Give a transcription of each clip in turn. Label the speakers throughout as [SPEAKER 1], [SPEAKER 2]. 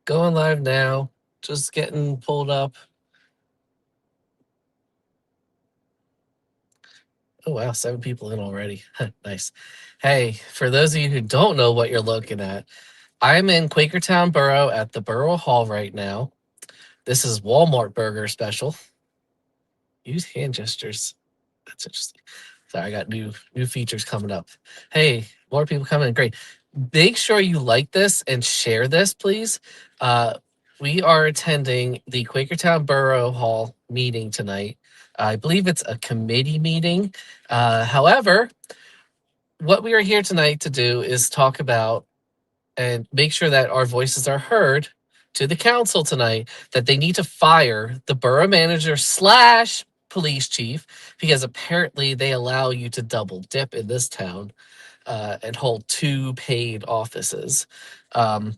[SPEAKER 1] Going live now. Just getting pulled up. Oh, wow. 7 people in already. Nice. Hey, for those of you who don't know what you're looking at, I'm in Quakertown Borough at the Borough Hall right now. This is Walmart Burger Special. Use hand gestures. That's interesting. Sorry, I got new features coming up. Hey, more people coming in. Great. Make sure you like this and share this, please. We are attending the Quakertown Borough Hall meeting tonight. I believe it's a committee meeting. However, what we are here tonight to do is talk about and make sure that our voices are heard to the council tonight that they need to fire the borough manager slash police chief because apparently they allow you to double dip in this town and hold 2 paid offices. Um,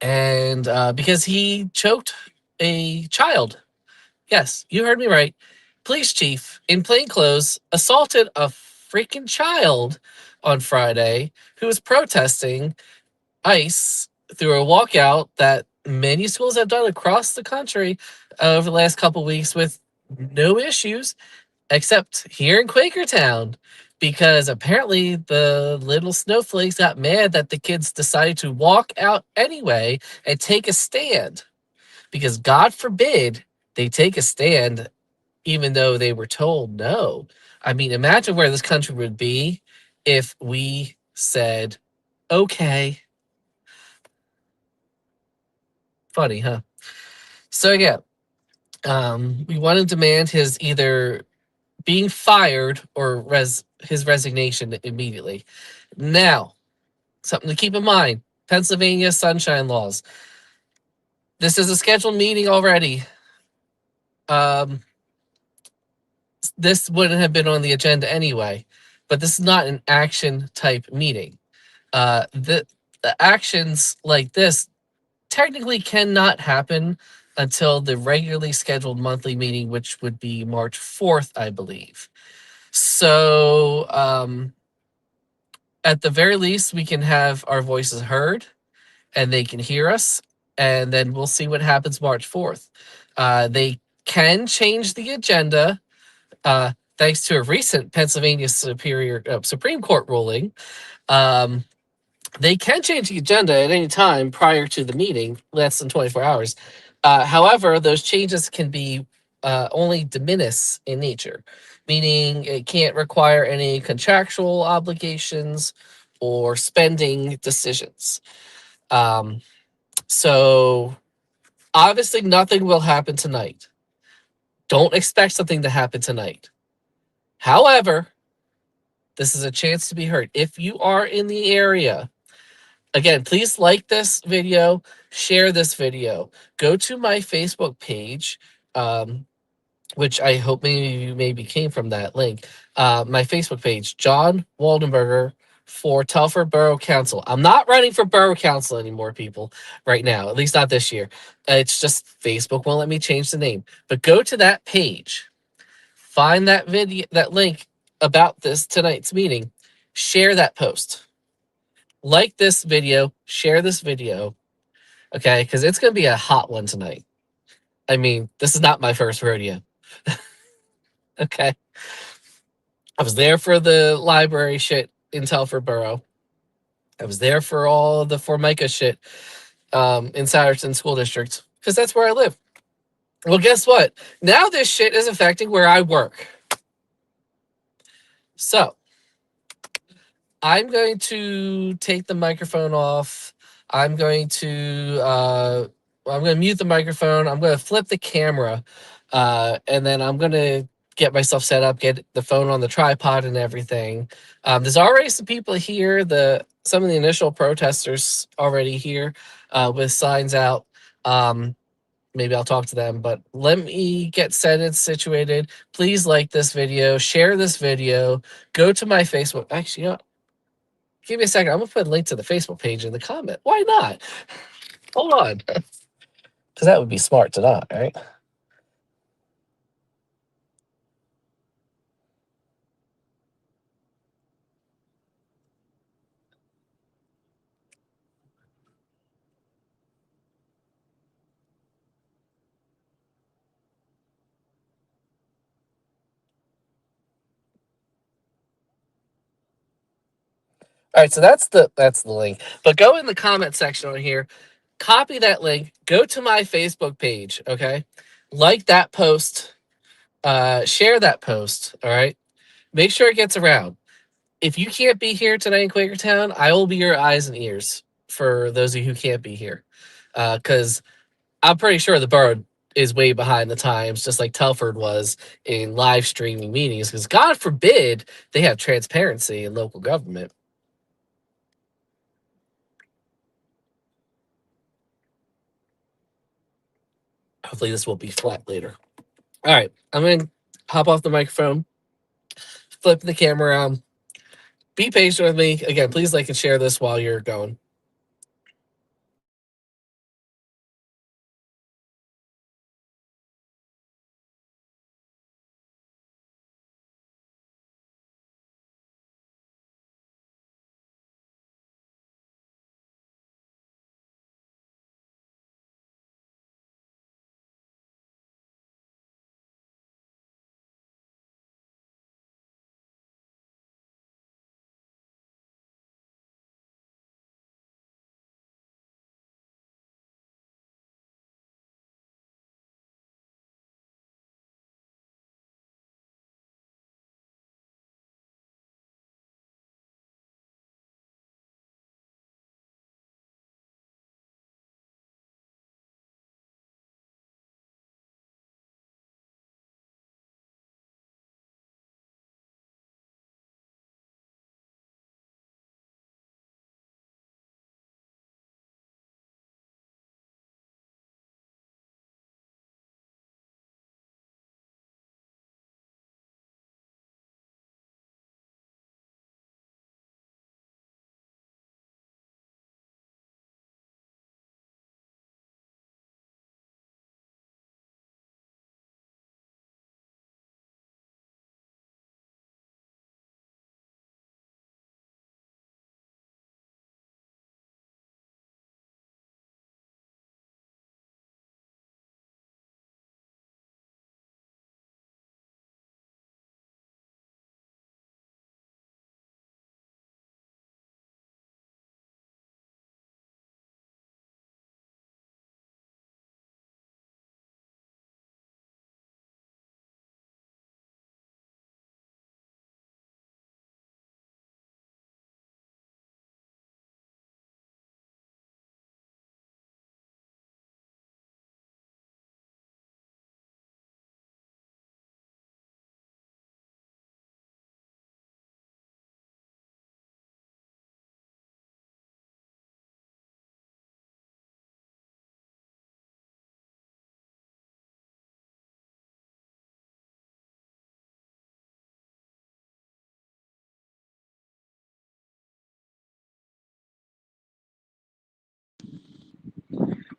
[SPEAKER 1] and because he choked a child. Yes, you heard me right. Police chief in plain clothes assaulted a freaking child on Friday who was protesting ICE through a walkout that many schools have done across the country over the last couple weeks with no issues, except here in Quakertown, because apparently the little snowflakes got mad that the kids decided to walk out anyway and take a stand. Because God forbid they take a stand even though they were told no. I mean, imagine where this country would be if we said, okay. Funny, huh? So yeah, we want to demand his either being fired or his resignation immediately. Now, something to keep in mind: Pennsylvania sunshine laws. This is a scheduled meeting already. Um, this wouldn't have been on the agenda anyway, but this is not an action type meeting. The actions like this technically cannot happen until the regularly scheduled monthly meeting, which would be March 4th, I believe. So, at the very least, we can have our voices heard and they can hear us, and then we'll see what happens March 4th. They can change the agenda thanks to a recent Pennsylvania Supreme Court ruling. Um, they can change the agenda at any time prior to the meeting, less than 24 hours. However, those changes can be only de minimis in nature, meaning it can't require any contractual obligations or spending decisions. Um, so, obviously, nothing will happen tonight. Don't expect something to happen tonight. However, this is a chance to be heard. If you are in the area, again, please like this video, share this video, go to my Facebook page, which I hope maybe came from that link. My Facebook page, John Waldenberger for Telford Borough Council. I'm not running for Borough Council anymore, people, right now, at least not this year. It's just Facebook won't let me change the name. But go to that page, find that video, that link about this tonight's meeting, share that post. Like this video, share this video, okay? Because it's going to be a hot one tonight. I mean, this is not my first rodeo, okay? I was there for the library shit in Telford Borough. I was there for all the Formica shit in Souderton School District because that's where I live. Well, guess what? Now this shit is affecting where I work. So I'm going to take the microphone off. I'm going to mute the microphone. I'm going to flip the camera, and then I'm going to get myself set up, get the phone on the tripod and everything. There's already some people here. Some of the initial protesters already here with signs out. Maybe I'll talk to them, but let me get set and situated. Please like this video, share this video, go to my Facebook. Actually, you know, give me a second. I'm gonna put a link to the Facebook page in the comment. Why not? Hold on, because that would be smart to not, right? All right, so that's the link. But go in the comment section on here, copy that link, go to my Facebook page, okay? Like that post, share that post, all right? Make sure it gets around. If you can't be here tonight in Quakertown, I will be your eyes and ears for those of you who can't be here. Because I'm pretty sure the borough is way behind the times, just like Telford was in live streaming meetings, because God forbid they have transparency in local government. Hopefully this will be flat later. All right, I'm going to hop off the microphone, flip the camera around. Be patient with me. Again, please like and share this while you're going.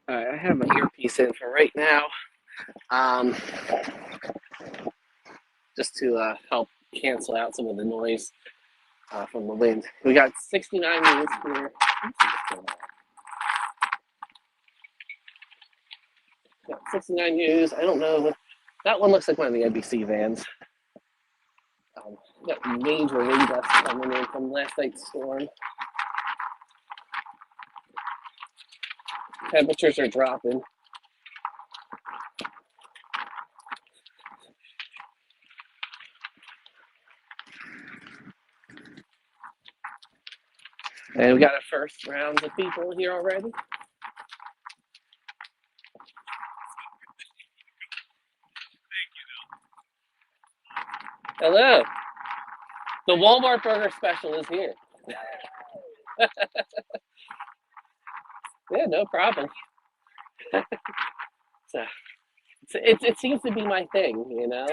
[SPEAKER 1] All right, I have my earpiece in for right now, um, just to help cancel out some of the noise from the wind. We got 69 minutes here. Got 69 news. I don't know. That one looks like one of the NBC vans. Got major wind gusts coming in from last night's storm. Temperatures are dropping. And we got a first round of people here already. Hello. The Walmart burger special is here. Yeah, no problem. So it seems to be my thing, you know.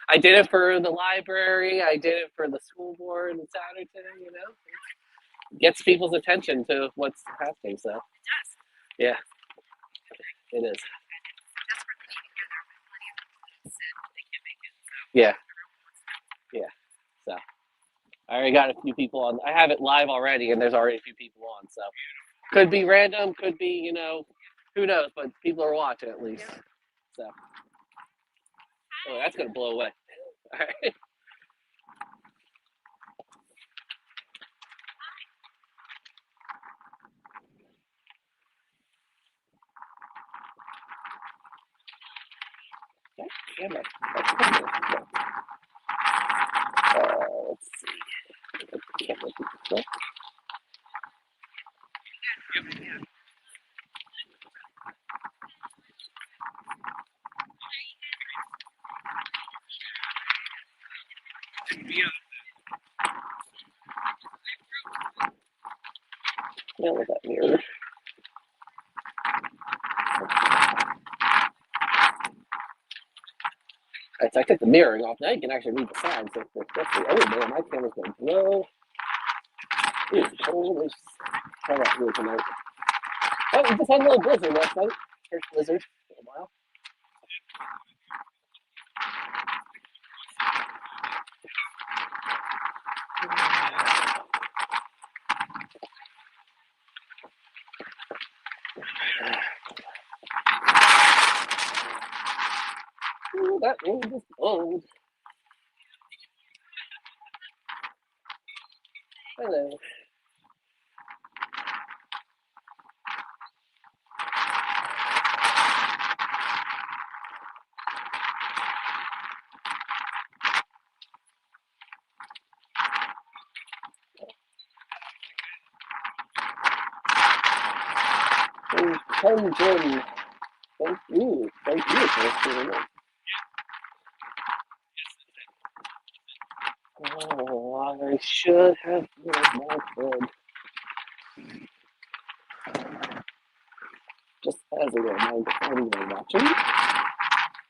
[SPEAKER 1] I did it for the library. I did it for the school board in Saturday. You know, gets people's attention to what's happening. So yeah, it is. Yeah, yeah. So I already got a few people on. I have it live already, and there's already a few people on. So could be random, could be who knows? But people are watching at least. So oh, that's gonna blow away. All right.
[SPEAKER 2] camera. Let's see. Camera. Yeah, with that mirror. Alright, so I took the mirroring off. Now you can actually read the signs. So that's the oh man, my camera's going to blow. It's cold as hell out here tonight. Oh, we just had a little blizzard last night. First blizzard for a while. Ooh, that road is cold. Hello. Jim. Thank you. Thank you for tuning in. Oh, I should have brought my phone. Just as a reminder for anyone watching,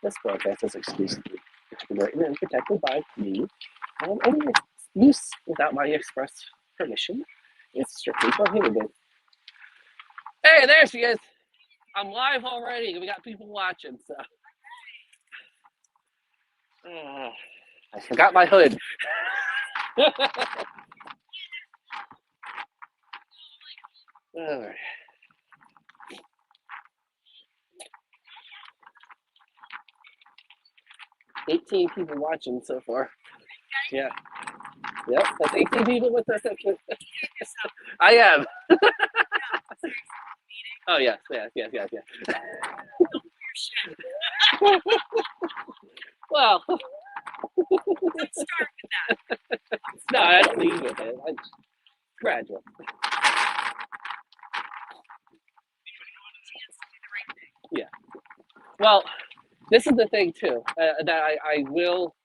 [SPEAKER 2] this broadcast is exclusively written and protected by me, and any use without my express permission is strictly prohibited. Hey, there she is. I'm live already. We got people watching, so. I forgot my hood. All right. $18 people watching so far. Yeah. Yep, that's 18 people with us. I am. Oh, yes. Well, let's start with that. No, I don't leave with it. I graduate. Yeah. Well, this is the thing too that I will.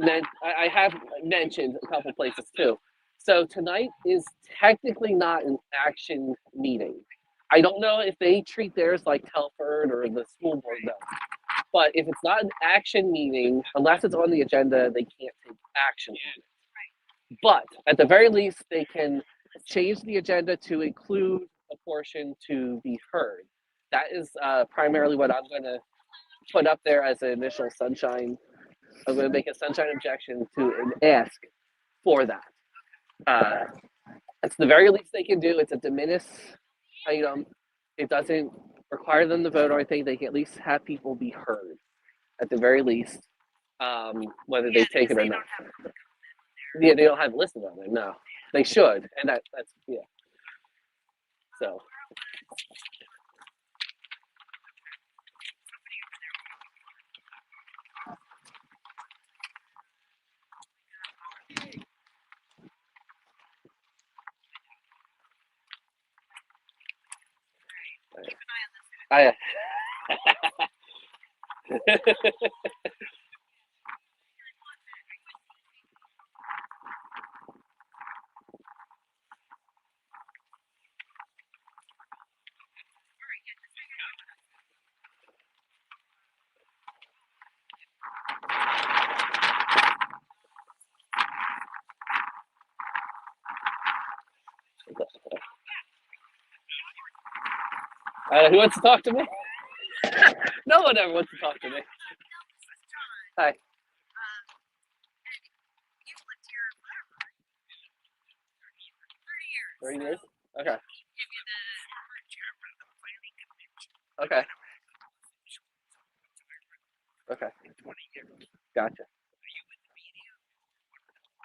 [SPEAKER 2] I have mentioned a couple places too. So tonight is technically not an action meeting. I don't know if they treat theirs like Telford or the school board does. But if it's not an action meeting, unless it's on the agenda, they can't take action on it. But at the very least, they can change the agenda to include a portion to be heard. That is primarily what I'm going to put up there as an initial sunshine. I'm going to make a sunshine objection to and ask for that. It's the very least they can do. It's a de minimis item. It doesn't require them to vote or anything. They can at least have people be heard, at the very least, whether they take it or not. Yeah, they don't have it listed on there. No, they should, and that's yeah. So. I who wants to talk to me? No one ever wants to talk to me. Hi. 30 years? Okay. Okay. Okay. Gotcha.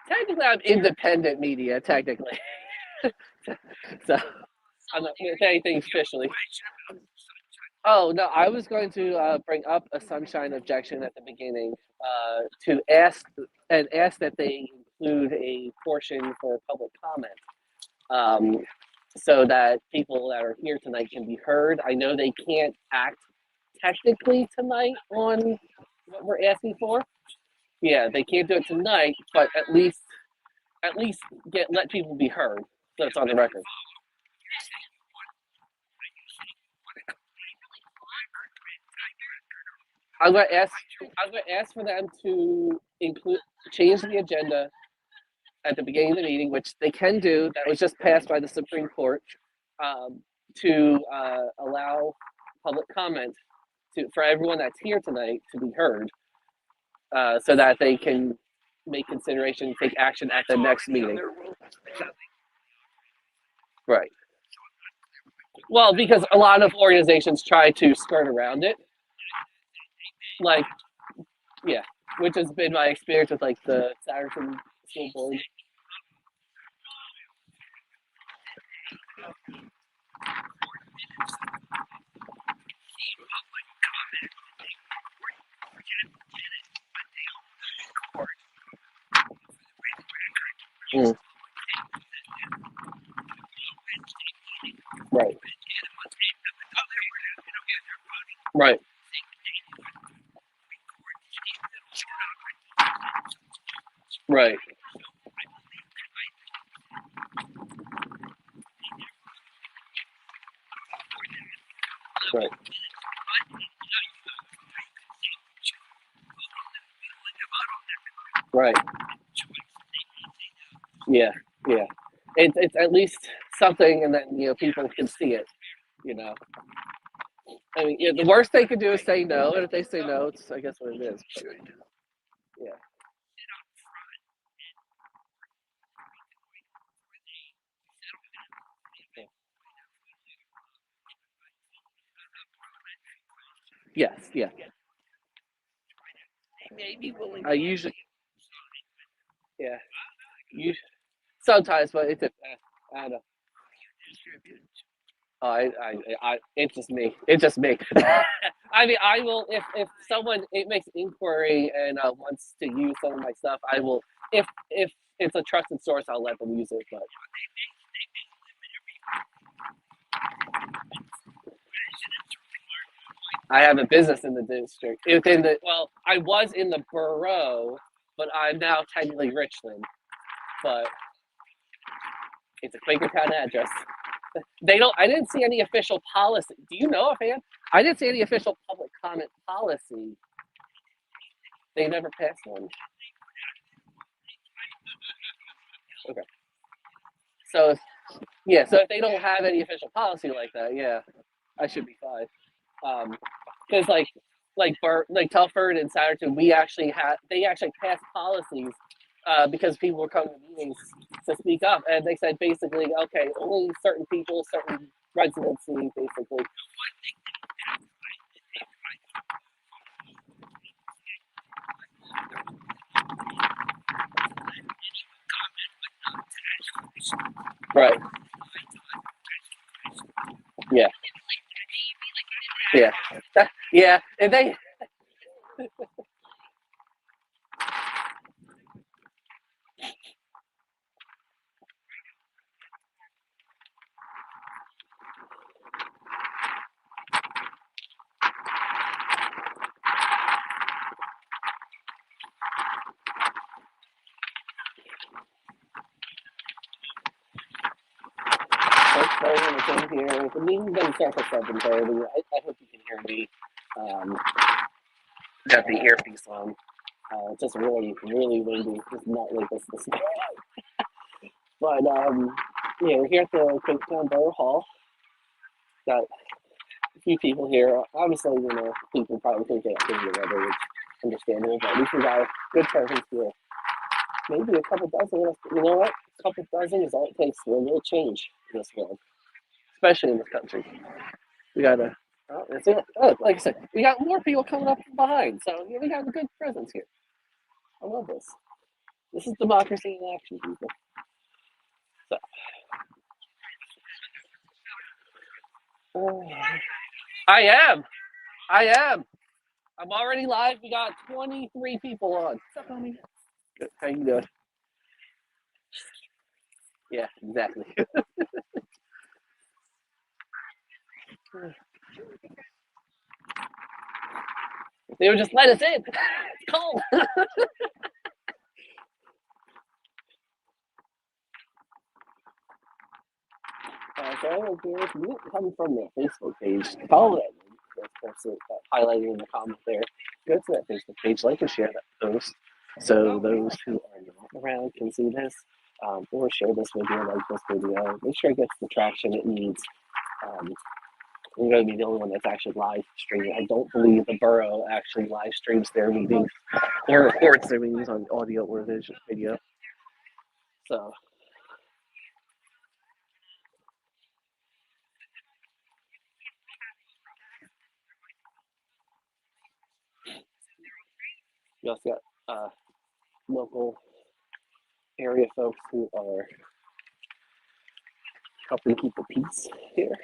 [SPEAKER 2] Technically, I'm independent media, technically. So, I'm not going to say anything officially. Oh no, I was going to bring up a sunshine objection at the beginning to ask that they include a portion for public comment, so that people that are here tonight can be heard. I know they can't act technically tonight on what we're asking for. Yeah, they can't do it tonight, but at least let people be heard. So it's on the record. I'm gonna ask. I'm gonna ask for them to change the agenda at the beginning of the meeting, which they can do. That was just passed by the Supreme Court, um, to allow public comment for everyone that's here tonight to be heard, so that they can make consideration, take action at the next meeting. Right. Well, because a lot of organizations try to skirt around it, like, yeah, which has been my experience with like the Saturn School Board. Mm. Right. Right. Right. Right. Right. Yeah. Yeah. It's at least something, and then people can see it. You know. I mean, yeah, the worst they could do is say no, and if they say no, it's I guess what it is. Yeah. Yes. Yeah. I usually. Yeah. You sometimes, but I don't know. Oh, it's just me. It's just me. I mean, I will if someone it makes an inquiry and wants to use some of my stuff, I will. If it's a trusted source, I'll let them use it. But I have a business in the district. Within the I was in the borough, but I'm now technically Richland. But it's a Quakertown address. They don't. I didn't see any official policy. Do you know offhand? I didn't see any official public comment policy. They never passed one. Okay. So yeah. So if they don't have any official policy like that, yeah, I should be fine. Because like Telford and Satterton, they actually passed policies because people were coming to meetings to speak up, and they said basically, okay, only certain people, certain residency, basically. Right. Yeah. Yeah. Yeah. And they. Here. The meeting's going to start at 7:30. I hope you can hear me. Got the earpiece on. It's just really, really windy. It's not like this. But yeah, we're here at the Quakertown Borough. Got a few people here. Obviously, people probably think they can't hear weather, which is understandable. But at least we got a good presence here. Maybe a couple dozen. You know what? A couple dozen is all it takes for a little change in this world, especially in this country. We got a. Like I said, we got more people coming up from behind. So we got a good presence here. I love this. This is democracy in action, people. So. I am. I'm already live. We got 23 people on. What's up, homie? Good. How you doing? Yeah, exactly. They would just let us in. It's cold. So coming from the Facebook page, follow that person highlighting the comment there. Go to that Facebook page, like and share that post, so those who are not around can see this, or share this video, like this video. Make sure it gets the traction it needs. I'm going to be the only one that's actually live streaming. I don't believe the borough actually live streams their meetings or records their meetings on audio or video. So. You also got local area folks who are helping keep the peace here.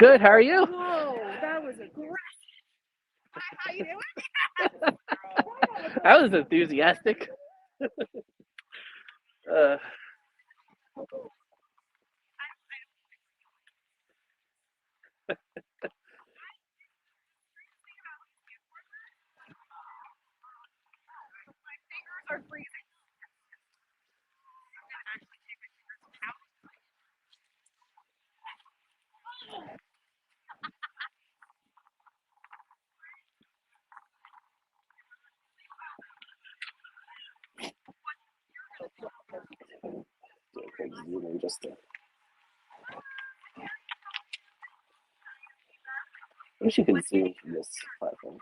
[SPEAKER 2] Good, how are you?
[SPEAKER 3] Whoa, that was a great. How you doing?
[SPEAKER 2] That was enthusiastic.
[SPEAKER 3] Are freezing.
[SPEAKER 2] I wish you could zoom from this platform.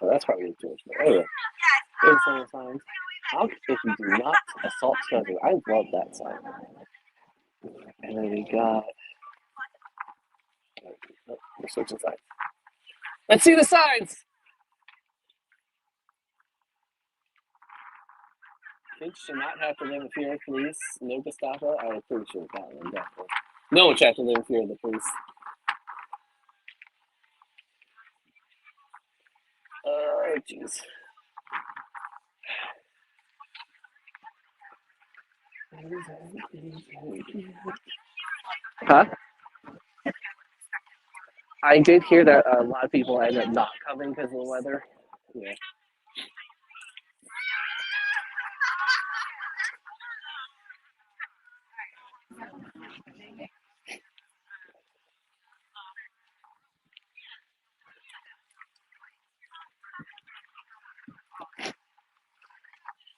[SPEAKER 2] That's probably too much. Oh yeah, there's some signs. How if you do not assault children? I love that sign. And then we got. Oh, we're switching sides. Let's see the signs. Kids should not have to live in fear of police. No Gestapo. I appreciate that one definitely. No one should have to live in fear of the police. Oh jeez. Huh? I did hear that a lot of people ended up not coming because of the weather. Yeah.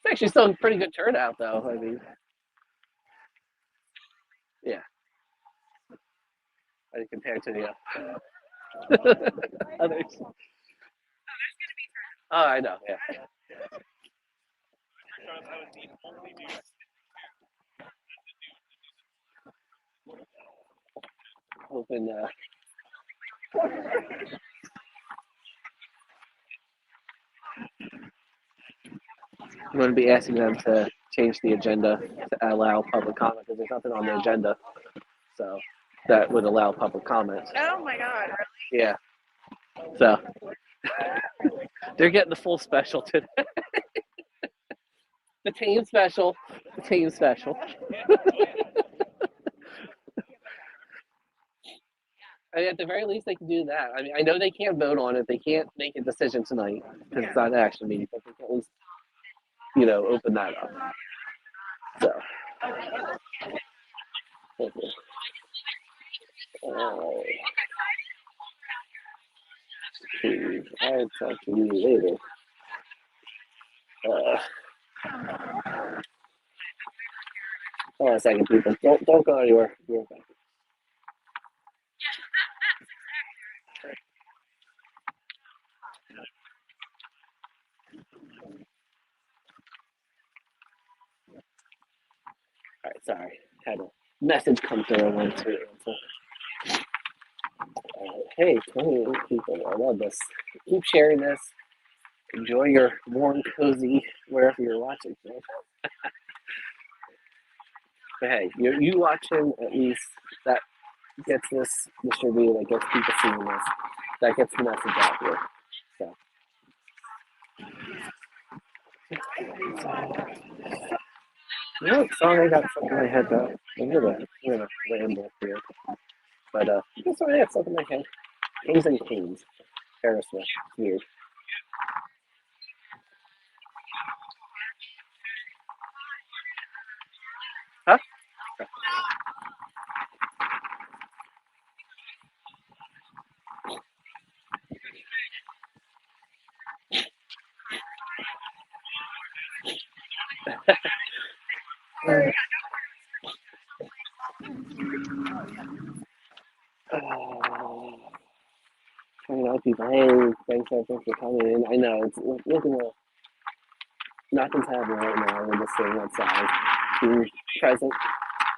[SPEAKER 2] It's actually still a pretty good turnout, though. I mean, yeah. I mean, compared to the others. Oh, I know. Yeah. Hoping. I'm going to be asking them to change the agenda to allow public comment because there's nothing on the agenda, so that would allow public comment.
[SPEAKER 3] Oh my God, really?
[SPEAKER 2] Yeah. So they're getting the full special today. The team special. The team special. I mean, at the very least, they can do that. I mean, I know they can't vote on it. They can't make a decision tonight because it's not an action meeting, but they can at least, open that up. So. I'll talk to you later. Hold on a second, people. Don't go anywhere. Be right back. All right, sorry. Had a message come through. I wanted to answer. Hey, 28 people. I love this. Keep sharing this. Enjoy your warm, cozy wherever you're watching from. But hey, you watching at least that gets this distributed, that gets people seeing this, that gets the message out here. So. You know what song I got stuck in my head though? I'm gonna ramble here. But that's what I got stuck in my head. Kings and Queens. Aerosmith. Weird. Huh? Hanging out with people. Hey, thanks for coming in. I know it's looking a nothing's happening right now. We're just sitting outside, being present.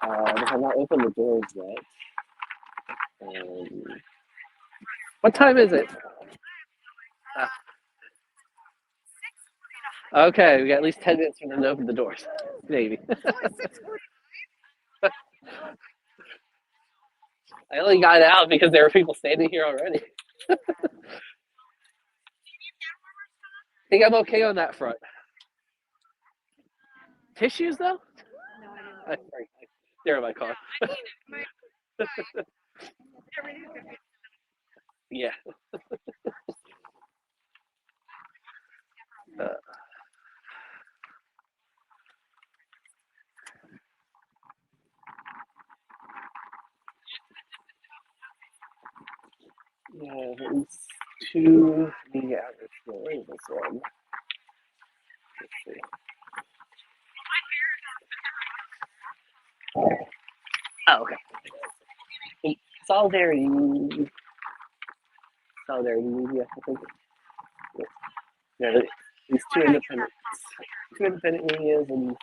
[SPEAKER 2] They have not opened the doors yet. What time is it? Okay, we got at least 10 minutes for them to open the doors. Maybe. I only got out because there were people standing here already. I think I'm okay on that front. Tissues, though?
[SPEAKER 3] No, I didn't.
[SPEAKER 2] They're in my car.
[SPEAKER 3] I need it.
[SPEAKER 2] Yeah. Yeah, at least 2 media outlets for this one. Let's see. Oh, okay. Solidarity Media, I think. Yeah, these two independent medias and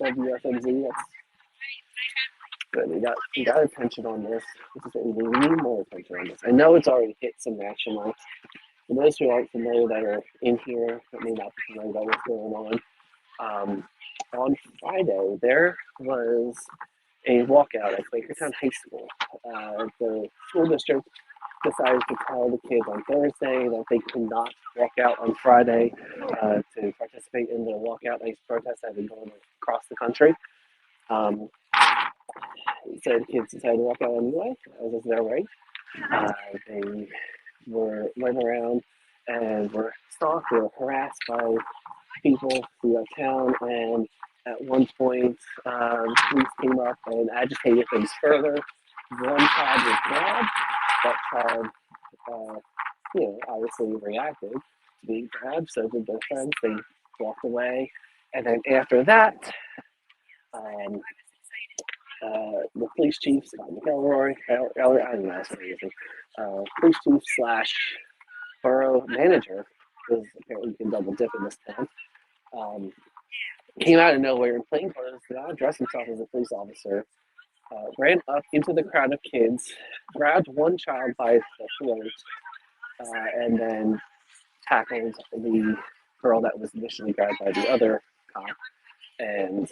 [SPEAKER 2] WFMZ. That's good. We got attention on this. This is what we need. We need more attention on this. I know it's already hit some national. For those who aren't familiar that are in here that may not be familiar about what's going on Friday there was a walkout at Quakertown High School. The school district decided to tell the kids on Thursday that they could not walk out on Friday to participate in the walkout ice protest that had been going across the country. So the kids decided to walk out anyway, as is their right. They went around and were stalked or harassed by people throughout town, and at one point, police came up and agitated things further. One child was grabbed. That child, obviously reacted to being grabbed. So did their friends. They walked away, and then after that, the police chief, Scott McElree, I don't know his name, police chief slash borough manager, because apparently you can double dip in this town, came out of nowhere in plain clothes, did not dress himself as a police officer, ran up into the crowd of kids, grabbed one child by the throat, and then tackled the girl that was initially grabbed by the other cop, and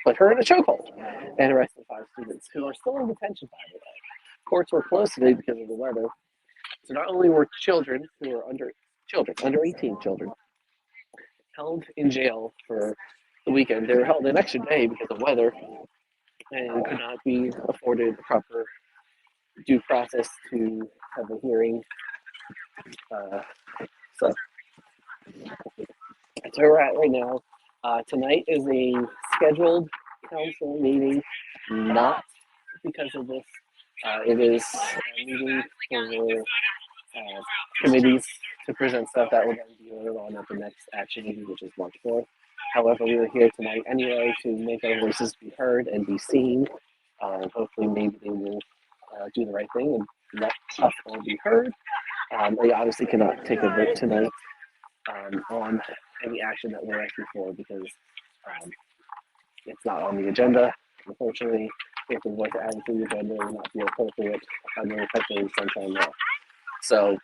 [SPEAKER 2] put her in a chokehold, and arrested 5 students who are still in detention, by the way. Courts were closed today because of the weather. So not only were children who are under 18 children, held in jail for the weekend, they were held an extra day because of weather and could not be afforded proper due process to have a hearing. So that's where we're at right now. Tonight is a scheduled council meeting, not because of this. It is a meeting for committees to present stuff that will then be voted on at the next action meeting, which is March 4th. However, we are here tonight anyway to make our voices be heard and be seen. Hopefully, maybe they will do the right thing and let us all be heard. They obviously cannot take a vote tonight on any action that we're asking for because it's not on the agenda. Unfortunately, if we want to add it to the agenda, it will not be appropriate under effectively sunshine law. So,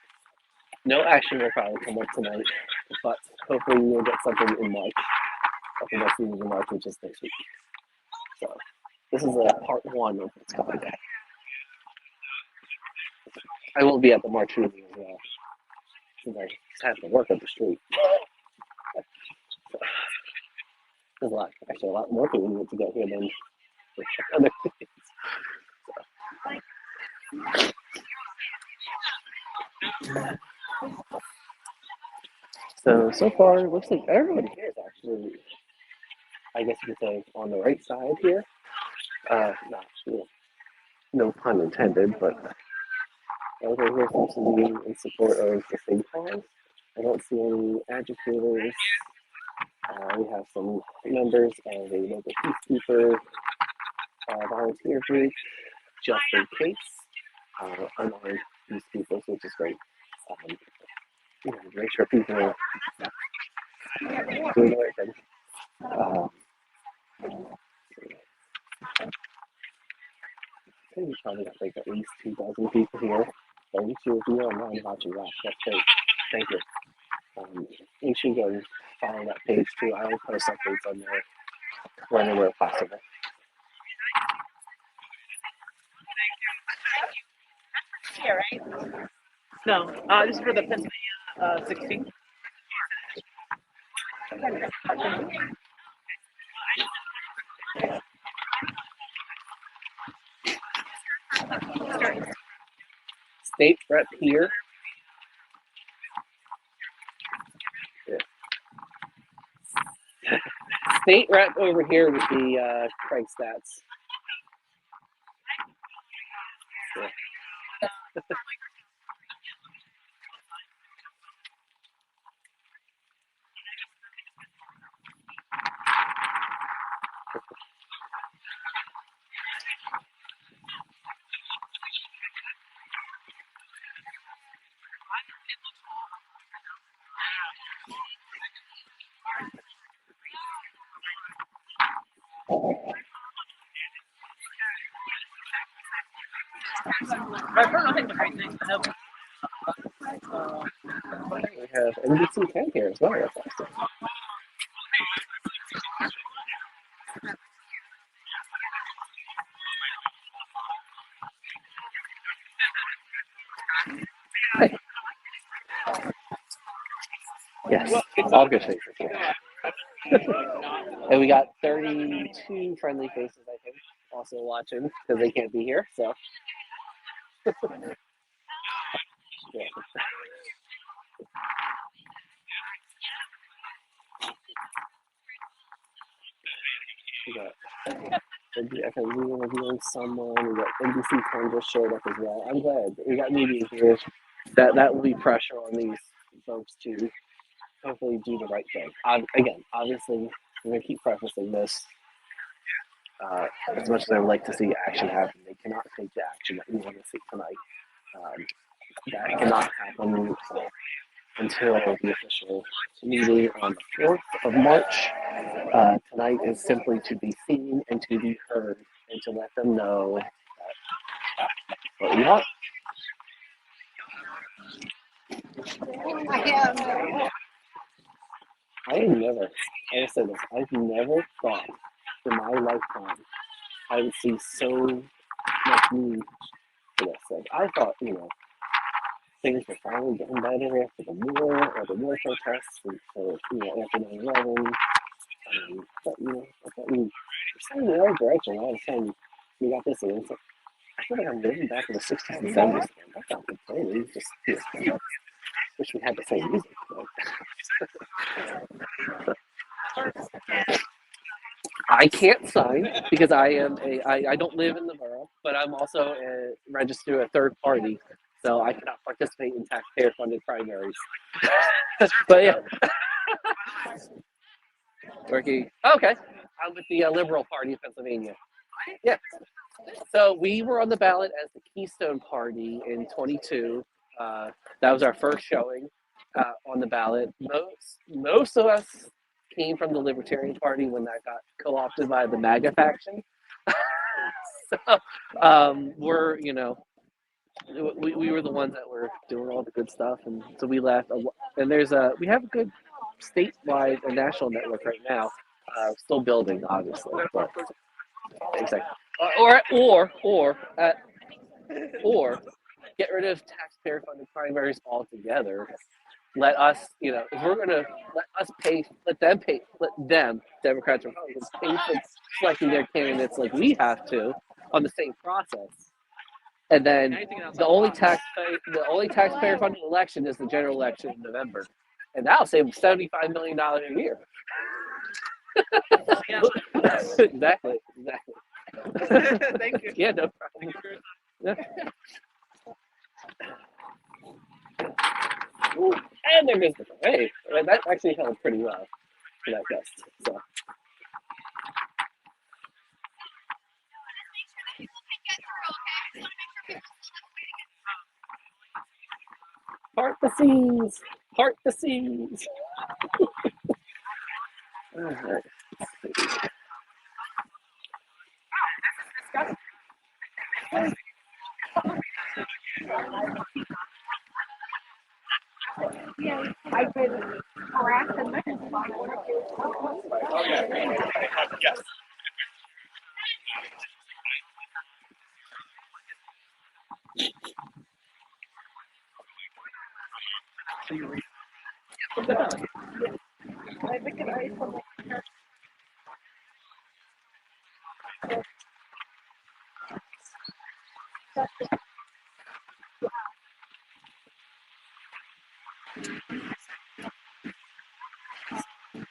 [SPEAKER 2] no action will probably come up tonight, but hopefully we'll get something in March. I think that's in March, which is next week. So, this This is a part one of what's coming. I will be at the March meeting as well, since I just have to work up the street. So, there's a lot more people to get here than other things. So far, it looks like everybody here is actually, I guess you could say, on the right side here. Not, no pun intended, but everybody here seems to be in support of the same cause. I don't see any agitators. We have some members of a local peacekeeper volunteer group, just in case, unarmed peacekeepers, which is great. Make sure people are doing the right thing. I think we probably got like at least 2,000 people here. 32 of you online watching that. That's great. Thank you. You should go and follow that page too. I will post updates on there whenever possible.
[SPEAKER 3] Here, right? No, this is for the Pennsylvania 16.
[SPEAKER 2] State rep here. Yeah. State rep over here would be Craig Stats. Yeah. We have NBC 10 here as well. That's awesome. Yes, all good faces here. And we got 32 friendly faces, I think, also watching because they can't be here. So, yeah. We got FMV interviewing someone. We got NBC 10 just showed up as well. I'm glad we got media here. That will be pressure on these folks to hopefully do the right thing. Again, obviously, we're going to keep prefacing this. As much as I would like to see action happen, they cannot take the action that we want to see tonight. That cannot happen until the official meeting on the 4th of March. Tonight is simply to be seen and to be heard and to let them know what we want. I said this, I've never thought in my lifetime I would see so much need for this. Like, I thought, things were finally getting better after the war protests, and so, after 9/11. But, I thought we were starting in the right direction. All of a sudden, we got this, and it's like, I feel like I'm living back in the 60s and 70s. That's not complaining, just wish we had the same music. I can't sign because I don't live in the borough, but I'm also registered a third party, so I cannot participate in taxpayer-funded primaries. But yeah, working. Okay, I'm with the Liberal Party of Pennsylvania. Yeah. So we were on the ballot as the Keystone Party in 22. That was our first showing on the ballot. Most of us came from the Libertarian Party when that got co-opted by the MAGA faction. So we're, we were the ones that were doing all the good stuff, and so we left. And we have a good statewide and national network right now, still building, obviously. But exactly. or get rid of taxpayer-funded primaries altogether. Let us, if we're gonna let them, Democrats and Republicans, pay for selecting their candidates like we have to on the same process. And then the only taxpayer-funded election is the general election in November, and that'll save $75 million a year. Exactly.
[SPEAKER 3] Thank you.
[SPEAKER 2] Yeah, no problem. Yeah. And there goes the hey, that actually held pretty well for that gust. So. Part the seas. Part the seas. All right.
[SPEAKER 4] I could harass them.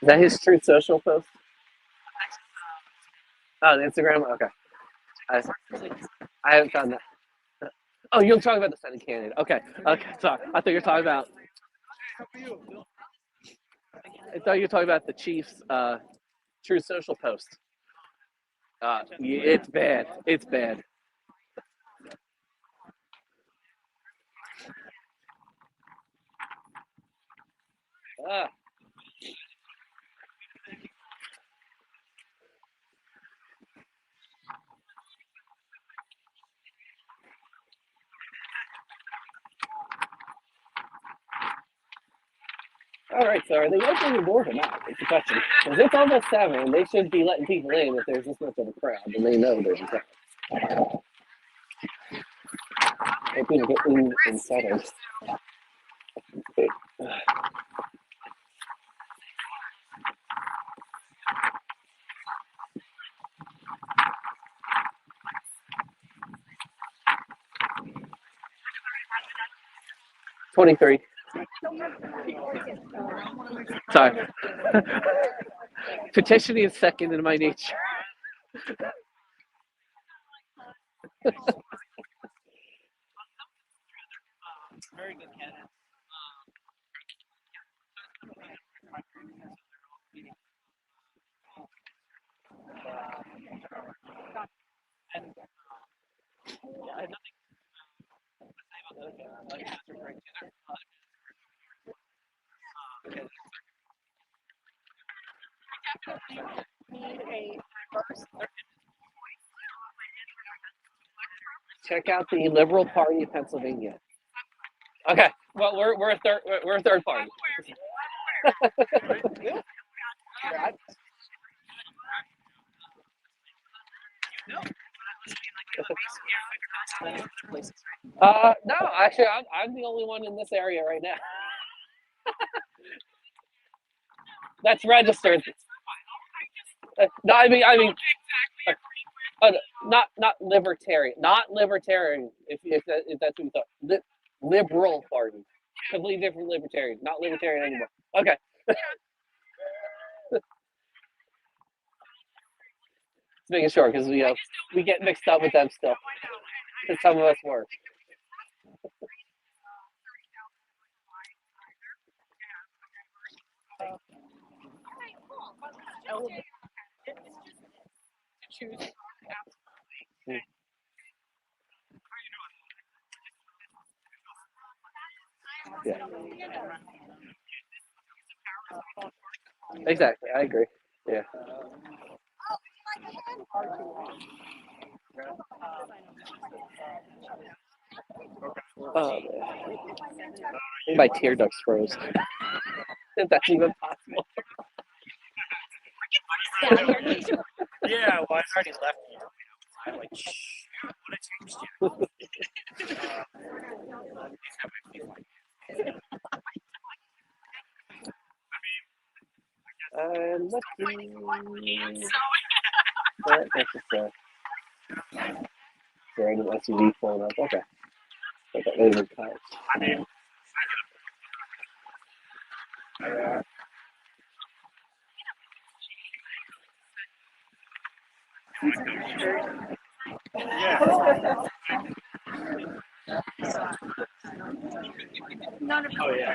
[SPEAKER 2] Is that his Truth Social post? Oh, the Instagram? Okay. I haven't found that. Oh, you're talking about the Senate candidate. Okay. Sorry. I thought you were talking about. The Chiefs' Truth Social post. It's bad. It's bad. All right, so are they opening the doors or not? It's the question. Because it's almost 7, and they should be letting people in if there's this much of a crowd, and they know there's a crowd. Hoping to get in settings. 23. Sorry. Petitioning is second in my nature.
[SPEAKER 3] Very good candidate. And yeah, I have nothing to say about those guys. Like, they're great too.
[SPEAKER 2] Check out the Liberal Party of Pennsylvania. Okay, well we're a third party. No, actually, I'm the only one in this area right now. That's registered. No, I mean, not libertarian, If that's what you thought, liberal party, completely different libertarian, not libertarian anymore. Okay. Just making sure because we get mixed up with them still. Because some of us work. Yeah. Exactly, I agree. Yeah. Oh, man. My tear ducts froze. If that's even possible.
[SPEAKER 3] Yeah, well, I already left. like, shh, what I changed yet.
[SPEAKER 2] Let's see. That's just random SUV pulling up. Okay. Okay, there's a car.
[SPEAKER 3] I mean, yeah. Oh yeah.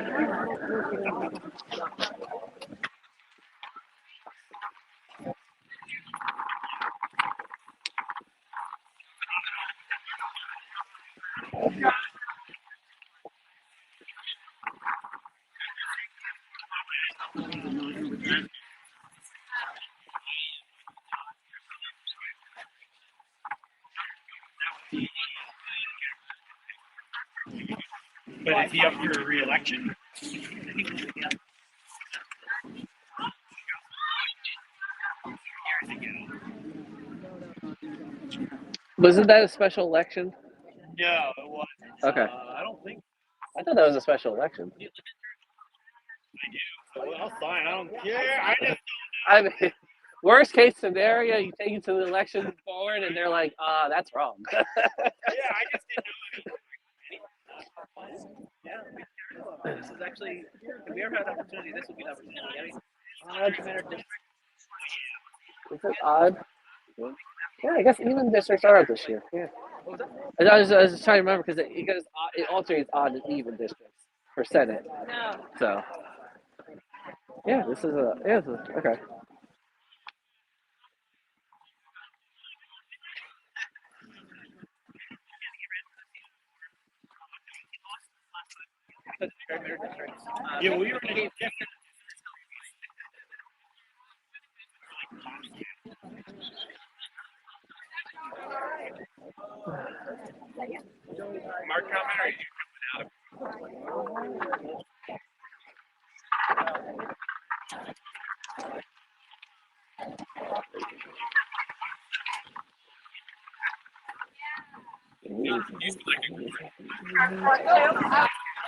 [SPEAKER 3] But is he up for re-election?
[SPEAKER 2] Wasn't that a special election?
[SPEAKER 3] No, it wasn't.
[SPEAKER 2] Okay.
[SPEAKER 3] I don't think
[SPEAKER 2] I thought that was a special election.
[SPEAKER 3] I do. So I'll sign. I don't care. I just
[SPEAKER 2] I mean, worst case scenario, you take it to the election board and they're like, that's wrong.
[SPEAKER 3] yeah, I just didn't know. Yeah, this is actually. If we ever had an opportunity, this would be an opportunity. I mean,
[SPEAKER 2] Is it odd? Yeah, I guess even districts are out this year. Yeah. And I was just trying to remember because it alternates odd and even districts for Senate.
[SPEAKER 4] No.
[SPEAKER 2] So, yeah, this is okay.
[SPEAKER 3] Yeah, we were in a different. Mark comment or you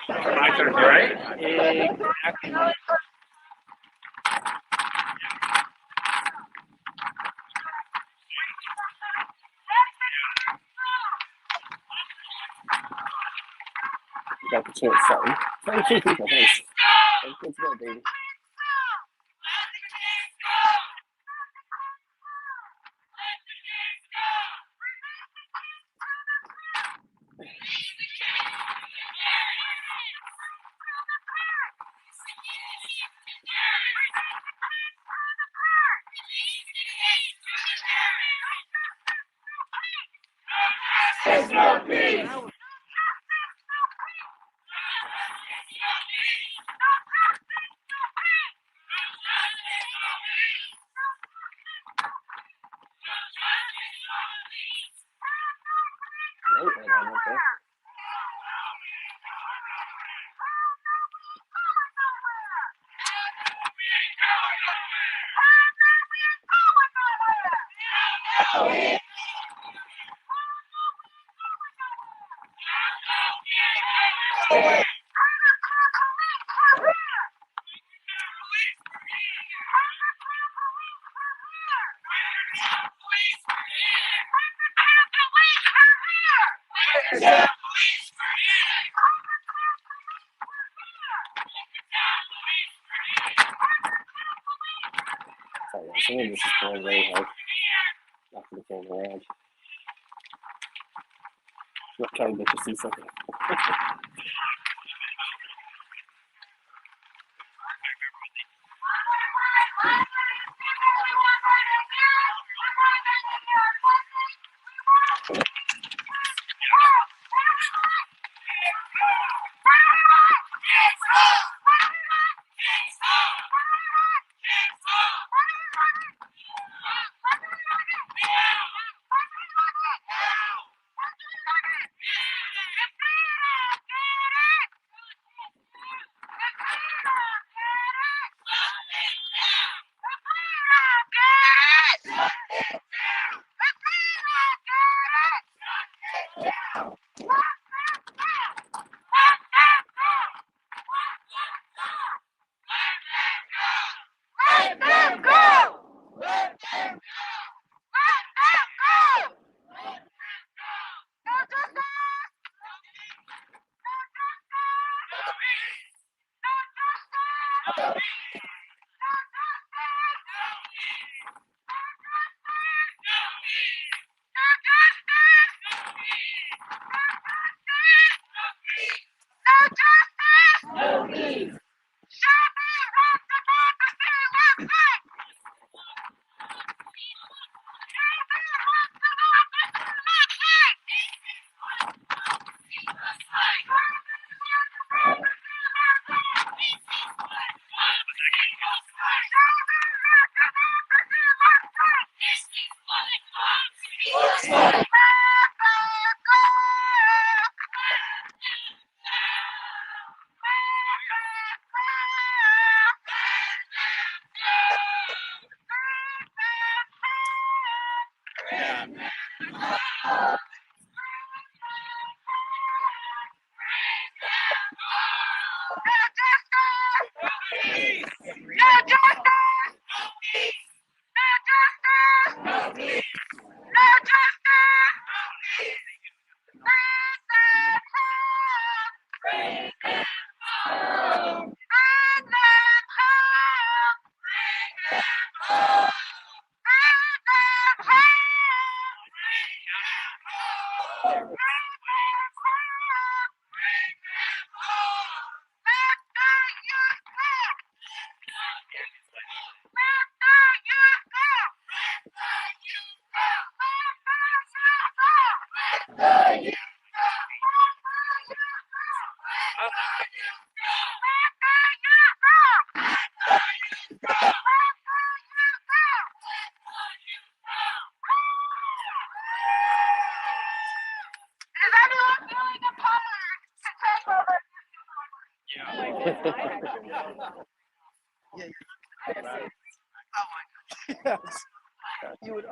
[SPEAKER 3] my turn, right? Exactly.
[SPEAKER 2] Got the chance something. Let's go, baby. Some of this is going very hard. Not going to turn around. Not trying to get to see something.
[SPEAKER 3] Yes.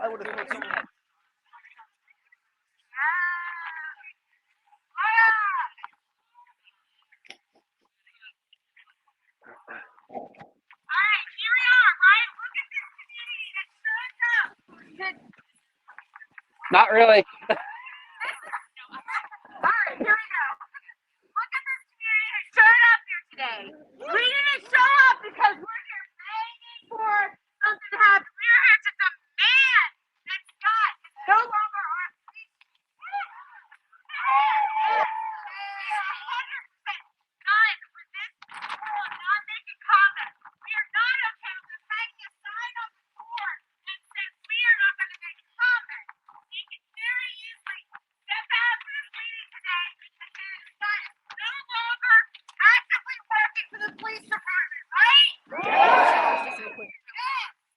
[SPEAKER 3] I would have thought someone.
[SPEAKER 2] Not really.
[SPEAKER 4] Alright, here we go. Look at this community who showed up here today. We didn't show up because we're here begging for something to happen. We're here to demand that Scott is no longer our police. We are 100% done with this rule of not making comments. We are not okay with hanging a sign on the door that says we are not going to make comments. We can very easily step out of this meeting today and say Scott is no longer actively working for the police department, right? Yes.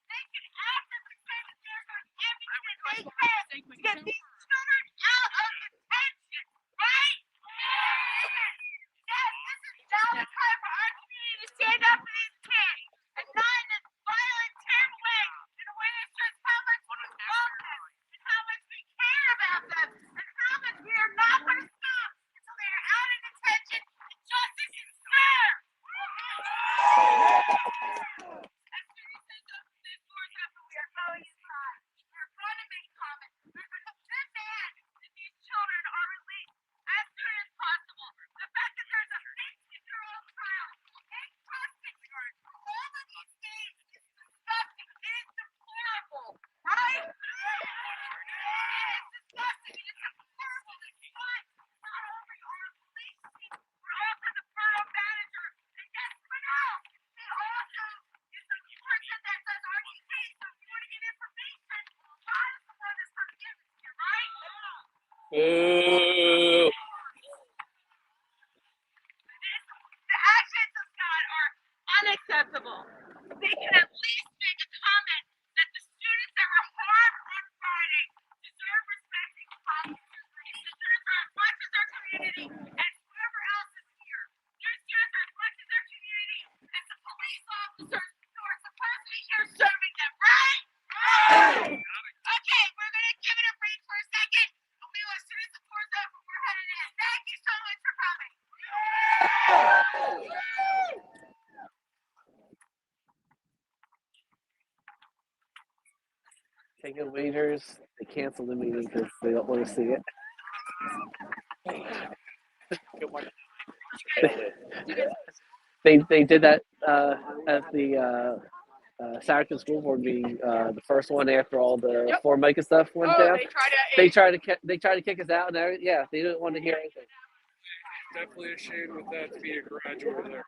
[SPEAKER 4] They can actively say that they're doing everything that they can to get these children out of detention, right? Yes, this is now the time for our community to stand up for these kids and not in this violent, terrible way, in a way that shows how much we love them and how much we care about them and how much we are not going to stop until they are out of detention and justice is served. As soon as this door's open, we are going inside. We're going to make comments. We're going to demand that these children are released as soon as possible. The fact that there's a 15-year-old child in custody for all of these days is disgusting. It is deplorable, right? It is disgusting. It is deplorable that Scott not only our police chief, but also the borough manager. And guess what else? He also is the person that does our case. So if you want to get information, God is the one that's going to give it to you, right?
[SPEAKER 2] Boo.
[SPEAKER 4] The actions of Scott are unacceptable. They can at least make a comment that the students that were harmed on Friday deserve respect and kindness. These students are as much as our community as whoever else is here. These students are as much as our community as the police officers who are supposed to be here serving them, right? Okay, we're going to give it a break for a second. And we will, as soon as the door's open, we're headed in. Thank you so much for coming.
[SPEAKER 2] Taking waiters, they cancel the meeting because they don't want to see it. They did that at the Saturday School Board meeting, the first one after all the Formica stuff went down. They tried to kick us out, and they didn't want to hear anything.
[SPEAKER 5] Definitely a shame with that to be a garage over there.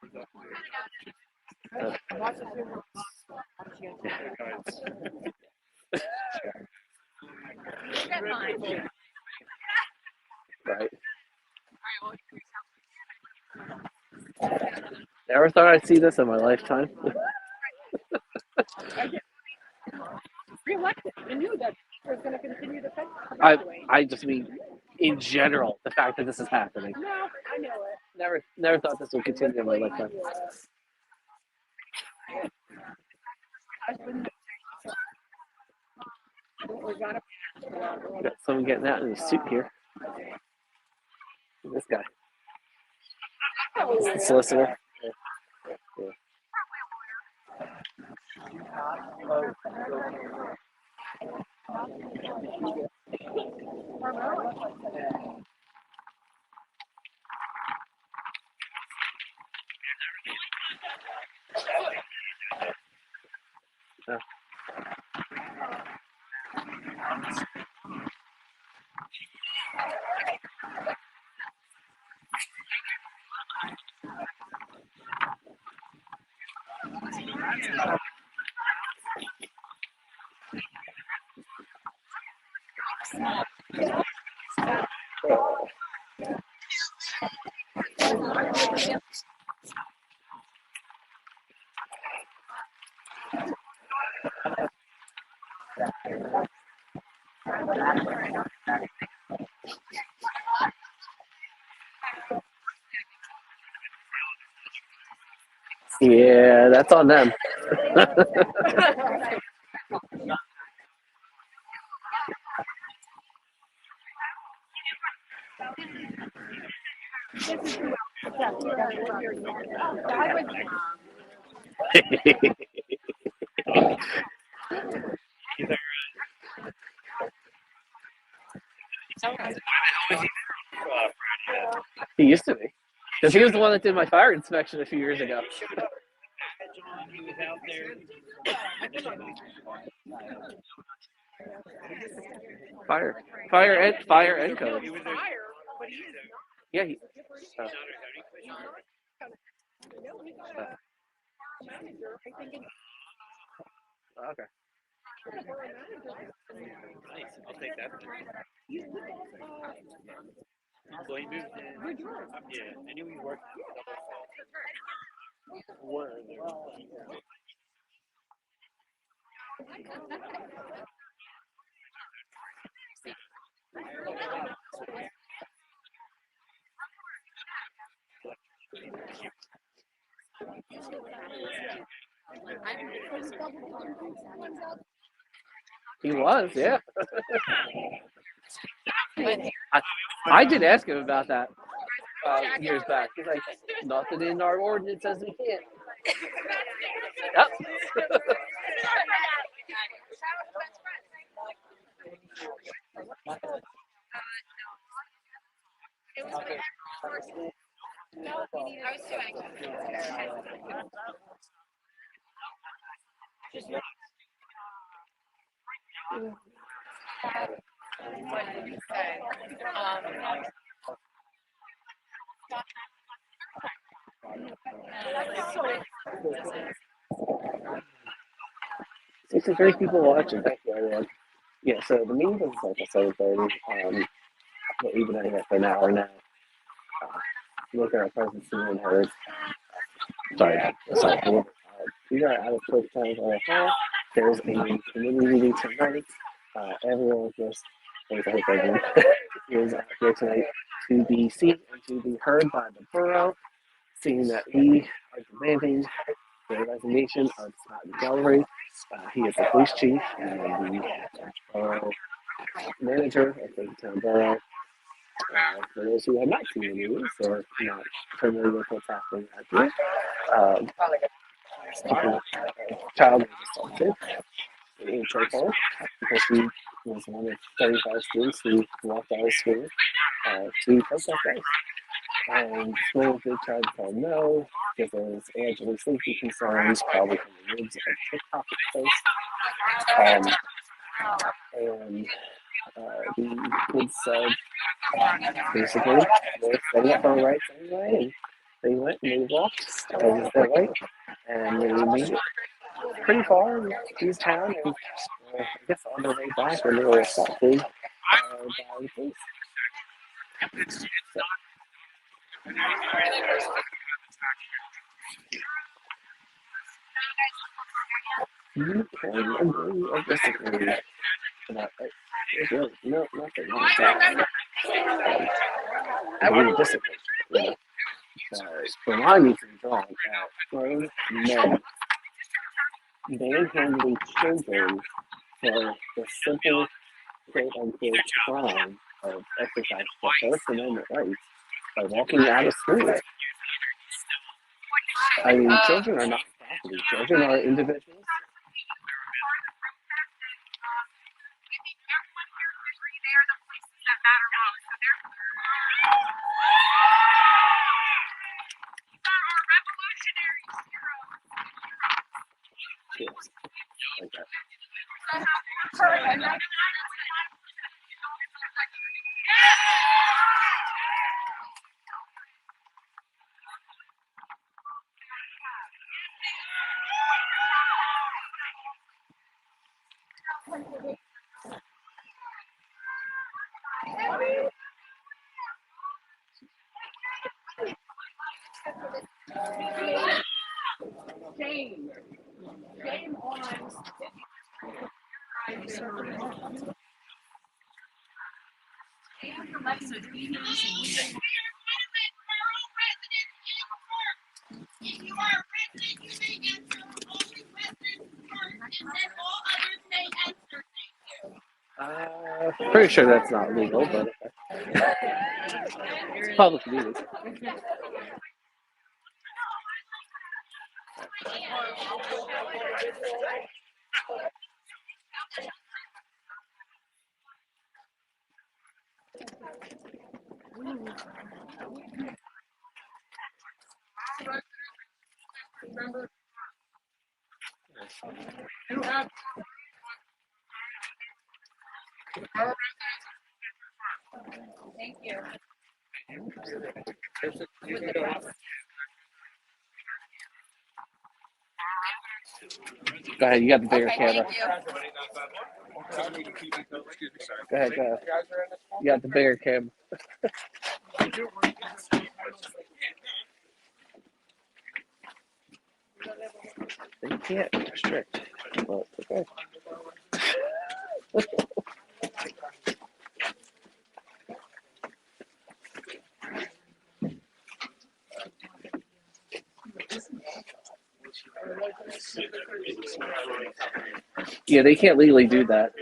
[SPEAKER 2] Right. Never thought I'd see this in my lifetime.
[SPEAKER 6] Reelected. I knew that was going to continue to fix.
[SPEAKER 2] I just mean, in general, the fact that this is happening.
[SPEAKER 6] No, I know it.
[SPEAKER 2] Never thought this would continue in my lifetime. Got someone getting out in a suit here. This guy. This is the solicitor. Yeah. Yeah, that's on them. He used to be. Because he was the one that did my fire inspection a few years ago.
[SPEAKER 3] John, he was out there.
[SPEAKER 2] Fire and code.
[SPEAKER 3] He was there.
[SPEAKER 2] Yeah, okay.
[SPEAKER 3] Nice. I'll take that. So he moved in. Yeah, I knew he worked.
[SPEAKER 2] He was, yeah. I did ask him about that years back. He's like, nothing in our ordinance says we can't. Yep. It's some great people watching. Thank you, everyone. Yeah, so the meeting doesn't start till 7:30. But we've been at it for an hour now. Look at our presence and heard. Sorry. We are out of Quakertown Pa. There's a community meeting tonight. Everyone just, I hope everyone is out here tonight to be seen and to be heard by the borough, seeing that we are demanding the resignation of Scott McElree. He is the police chief and the borough manager of Quakertown Borough. For those who have not seen the news or not familiar with what's happening out here, child was assaulted in Chapel because he was one of 35 students who walked out of school to protest And schools did try to tell him no, because there's allegedly safety concerns, probably from the ribs of TikTok place. And the kids said, basically, they're standing up for our rights anyway, and they went and they walked as their right, and they made it pretty far through town, and I guess on their way back, when they were assaulted by the police. So, you can agree or disagree, but there's really nothing wrong with that. Agree or disagree, you know? The line needs to be drawn at grown men manhandling children for the simple, quote-unquote, crime of exercising their First Amendment rights by walking out of school. I mean, children are not property. Children are individuals. Yes, like that.
[SPEAKER 6] Shame. Shame on.
[SPEAKER 4] If you are a resident, you may enter only residents first, and then all others may enter. Thank you.
[SPEAKER 2] Pretty sure that's not legal, but it's public meeting.
[SPEAKER 6] Thank you.
[SPEAKER 2] Go ahead, you got the bigger camera.
[SPEAKER 6] Thank you.
[SPEAKER 2] Go ahead. You got the bigger camera. They can't restrict, but okay. Yeah, they can't legally do that.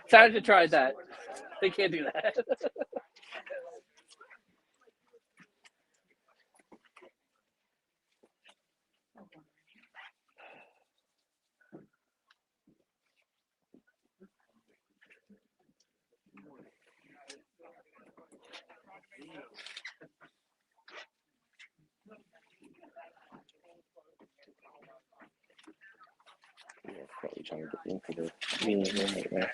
[SPEAKER 2] Sarge tried that. They can't do that. Yeah, probably trying to get into the meeting room right now.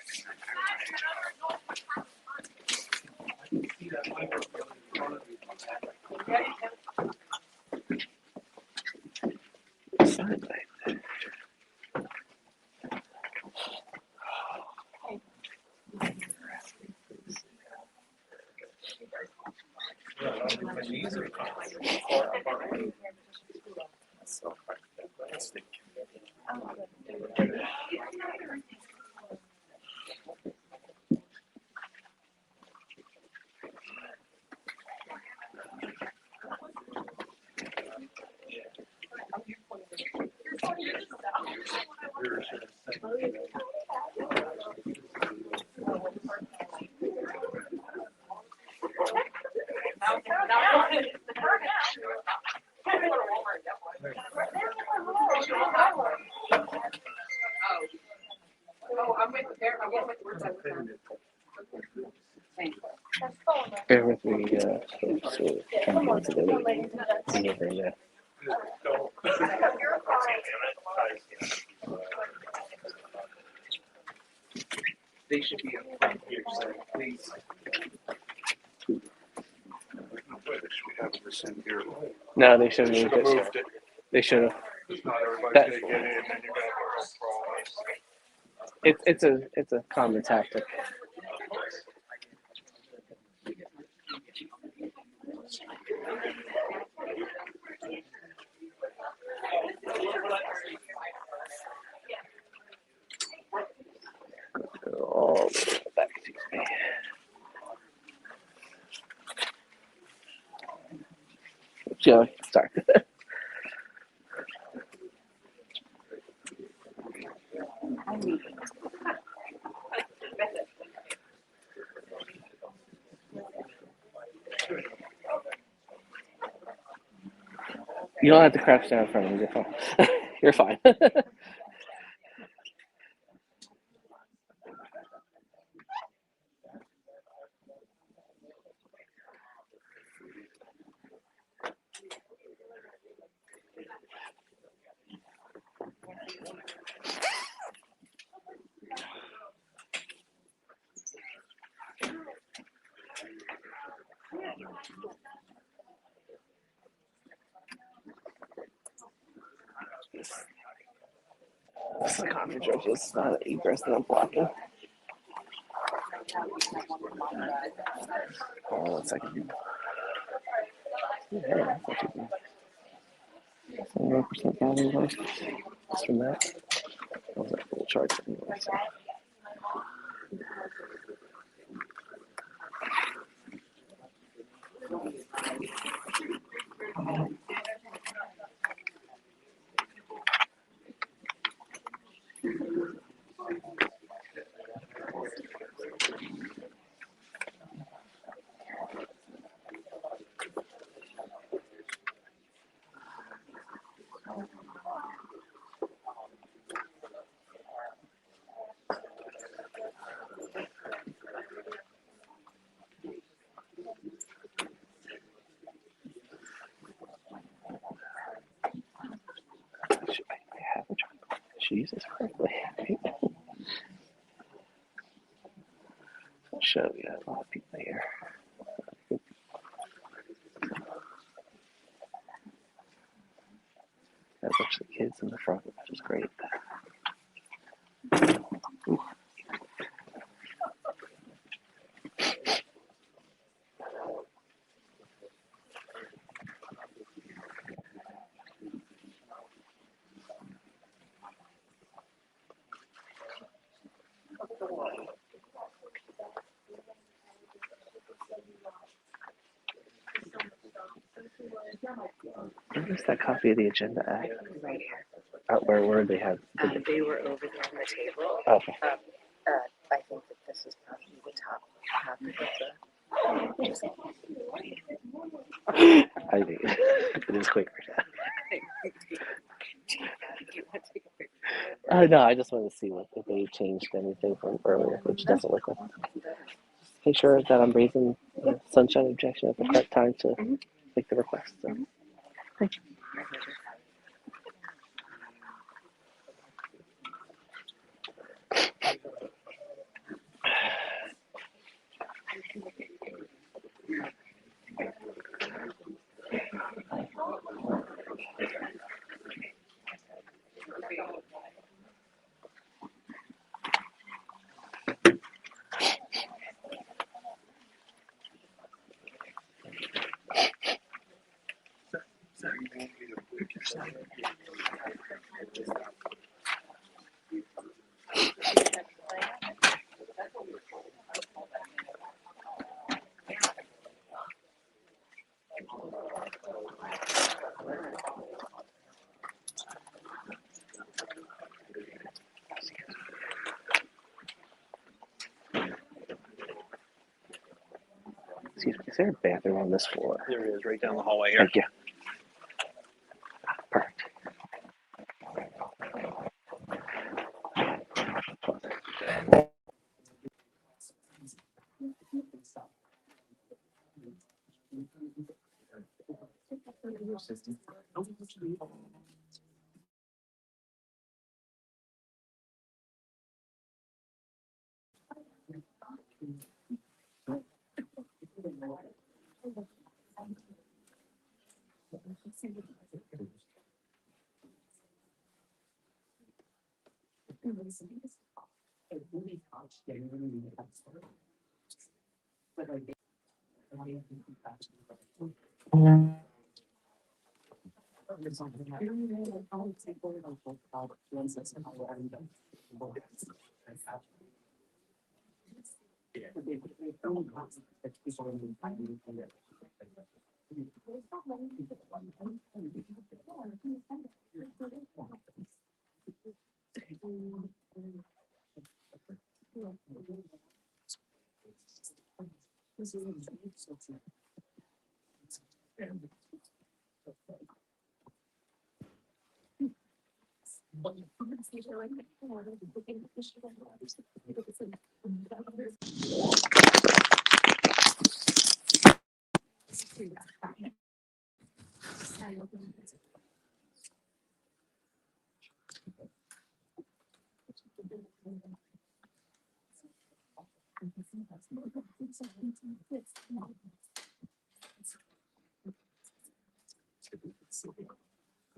[SPEAKER 6] Oh, I'm with the bear. I'm with the Thank you.
[SPEAKER 2] Bear with me, folks. Trying to get to the delivery there.
[SPEAKER 3] They should be up front here, so please.
[SPEAKER 2] No, they should have moved it. They should have.
[SPEAKER 5] Not everybody's
[SPEAKER 2] That-
[SPEAKER 5] gonna get in, and then you're gonna have a problem.
[SPEAKER 2] It's a common tactic. Go all the way back. Excuse me. Joey, sorry. You don't have to crouch down in front of me. You're fine. You're fine. This is a coffee drink. It's not an egress that I'm blocking. Hold on 1 second. Yeah, that's not too bad. 100% battery life. Just from that. I was at full charge anyway. So. I have a chocolate. Jesus Christ. I'll show you a lot of people here. There's a bunch of kids in the front, which is great. Where's that copy of the agenda at?
[SPEAKER 7] Right here.
[SPEAKER 2] Where they have?
[SPEAKER 7] They were over there on the table.
[SPEAKER 2] Okay.
[SPEAKER 7] I think that this is probably the top of
[SPEAKER 2] I think it is quicker. No, I just wanted to see if they changed anything from earlier, which doesn't look like. Make sure that I'm raising the sunshine objection at the correct time to make the request. So. Thank you. Excuse me, is there a bathroom on this floor?
[SPEAKER 3] There it is, right down the hallway here.
[SPEAKER 2] Thank you. Perfect.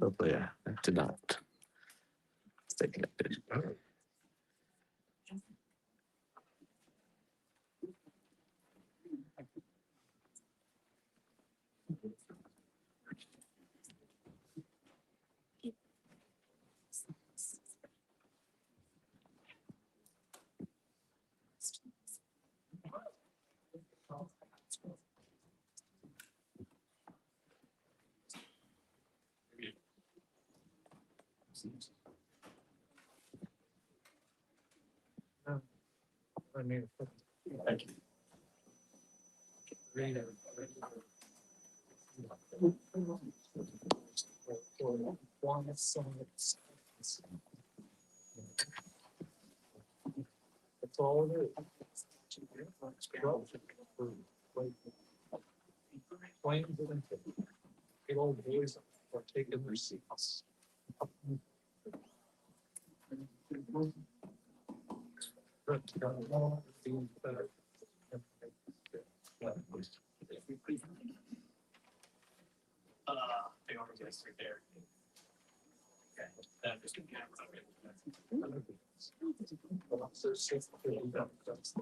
[SPEAKER 1] Hopefully, I did not stay connected. Thank you.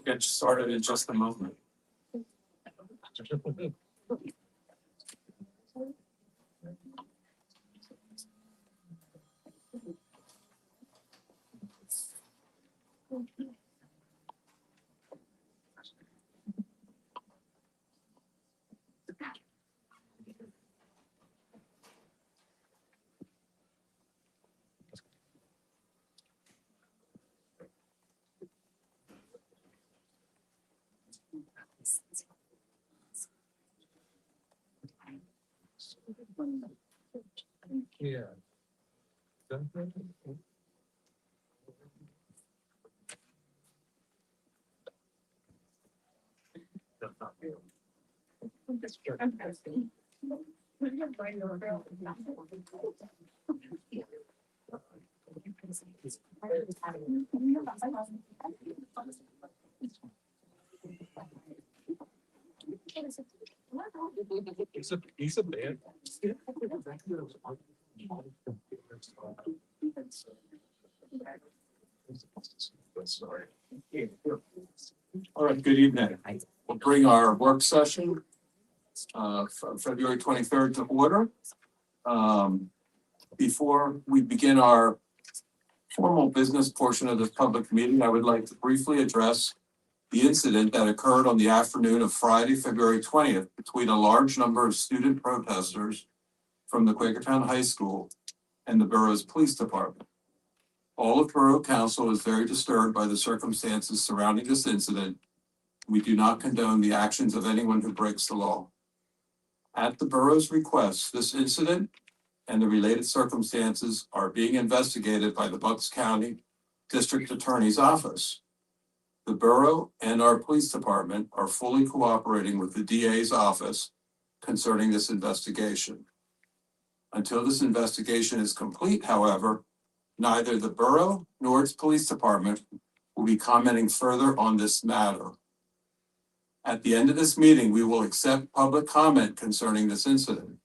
[SPEAKER 1] Get started in just a moment. Yeah. He's a man. All right, good evening. We'll bring our work session from February 23rd to order. Before we begin our formal business portion of this public meeting, I would like to briefly address the incident that occurred on the afternoon of Friday, February 20th, between a large number of student protesters from the Quakertown High School and the borough's police department. All of Borough Council is very disturbed by the circumstances surrounding this incident. We do not condone the actions of anyone who breaks the law. At the borough's request, this incident and the related circumstances are being investigated by the Bucks County District Attorney's Office. The borough and our police department are fully cooperating with the DA's office concerning this investigation.
[SPEAKER 8] Until this investigation is complete, however, neither the borough nor its police department will be commenting further on this matter. At the end of this meeting, we will accept public comment concerning this incident.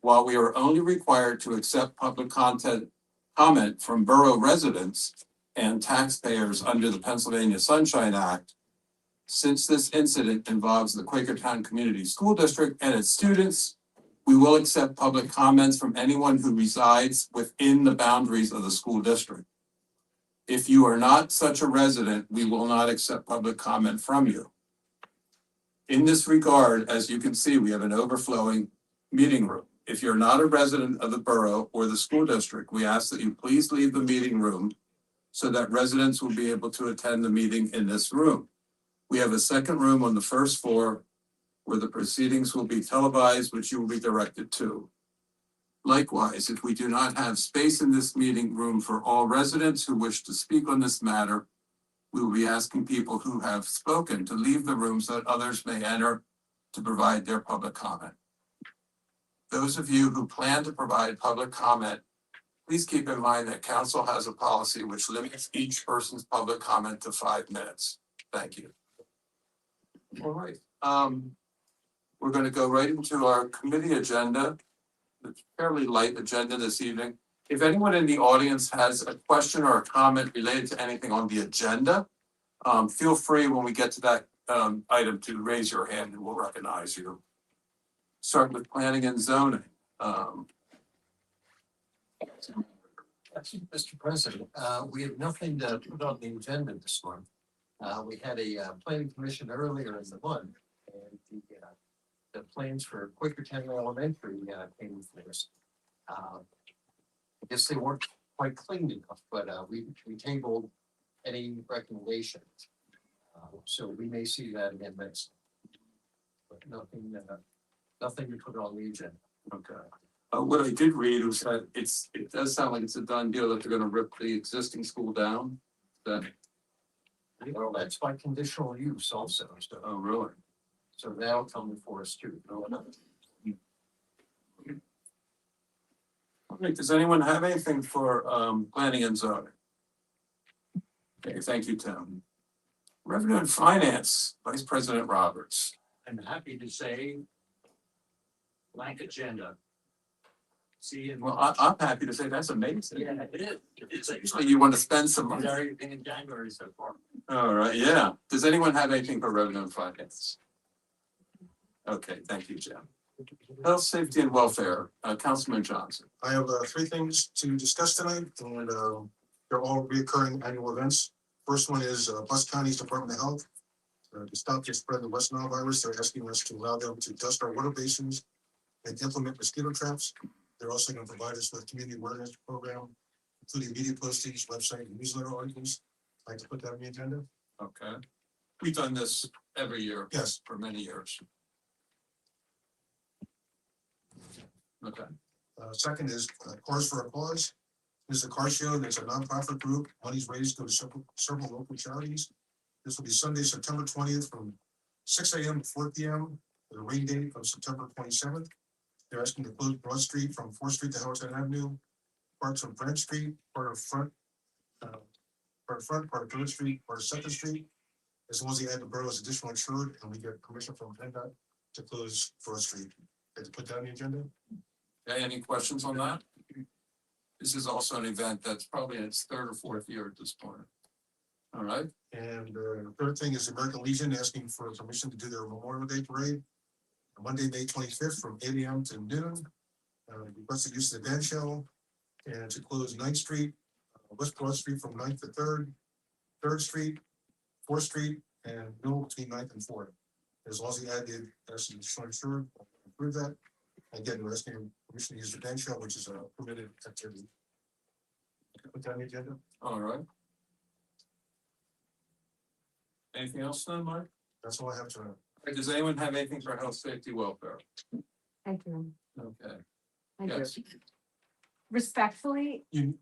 [SPEAKER 8] While we are only required to accept public comment from borough residents and taxpayers under the Pennsylvania Sunshine Act, since this incident involves the Quakertown Community School District and its students, we will accept public comments from anyone who resides within the boundaries of the school district. If you are not such a resident, we will not accept public comment from you. In this regard, as you can see, we have an overflowing meeting room. If you're not a resident of the borough or the school district, we ask that you please leave the meeting room so that residents will be able to attend the meeting in this room. We have a second room on the first floor where the proceedings will be televised, which you will be directed to. Likewise, if we do not have space in this meeting room for all residents who wish to speak on this matter, we will be asking people who have spoken to leave the room so that others may enter to provide their public comment. Those of you who plan to provide public comment, please keep in mind that council has a policy which limits each person's public comment to 5 minutes. Thank you. All right. We're going to go right into our committee agenda. It's a fairly light agenda this evening. If anyone in the audience has a question or a comment related to anything on the agenda, feel free when we get to that item to raise your hand and we'll recognize you. Start with planning and zoning.
[SPEAKER 9] Actually, Mr. President, we have nothing to put on the agenda this month. We had a planning commission earlier in the month, and the plans for Quakertown Elementary came for us. I guess they weren't quite clean enough, but we tabled any recommendations. So we may see that again next. But nothing to put on the agenda.
[SPEAKER 8] Okay. What I did read was that it does sound like it's a done deal that they're gonna rip the existing school down. That,
[SPEAKER 9] Well, that's by conditional use also, so,
[SPEAKER 8] oh, really?
[SPEAKER 9] so that'll come before us too.
[SPEAKER 8] Okay, does anyone have anything for planning and zoning? Okay, thank you, Tim. Revenue and Finance, Vice President Roberts.
[SPEAKER 10] I'm happy to say blank agenda. See, and
[SPEAKER 8] Well, I'm happy to say that's amazing.
[SPEAKER 10] yeah, it is. It's
[SPEAKER 8] Usually you want to spend some money.
[SPEAKER 10] everything in January so far.
[SPEAKER 8] All right, yeah. Does anyone have anything for Revenue and Finance? Okay, thank you, Jim. Health, Safety and Welfare, Councilman Johnson.
[SPEAKER 11] I have 3 things to discuss tonight, and they're all reoccurring annual events. First one is Bucks County's Department of Health. To stop the spread of the West Nile virus, they're asking us to allow them to dust our water basins and implement mosquito traps. They're also going to provide us with a community awareness program, including media postings, website, and newsletter articles. I'd like to put that on the agenda.
[SPEAKER 8] Okay. We've done this every year.
[SPEAKER 11] Yes.
[SPEAKER 8] For many years. Okay.
[SPEAKER 11] Second is Cars for a Cause. This is a car show. There's a nonprofit group. Money's raised to several local charities. This will be Sunday, September 20th from 6 a.m. to 4 p.m. with a rain date of September 27th. They're asking to close Broad Street from 4th Street to Howardtown Avenue, parts from Branch Street, part of Front, part of 3rd Street, part of 2nd Street. As long as they add the borough as additional insured and we get permission from PennDOT to close Broad Street. Had to put that on the agenda.
[SPEAKER 8] Okay, any questions on that? This is also an event that's probably in its 3rd or 4th year at this point. All right.
[SPEAKER 11] And the third thing is American Legion asking for permission to do their Memorial Day parade on Monday, May 25th from 8 a.m. to noon. Requested use of the band shell and to close 9th Street, West Broad Street from 9th to 3rd, 3rd Street, 4th Street, and middle between 9th and 4th. As long as they add the additional insured, approve that. Again, we're asking permission to use the band shell, which is a permitted activity. Put that on the agenda.
[SPEAKER 8] All right. Anything else then, Mike?
[SPEAKER 11] That's all I have tonight.
[SPEAKER 8] Does anyone have anything for health, safety, welfare?
[SPEAKER 12] Thank you.
[SPEAKER 8] Okay.
[SPEAKER 12] Thank you.
[SPEAKER 8] Yes.
[SPEAKER 12] Respectfully,
[SPEAKER 11] You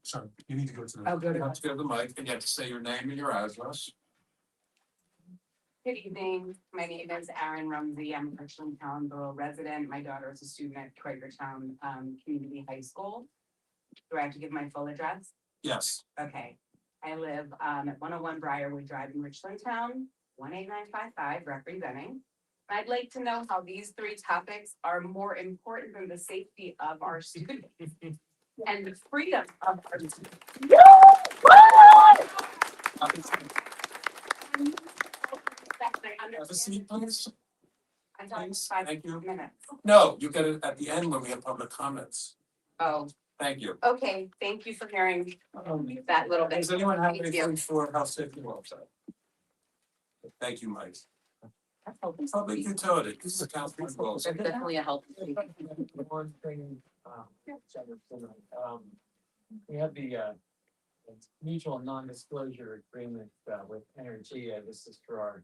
[SPEAKER 11] need to go to the.
[SPEAKER 12] I'll go
[SPEAKER 8] You
[SPEAKER 12] to,
[SPEAKER 8] have to go to the mic and you have to say your name and your address.
[SPEAKER 6] Good evening. My name is Erin Rumsey. I'm a Richland Town Borough resident. My daughter is a student at Quakertown Community High School. Do I have to give my full address?
[SPEAKER 8] Yes.
[SPEAKER 6] Okay. I live at 101 Briarwood Drive in Richland Town, 18955, representing. I'd like to know how these three topics are more important than the safety of our students and the freedom of our students.
[SPEAKER 8] Have a seat, please.
[SPEAKER 6] I thought it was
[SPEAKER 8] Please.
[SPEAKER 6] 5
[SPEAKER 8] Thank you.
[SPEAKER 6] minutes.
[SPEAKER 8] No, you get it at the end when we have public comments.
[SPEAKER 6] Oh,
[SPEAKER 8] Thank you.
[SPEAKER 6] okay. Thank you for hearing that little bit.
[SPEAKER 8] Does anyone have
[SPEAKER 6] Thank
[SPEAKER 8] anything
[SPEAKER 6] you.
[SPEAKER 8] for health safety website? Thank you, Mike.
[SPEAKER 6] That's helpful.
[SPEAKER 8] Public utility, this is a council.
[SPEAKER 6] Definitely a help.
[SPEAKER 9] One thing, we have the, mutual non-disclosure agreement, with Energia. This is for our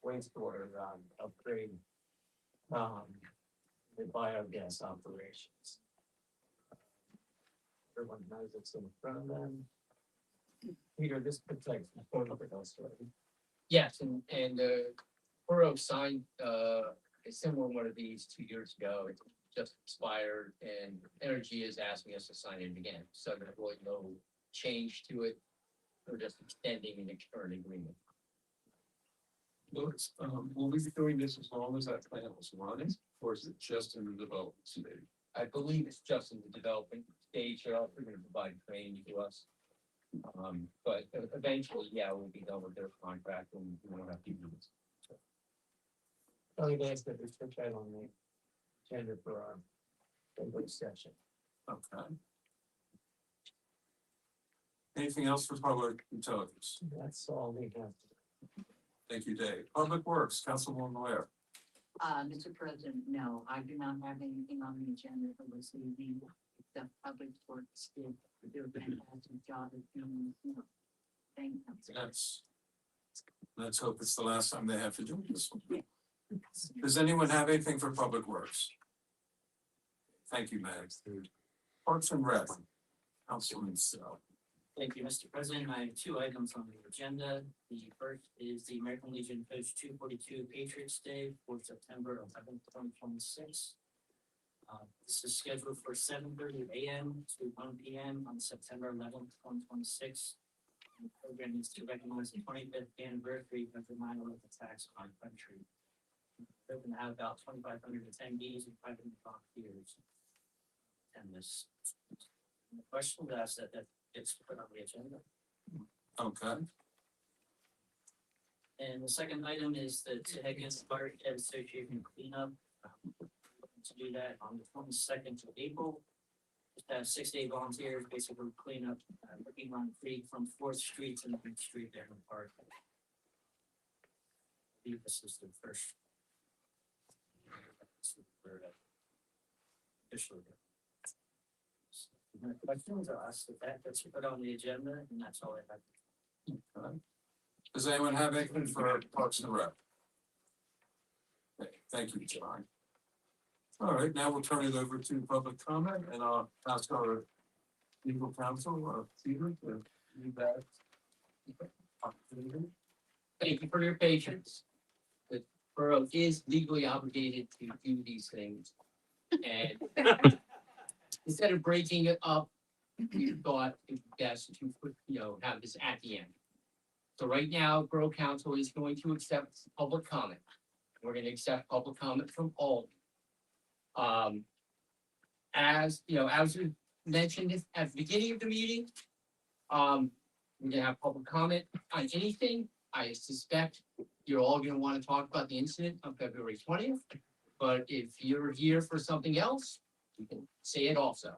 [SPEAKER 9] wastewater, upgrade, the biogas operations. Everyone knows it's in front of them. Peter, this protects the public also, right?
[SPEAKER 10] Yes, and Borough signed a similar one of these 2 years ago. It just expired, and Energy is asking us to sign it again. So there's really no change to it. We're just extending an current agreement.
[SPEAKER 5] Will we be doing this as long as that plan was running, or is it just in the development stage?
[SPEAKER 10] I believe it's just in the development stage. They're also going to provide training to us. But eventually, yeah, we'll be done with their contract and we won't have to do this.
[SPEAKER 9] I would ask that we put that on the agenda for our regular session.
[SPEAKER 8] Okay. Anything else for public utilities?
[SPEAKER 9] That's all we have.
[SPEAKER 8] Thank you, Dave. Public Works, Councilwoman Ware.
[SPEAKER 13] Mr. President, no, I do not have anything on the agenda for this evening. The public works did do a fantastic job of doing, thank you.
[SPEAKER 8] Let's hope it's the last time they have to do this one. Does anyone have anything for Public Works? Thank you, Max. Parks and Rec, Councilman Sell.
[SPEAKER 14] Thank you, Mr. President. I have two items on the agenda. The first is the American Legion Post 242 Patriots Day for September 11th, 2026. This is scheduled for 7:30 a.m. to 1 p.m. on September 11th, 2026. The program is to recognize the 25th anniversary of the 9/11 attacks on our country. We're going to have about 2,500 attendees and 500 volunteers. And this the question was asked that gets put on the agenda.
[SPEAKER 8] Okay.
[SPEAKER 14] And the second item is the Higgins Fire Ed Association cleanup. To do that on the 22nd of April. Just have 6 to 8 volunteers basically clean up, looking on the creek from 4th Street to 9th Street there in the park. I believe this is the first. Officially. My questions are asked that's put on the agenda, and that's all I have.
[SPEAKER 8] Okay. Does anyone have anything for Parks and Rec? Okay, thank you, John. All right, now we'll turn it over to public comment, and I'll ask our legal counsel, Peter, to lead that.
[SPEAKER 10] Thank you for your patience. The borough is legally obligated to do these things. And instead of breaking it up, we thought it best to put, have this at the end. So right now, Borough Council is going to accept public comment. We're going to accept public comment from all. As we mentioned at the beginning of the meeting, we're gonna have public comment on anything. I suspect you're all gonna want to talk about the incident on February 20th, but if you're here for something else, you can say it also.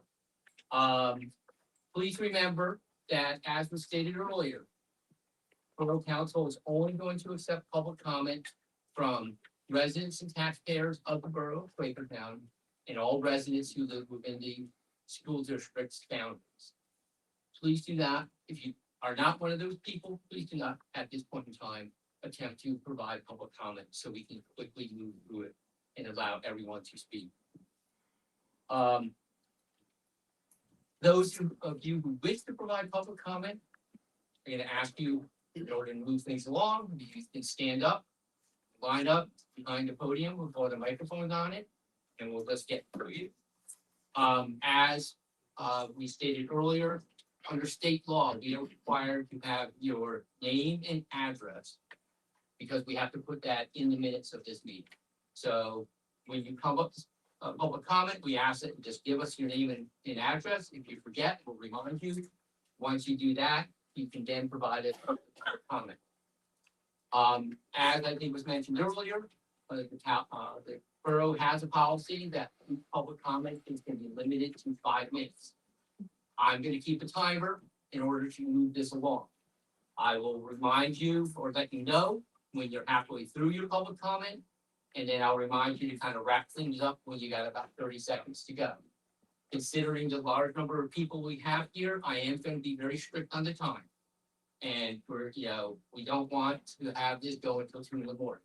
[SPEAKER 10] Please remember that, as was stated earlier, Borough Council is only going to accept public comment from residents and taxpayers of the borough of Quakertown and all residents who live within the school district's boundaries. Please do not, if you are not one of those people, please do not at this point in time attempt to provide public comment so we can quickly move through it and allow everyone to speak. Those of you who wish to provide public comment, I'm going to ask you, in order to move things along, you can stand up line up behind the podium with all the microphones on it, and we'll just get through you. As we stated earlier, under state law, we are required to have your name and address because we have to put that in the minutes of this meeting. So when you come up a public comment, we ask that you just give us your name and address. If you forget, we'll remind you. Once you do that, you can then provide a comment. As I think was mentioned earlier, the borough has a policy that public comment is going to be limited to 5 minutes. I'm going to keep a timer in order to move this along. I will remind you or let you know when you're halfway through your public comment, and then I'll remind you to kind of wrap things up when you got about 30 seconds to go. Considering the large number of people we have here, I am going to be very strict on the time. And we don't want to have this go until 2 in the morning.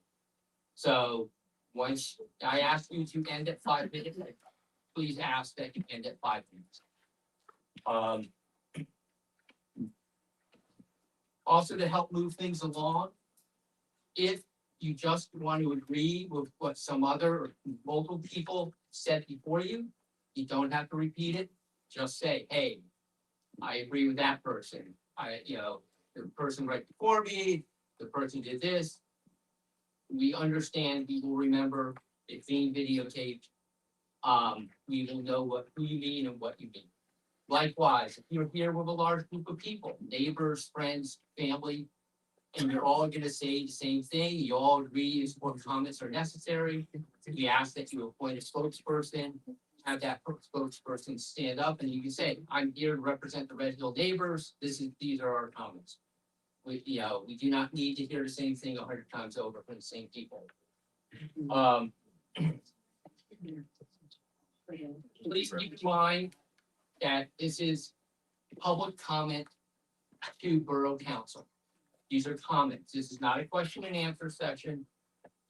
[SPEAKER 10] So once I ask you to end at 5 minutes, please ask that you end at 5 minutes. Also, to help move things along, if you just want to agree with what some other local people said before you, you don't have to repeat it. Just say, hey, I agree with that person. The person right before me, the person did this. We understand, we will remember, it's being videotaped. We will know who you mean and what you mean. Likewise, if you're here with a large group of people, neighbors, friends, family, and you're all gonna say the same thing, you all agree what comments are necessary, we ask that you appoint a spokesperson, have that spokesperson stand up, and you can say, I'm here to represent the Red Hill neighbors, these are our comments. We do not need to hear the same thing 100 times over from the same people. Please keep in mind that this is public comment to Borough Council. These are comments. This is not a question and answer session.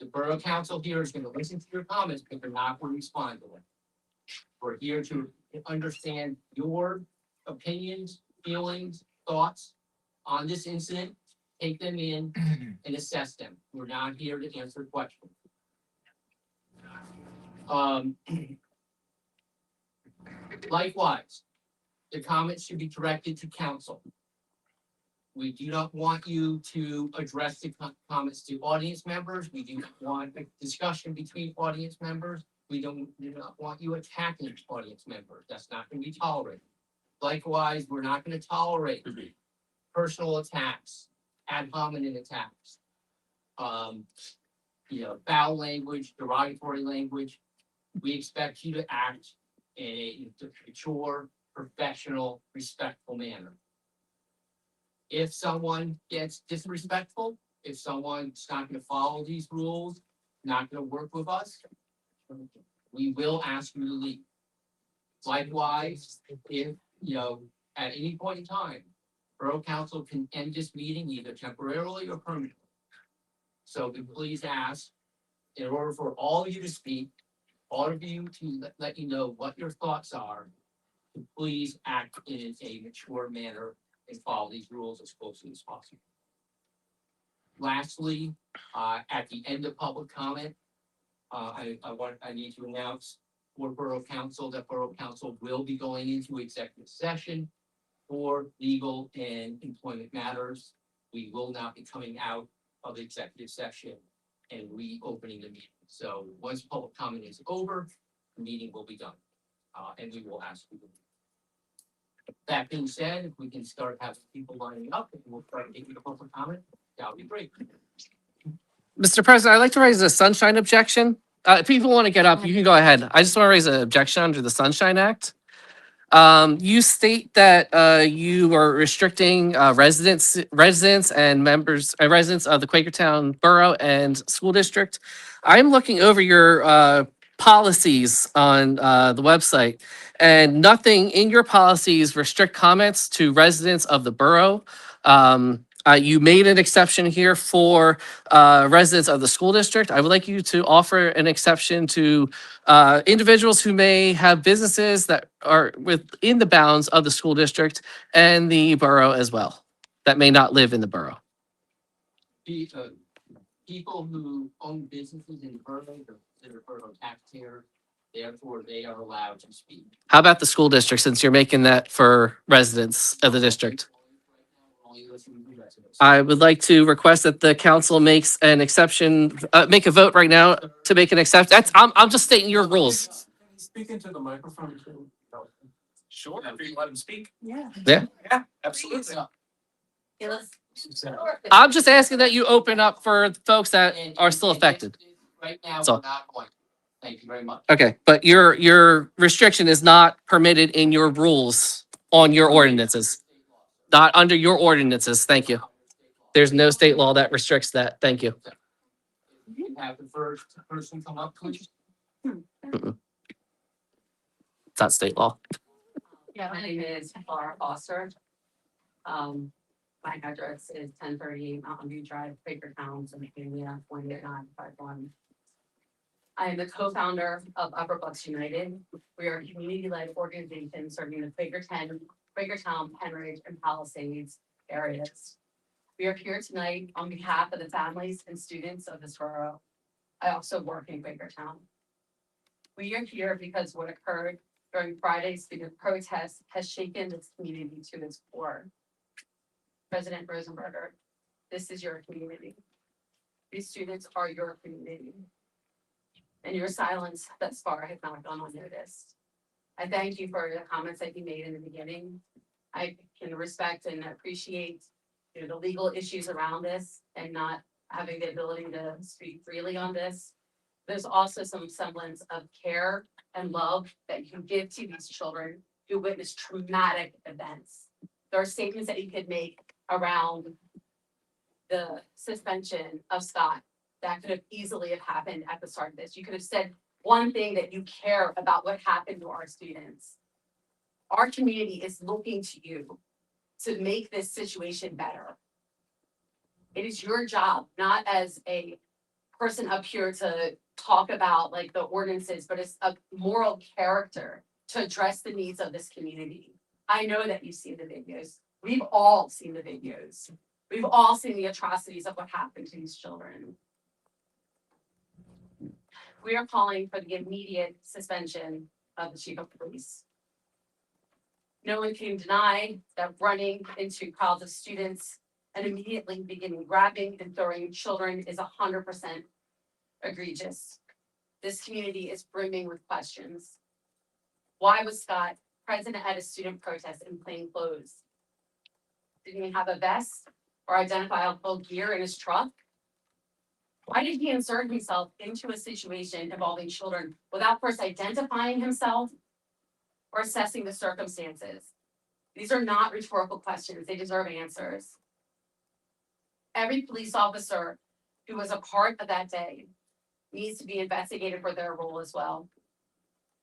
[SPEAKER 10] The Borough Council here is going to listen to your comments, but they're not going to respond to them. We're here to understand your opinions, feelings, thoughts on this incident, take them in and assess them. We're not here to answer questions. Likewise, the comments should be directed to council. We do not want you to address the comments to audience members. We do not want a discussion between audience members. We do not want you attacking audience members. That's not going to be tolerated. Likewise, we're not going to tolerate personal attacks, ad hominem attacks, foul language, derogatory language. We expect you to act in a mature, professional, respectful manner. If someone gets disrespectful, if someone's not going to follow these rules, not going to work with us, we will ask you to leave. Likewise, if, at any point in time, Borough Council can end this meeting either temporarily or permanently. So we please ask, in order for all of you to speak, all of you to let you know what your thoughts are, to please act in a mature manner and follow these rules as closely as possible. Lastly, at the end of public comment, I need to announce for Borough Council that Borough Council will be going into executive session for legal and employment matters. We will not be coming out of executive session and reopening the meeting. So once public comment is over, the meeting will be done. And we will ask you to leave. That being said, if we can start having people lining up and we'll start taking the public comment, that would be great.
[SPEAKER 1] Mr. President, I'd like to raise a sunshine objection. If people want to get up, you can go ahead. I just want to raise an objection under the Sunshine Act. You state that you are restricting residents and members, residents of the Quakertown Borough and School District. I'm looking over your policies on the website, and nothing in your policies restrict comments to residents of the borough. You made an exception here for residents of the school district. I would like you to offer an exception to individuals who may have businesses that are within the bounds of the school district and the borough as well, that may not live in the borough.
[SPEAKER 10] people who own businesses in the borough, they're considered borough taxpayers, therefore they are allowed to speak.
[SPEAKER 1] How about the school district, since you're making that for residents of the district?
[SPEAKER 10] Only listening to residents.
[SPEAKER 1] I would like to request that the council makes an exception, make a vote right now to make an exception. I'm just stating your rules.
[SPEAKER 8] Speak into the microphone too.
[SPEAKER 3] Sure, after you let him speak.
[SPEAKER 6] Yeah.
[SPEAKER 1] Yeah.
[SPEAKER 3] Yeah, absolutely.
[SPEAKER 1] I'm just asking that you open up for folks that are still affected.
[SPEAKER 10] Right now,
[SPEAKER 1] So-
[SPEAKER 10] we're not going. Thank you very much.
[SPEAKER 1] Okay, but your restriction is not permitted in your rules on your ordinances. Not under your ordinances. Thank you. There's no state law that restricts that. Thank you.
[SPEAKER 10] Have the first person come up, please.
[SPEAKER 1] It's not state law.
[SPEAKER 6] Yeah, my name is Laura Foster. My address is 1038 Mountain View Drive, Quakertown, Pennsylvania, 18951. I am the co-founder of Upper Bucks United. We are a community-led organization serving the Quakertown, Penridge, and Palisades areas. We are here tonight on behalf of the families and students of this borough. I also work in Quakertown. We are here because what occurred during Friday's student protest has shaken this community to its core. President Rosenberger, this is your community. These students are your community. And your silence thus far has not gone unnoticed. I thank you for the comments that you made in the beginning. I can respect and appreciate, the legal issues around this and not having the ability to speak freely on this. There's also some semblance of care and love that you give to these children who witness traumatic events. There are statements that you could make around the suspension of Scott that could have easily have happened at the start of this. You could have said one thing that you care about what happened to our students. Our community is looking to you to make this situation better. It is your job, not as a person up here to talk about like the ordinances, but it's a moral character to address the needs of this community. I know that you've seen the videos. We've all seen the videos. We've all seen the atrocities of what happened to these children. We are calling for the immediate suspension of the chief of police. No one can deny that running into crowds of students and immediately beginning grabbing and throwing children is 100% egregious. This community is brimming with questions. Why was Scott present at a student protest in plain clothes? Didn't he have a vest or identifiable gear in his truck? Why did he insert himself into a situation involving children without first identifying himself or assessing the circumstances? These are not rhetorical questions. They deserve answers. Every police officer who was a part of that day needs to be investigated for their role as well.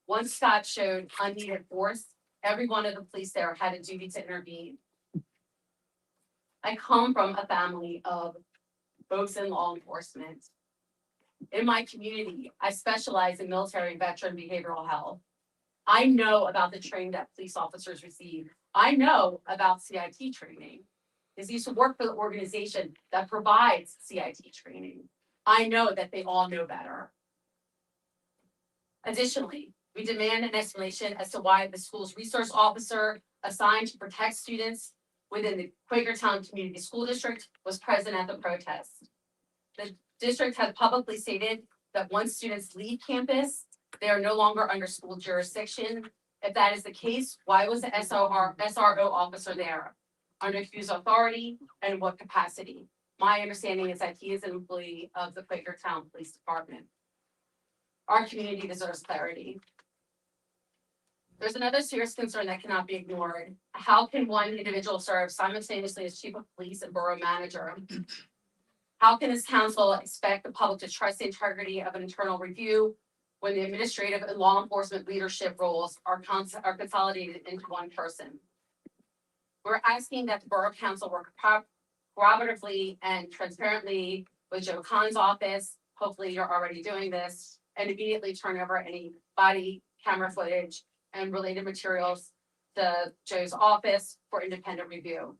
[SPEAKER 6] Once Scott showed unneeded force, every one of the police there had a duty to intervene. I come from a family of folks in law enforcement. In my community, I specialize in military veteran behavioral health. I know about the training that police officers receive. I know about CIT training. Because I used to work for the organization that provides CIT training. I know that they all know better. Additionally, we demand an explanation as to why the school's resource officer assigned to protect students within the Quakertown Community School District was present at the protest. The district has publicly stated that once students leave campus, they are no longer under school jurisdiction. If that is the case, why was the SRO officer there? Under whose authority and what capacity? My understanding is that he is an employee of the Quakertown Police Department. Our community deserves clarity. There's another serious concern that cannot be ignored. How can one individual serve simultaneously as chief of police and borough manager? How can this council expect the public to trust the integrity of an internal review when the administrative and law enforcement leadership roles are consolidated into one person? We're asking that the Borough Council work cooperatively and transparently with Joe Khan's office. Hopefully you're already doing this, and immediately turn over any body camera footage and related materials to Joe's office for independent review.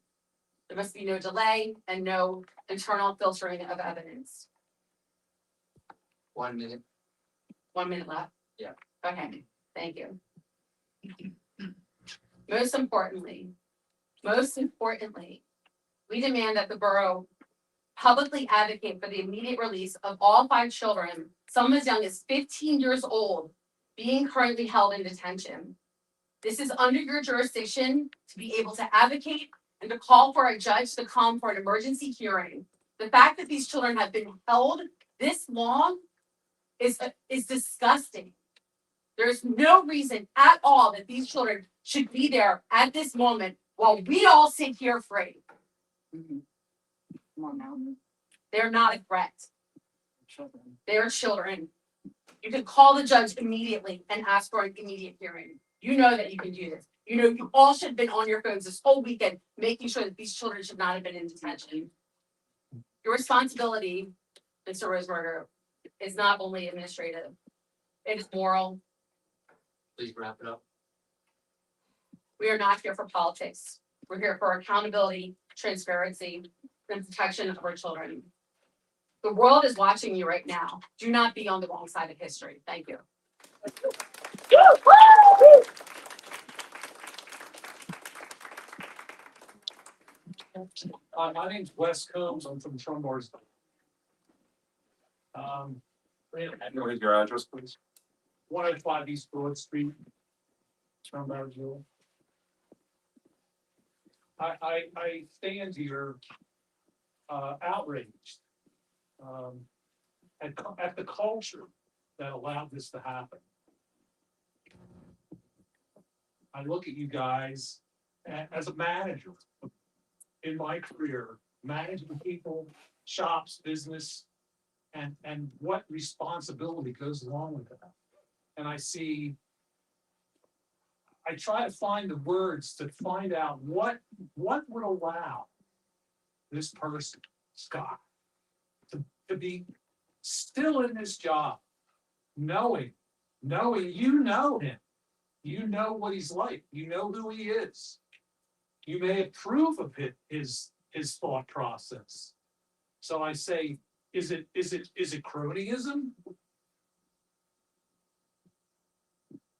[SPEAKER 6] There must be no delay and no internal filtering of evidence.
[SPEAKER 10] 1 minute.
[SPEAKER 6] 1 minute left?
[SPEAKER 10] Yeah.
[SPEAKER 6] Okay, thank you. Most importantly, we demand that the borough publicly advocate for the immediate release of all 5 children, some as young as 15 years old, being currently held in detention. This is under your jurisdiction to be able to advocate and to call for a judge to come for an emergency hearing. The fact that these children have been held this long is disgusting. There's no reason at all that these children should be there at this moment while we all sit here free. Come on now. They're not a threat. They're children. You can call the judge immediately and ask for an immediate hearing. You know that you can do this. You know, you all should have been on your phones this whole weekend, making sure that these children should not have been in detention. Your responsibility, Mr. Roseberger, is not only administrative, it is moral.
[SPEAKER 10] Please wrap it up.
[SPEAKER 6] We are not here for politics. We're here for accountability, transparency, and protection of our children. The world is watching you right now. Do not be on the wrong side of history. Thank you.
[SPEAKER 5] My name's Wes Combs. I'm from Trumbullsville.
[SPEAKER 8] What is your address, please?
[SPEAKER 5] 105 East Broad Street, Trumbullsville. I stand here outraged at the culture that allowed this to happen. I look at you guys as a manager in my career, managing people, shops, business, and what responsibility goes along with that. And I try to find the words to find out what would allow this person, Scott, to be still in this job, knowing you know him, you know what he's like, you know who he is. You may approve of his thought process. So I say, is it cronyism?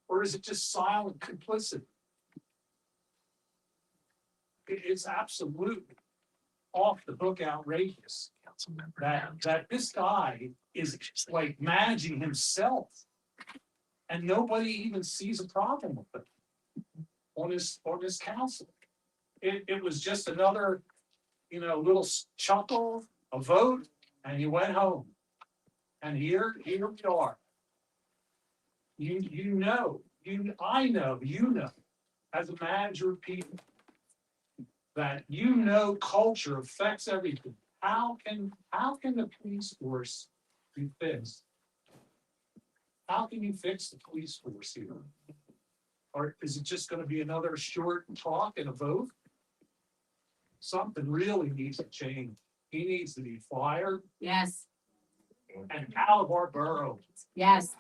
[SPEAKER 5] Or is it just silent complicity? It's absolutely off the book outrageous that this guy is like managing himself and nobody even sees a problem with it on this council. It was just another, little chuckle, a vote, and he went home. And here we are. I know, as a manager of people, that culture affects everything. How can the police force be fixed? How can you fix the police force here? Or is it just gonna be another short talk and a vote? Something really needs to change. He needs to be fired
[SPEAKER 6] Yes,
[SPEAKER 5] and out of our borough.
[SPEAKER 6] yes.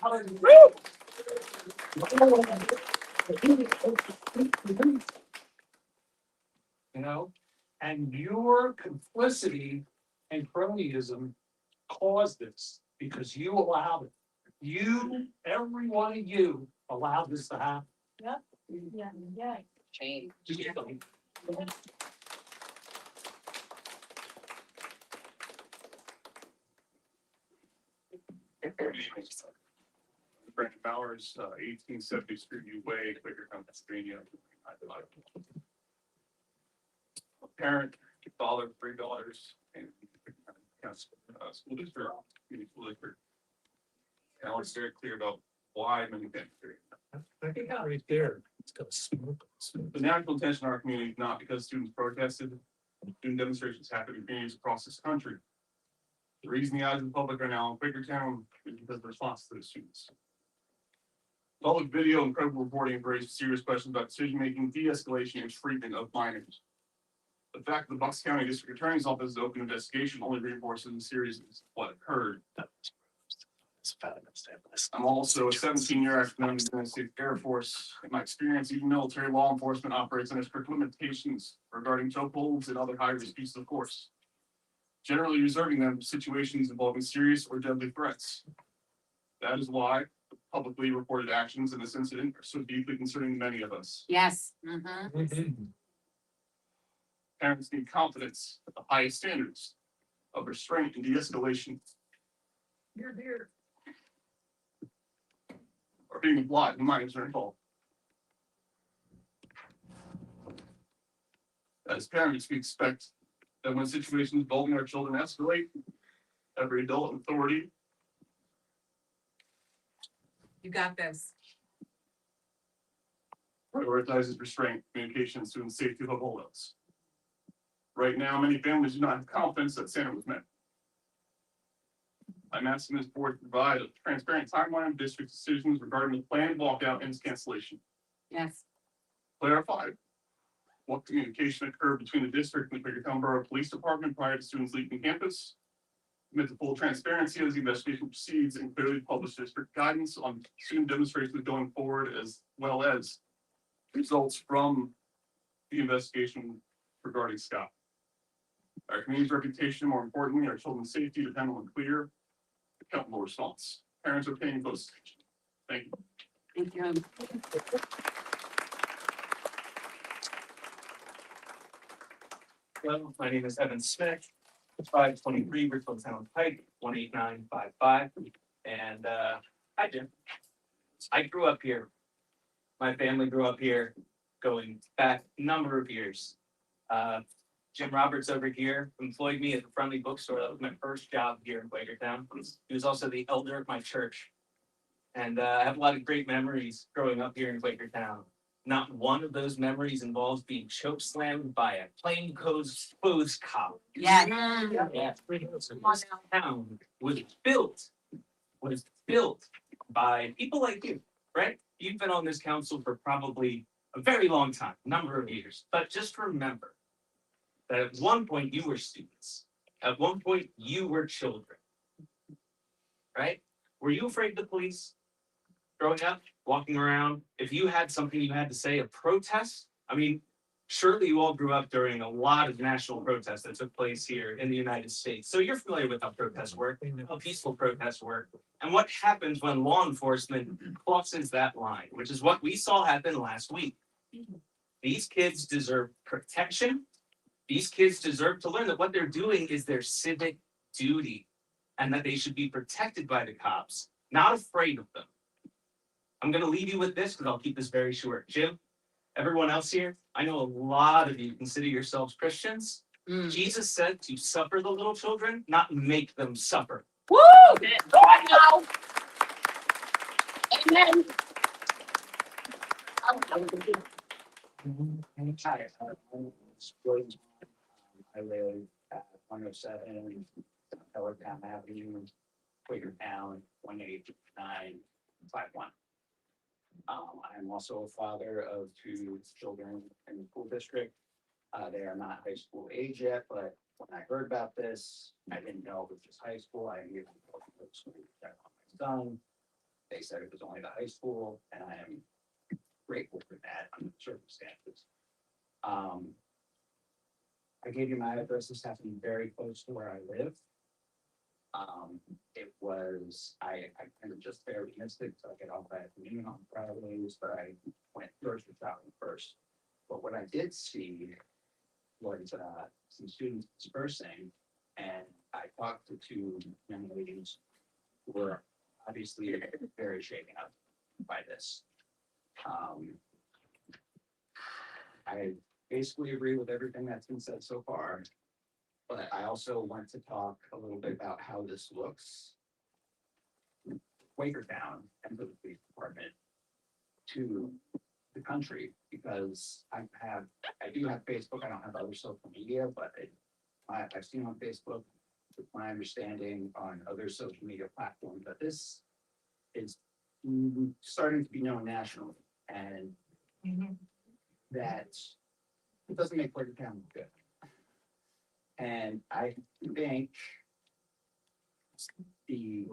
[SPEAKER 5] And your complicity and cronyism caused this because you allowed it. Every one of you allowed this to happen.
[SPEAKER 12] Yeah.
[SPEAKER 6] Change.
[SPEAKER 8] Brandon Bowers, 1870 Street U Way, Quakertown, Pennsylvania. A parent, father, 3 daughters, and school district, community school district. And I was very clear about why many things.
[SPEAKER 5] Right there. It's got smoke.
[SPEAKER 8] The natural tension in our community is not because students protested. Student demonstrations happen in communities across this country. The reason the eyes of the public are now in Quakertown is because of the response to the students. Public video and credible reporting have raised serious questions about decision-making, de-escalation, and treatment of minors. The fact that the Bucks County District Attorney's Office is open investigation only reinforces the seriousness of what occurred. I'm also a 17-year active member of the United States Air Force. In my experience, even military law enforcement operates under strict limitations regarding chokeholds and other high-risk uses of force, generally reserving them for situations involving serious or deadly threats. That is why publicly reported actions in this incident are so deeply concerning to many of us.
[SPEAKER 6] Yes.
[SPEAKER 8] Parents need confidence at the highest standards of restraint and de-escalation. Here. Are being applied when minors are involved. As parents, we expect that when situations involving our children escalate, every adult in authority
[SPEAKER 6] You got this.
[SPEAKER 8] prioritizes restraint, communication, and student safety above all else. Right now, many families do not have confidence that standard was met. I'm asking this board to provide a transparent timeline of district decisions regarding the planned walkout and its cancellation.
[SPEAKER 6] Yes.
[SPEAKER 8] Clarify what communication occurred between the district and the Quakertown Borough Police Department prior to students leaving campus. Commit to full transparency as the investigation proceeds and clearly publish district guidance on student demonstrations going forward, as well as results from the investigation regarding Scott. Our community's reputation, more importantly, our children's safety depend on a clear, accountable response. Parents are paying close attention. Thank you.
[SPEAKER 6] Thank you.
[SPEAKER 15] Hello, my name is Evan Smith, 523 Richland Town Pike, 18955. And hi, Jim. I grew up here. My family grew up here, going back a number of years. Jim Roberts over here employed me at the Friendly Bookstore. That was my first job here in Quakertown. He was also the elder of my church. And I have a lot of great memories growing up here in Quakertown. Not one of those memories involves being chokeslammed by a plainclothes cop.
[SPEAKER 6] Yeah.
[SPEAKER 15] Yeah. This town was built by people like you, right? You've been on this council for probably a very long time, number of years. But just remember that at one point you were students. At one point you were children. Right? Were you afraid of the police growing up, walking around? If you had something you had to say, a protest, I mean, surely you all grew up during a lot of national protests that took place here in the United States. So you're familiar with how protests work, how peaceful protests work, and what happens when law enforcement crosses that line, which is what we saw happen last week. These kids deserve protection. These kids deserve to learn that what they're doing is their civic duty and that they should be protected by the cops, not afraid of them. I'm going to leave you with this because I'll keep this very short. Jim, everyone else here, I know a lot of you consider yourselves Christians. Jesus said to suffer the little children, not make them suffer.
[SPEAKER 6] Woo! Go on now. Amen.
[SPEAKER 16] I live at 107 Quakertown Avenue, Quakertown 18951. I'm also a father of two children in the school district. They are not high school age yet, but when I heard about this, I didn't know it was just high school. I knew it was school to check on my son. They said it was only the high school, and I am grateful for that under the circumstances. I gave you my address. This happened very close to where I live. It was, I kind of just barely missed it, so I get off at noon on Fridays, but I went grocery shopping first. But what I did see was some students dispersing, and I talked to two young ladies who were obviously very shaken up by this. I basically agree with everything that's been said so far, but I also want to talk a little bit about how this looks Quakertown and to the police department to the country, because I do have Facebook. I don't have other social media, but I've seen on Facebook, with my understanding on other social media platforms, that this is starting to be known nationally, and that it doesn't make Quakertown look good. And I think the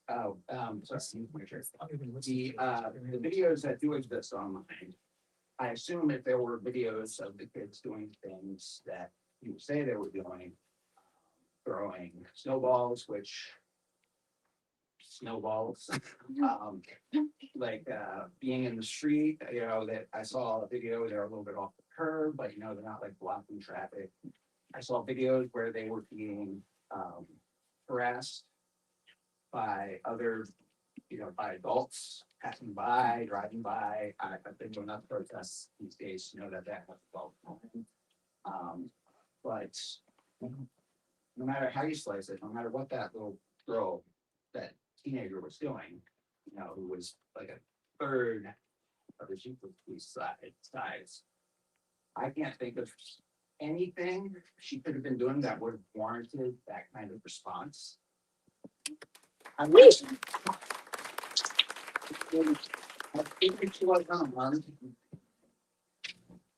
[SPEAKER 16] the videos that do exist online, I assume if there were videos of the kids doing things that you say they were doing, throwing snowballs, which snowballs. Being in the street, that I saw a video, they're a little bit off the curb, but they're not like blocking traffic. I saw videos where they were being harassed by other, by adults passing by, driving by. I've been to enough protests these days to know that has well. But no matter how you slice it, no matter what that little girl, that teenager was doing, who was like a third of the Chief of Police size, I can't think of anything she could have been doing that would have warranted that kind of response. I wish.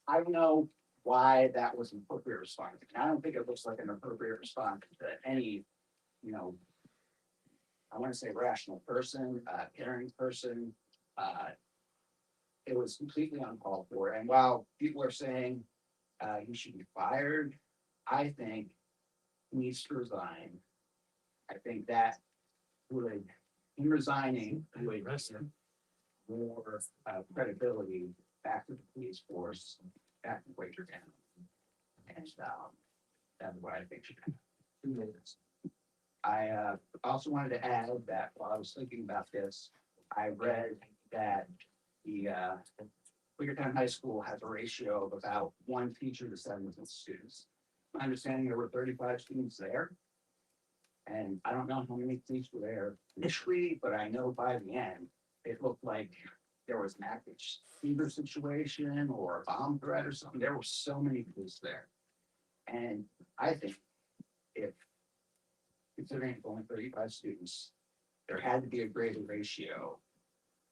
[SPEAKER 16] I don't know why that was an appropriate response. I don't think it looks like an appropriate response to any, I want to say rational person, caring person. It was completely uncalled for. And while people are saying he should be fired, I think he needs to resign. I think that would, in resigning, would more credibility back to the police force, back to Quakertown. And that's what I think should happen. I also wanted to add that while I was thinking about this, I read that the Quakertown High School has a ratio of about 1 teacher to 7 students. My understanding, there were 35 students there. And I don't know how many police were there initially, but I know by the end, it looked like there was an active fever situation or a bomb threat or something. There were so many police there. And I think if, considering only 35 students, there had to be a greater ratio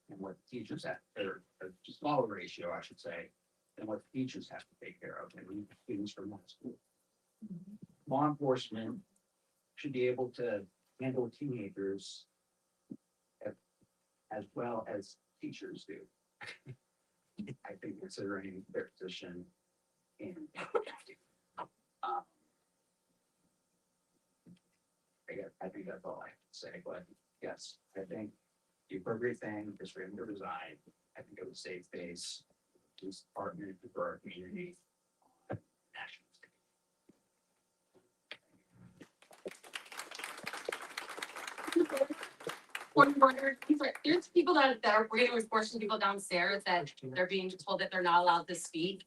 [SPEAKER 16] than what teachers have, or a smaller ratio, I should say, than what teachers have to take care of, and students from that school. Law enforcement should be able to handle teenagers as well as teachers do. I think considering their position in I think that's all I have to say, but yes, I think the appropriate thing is for him to resign. I think it would save face, police department, for our community.
[SPEAKER 6] There's people that are bringing forcing people downstairs that they're being told that they're not allowed to speak.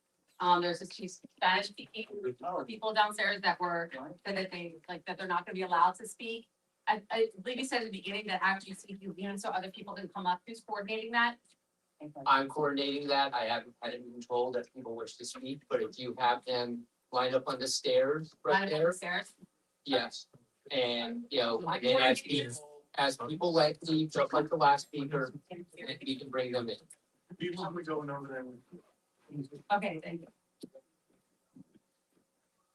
[SPEAKER 6] There's a few Spanish speaking people downstairs that were, that they're not gonna be allowed to speak. I believe you said at the beginning that after you speak, you leave so other people can come up. Who's coordinating that?
[SPEAKER 10] I'm coordinating that. I haven't been told that people wish to speak, but if you have them lined up on the stairs right there,
[SPEAKER 6] Downstairs?
[SPEAKER 10] yes. And, and as people like leave, just like the last speaker, you can bring them in.
[SPEAKER 11] People will be going over there.
[SPEAKER 6] Okay, thank you.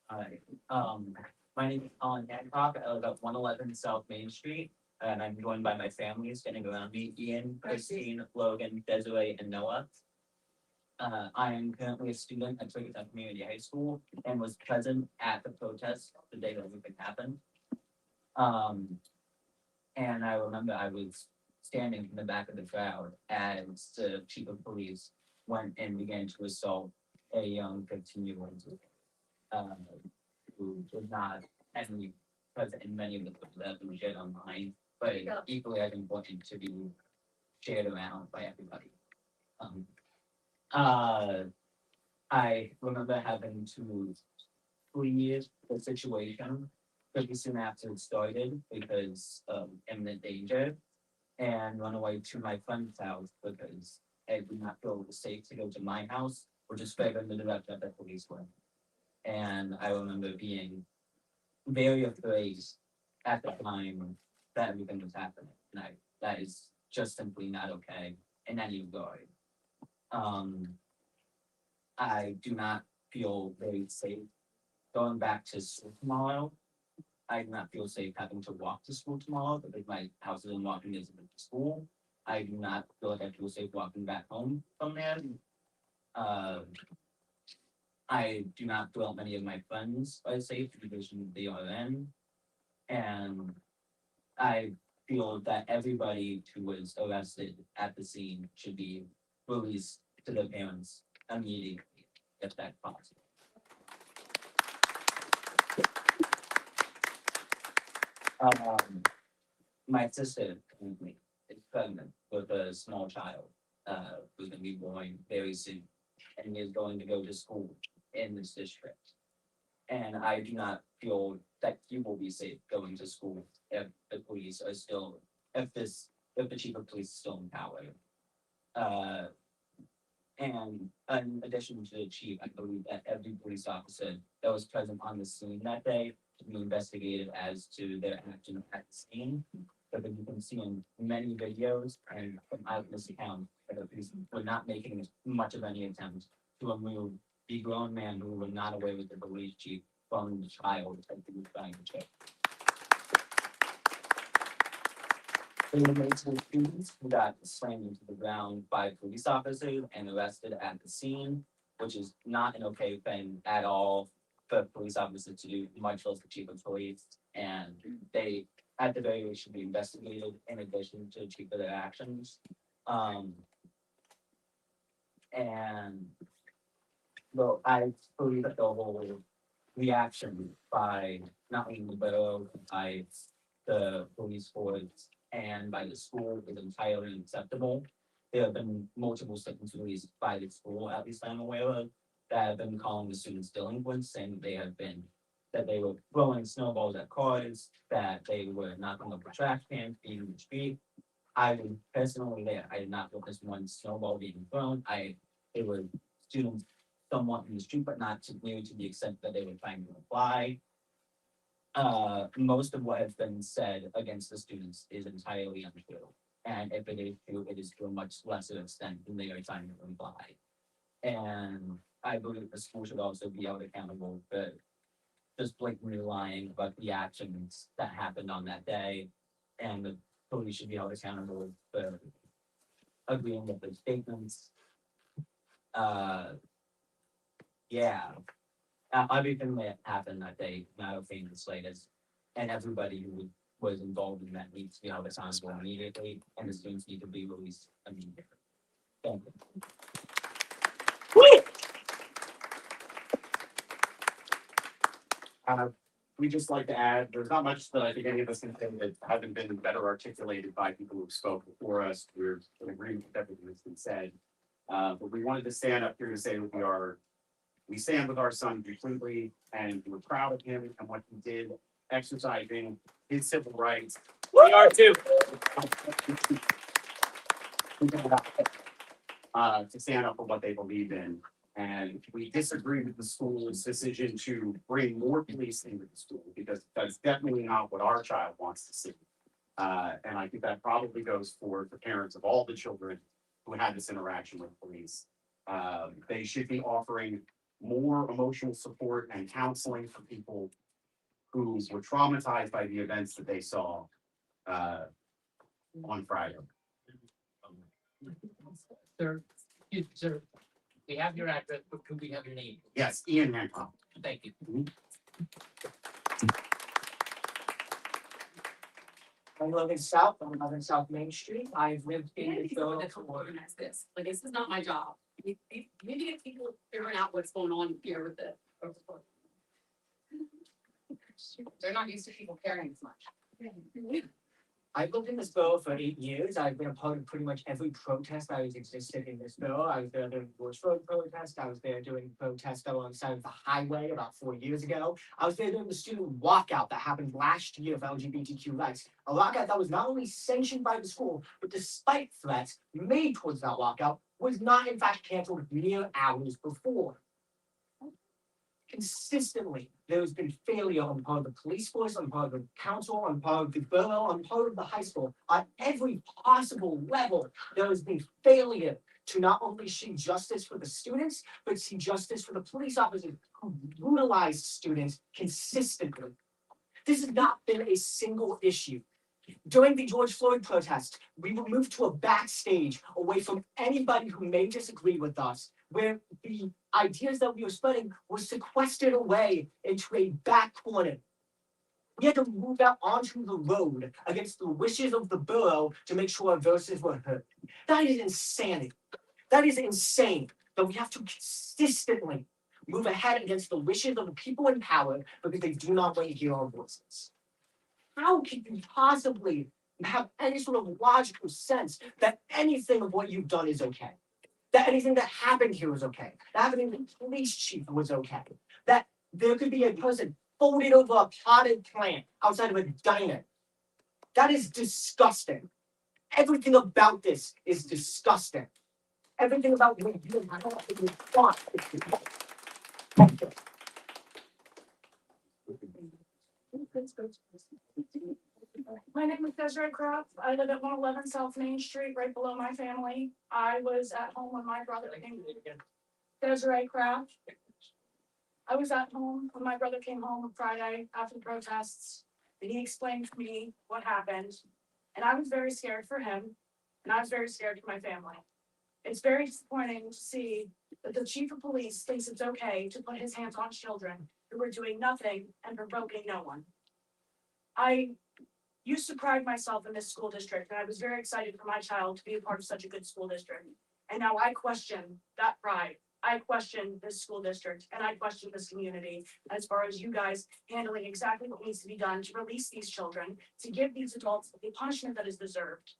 [SPEAKER 14] Hi, my name is Colin Hancock. I live at 111 South Main Street, and I'm joined by my family standing around me: Ian, Christine, Logan, Desiree, and Noah. I am currently a student at Quakertown Community High School and was present at the protest the day that everything happened. And I remember I was standing in the back of the crowd as the chief of police went and began to assault a young 15-year-old who was not actually present in many of the clips that have been shared online, but equally as important to be shared around by everybody. I remember having to flee the situation pretty soon after it started because of imminent danger, and run away to my friend's house because I did not feel safe to go to my house or just straight in the direction that the police were. And I remember being very afraid at the time that everything was happening. And that is just simply not okay in any regard. I do not feel very safe going back to school tomorrow. I do not feel safe having to walk to school tomorrow because my house is in walking distance to school. I do not feel like I feel safe walking back home from there. I do not feel many of my friends are safe because they are in. And I feel that everybody who was arrested at the scene should be released to their parents immediately, if that's possible. My sister currently is pregnant with a small child, who's gonna be born very soon, and is going to go to school in this district. And I do not feel that he will be safe going to school if the police are still, if the chief of police is still in power. And in addition to the chief, I believe that every police officer that was present on the scene that day to be investigated as to their action at the scene. But you can see in many videos and from eyewitness account that the police were not making much of any attempt to remove the grown man who were not aware with the police chief from the child that he was trying to check. There were multiple students who got slammed into the ground by police officers and arrested at the scene, which is not an okay thing at all for police officers to do, much less the chief of police. And they, at the very least, should be investigated in addition to the chief of their actions. And well, I believe that the whole reaction by not only the borough, by the police force, and by the school is entirely unacceptable. There have been multiple statements released by the school, at least I'm aware of, that have been calling the students delinquents, saying that they were throwing snowballs at cars, that they were knocking over trash cans, being in the street. I was personally there. I did not witness one snowball being thrown. It was students somewhat in the street, but not to nearly to the extent that they were trying to apply. Most of what has been said against the students is entirely untrue. And if it is true, it is to a much lesser extent than they are trying to imply. And I believe the school should also be held accountable for just blatantly lying about the actions that happened on that day. And the police should be held accountable for agreeing with their statements. Yeah. Everything that happened that day, not okay in the slightest, and everybody who was involved in that needs to be held accountable immediately, and the students need to be released immediately. Thank you.
[SPEAKER 16] We just like to add, there's not much that I think any of us can say that hasn't been better articulated by people who've spoke before us. We're in agreement with everything that's been said. But we wanted to stand up here to say that we stand with our son completely, and we're proud of him and what he did, exercising his civil rights. We are too. To stand up for what they believe in. And we disagree with the school's decision to bring more police into the school, because that's definitely not what our child wants to see. And I think that probably goes for the parents of all the children who had this interaction with police. They should be offering more emotional support and counseling for people who were traumatized by the events that they saw on Friday.
[SPEAKER 10] Sir, we have your address, but could we have your name?
[SPEAKER 16] Yes, Ian Hancock.
[SPEAKER 10] Thank you.
[SPEAKER 17] I'm living south, I'm living South Main Street. I've lived in the
[SPEAKER 6] People
[SPEAKER 17] borough
[SPEAKER 6] that
[SPEAKER 17] for
[SPEAKER 6] organize this, like, this is not my job. We need to get people figuring out what's going on here with it. They're not used to people caring as much.
[SPEAKER 17] I've lived in this borough for 8 years. I've been a part of pretty much every protest that has existed in this borough. I was there during the Bush Road protest. I was there during the protest alongside of the highway about 4 years ago. I was there during the student walkout that happened last year of LGBTQ rights. A walkout that was not only sanctioned by the school, but despite threats made towards that walkout, was not in fact canceled mere hours before. Consistently, there's been failure on the part of the police force, on the part of the council, on the part of the borough, on the part of the high school. At every possible level, there has been failure to not only see justice for the students, but see justice for the police officers who brutalized students consistently. This has not been a single issue. During the George Floyd protest, we were moved to a backstage away from anybody who may disagree with us, where the ideas that we were spreading were sequestered away into a back corner. We had to move out onto the road against the wishes of the borough to make sure our voices were heard. That is insanity. That is insane that we have to consistently move ahead against the wishes of the people in power because they do not want to hear our voices. How can you possibly have any sort of logical sense that anything of what you've done is okay? That anything that happened here was okay? That happening to the police chief was okay? That there could be a person folded over a potted plant outside of a diner? That is disgusting. Everything about this is disgusting. Everything about what you want is disgusting.
[SPEAKER 12] My name is Desiree Croft. I live at 111 South Main Street, right below my family. I was at home when my brother came. Desiree Croft. I was at home when my brother came home on Friday after the protests, and he explained to me what happened. And I was very scared for him, and I was very scared for my family. It's very disappointing to see that the chief of police thinks it's okay to put his hands on children who are doing nothing and provoking no one. I used to pride myself in this school district, and I was very excited for my child to be a part of such a good school district. And now I question that pride. I question this school district, and I question this community as far as you guys handling exactly what needs to be done to release these children, to give these adults the punishment that is deserved.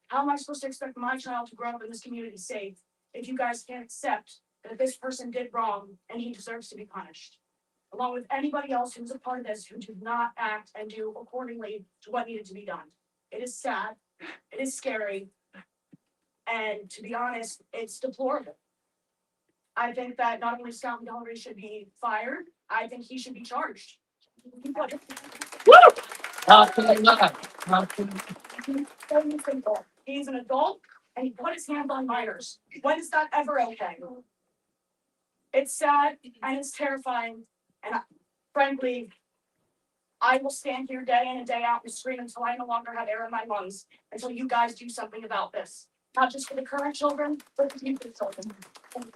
[SPEAKER 12] How am I supposed to expect my child to grow up in this community safe if you guys can't accept that this person did wrong and he deserves to be punished? Along with anybody else who's a part of this who did not act and do accordingly to what needed to be done. It is sad, it is scary, and to be honest, it's deplorable. I think that not only Scott McElree should be fired, I think he should be charged. He's an adult and he put his hands on minors. When is that ever okay? It's sad and it's terrifying, and frankly, I will stand here day in and day out and scream until I no longer have air in my lungs, until you guys do something about this. Not just for the current children, but for the future children. Thank you.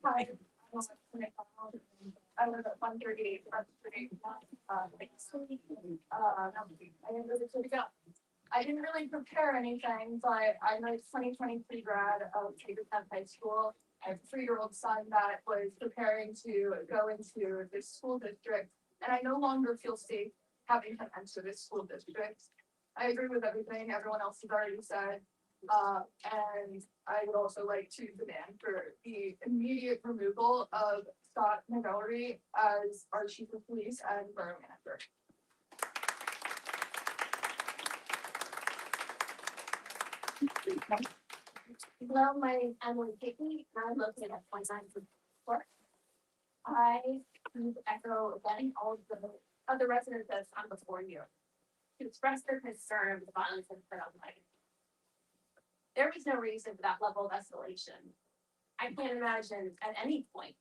[SPEAKER 12] Hi. I live at 138 Front Street. I didn't really prepare anything, but I'm a 2023 grad of Quakertown High School. I have a 3-year-old son that was preparing to go into this school district, and I no longer feel safe having him enter this school district. I agree with everything everyone else has already said. And I would also like to demand for the immediate removal of Scott McElree as our chief of police and borough manager.
[SPEAKER 18] Hello, my name is Emily Pickney, and I'm located at 29 I need to echo again all of the other residents that's on before you to express their concern of the violence and put on life. There was no reason for that level of escalation. I can't imagine at any point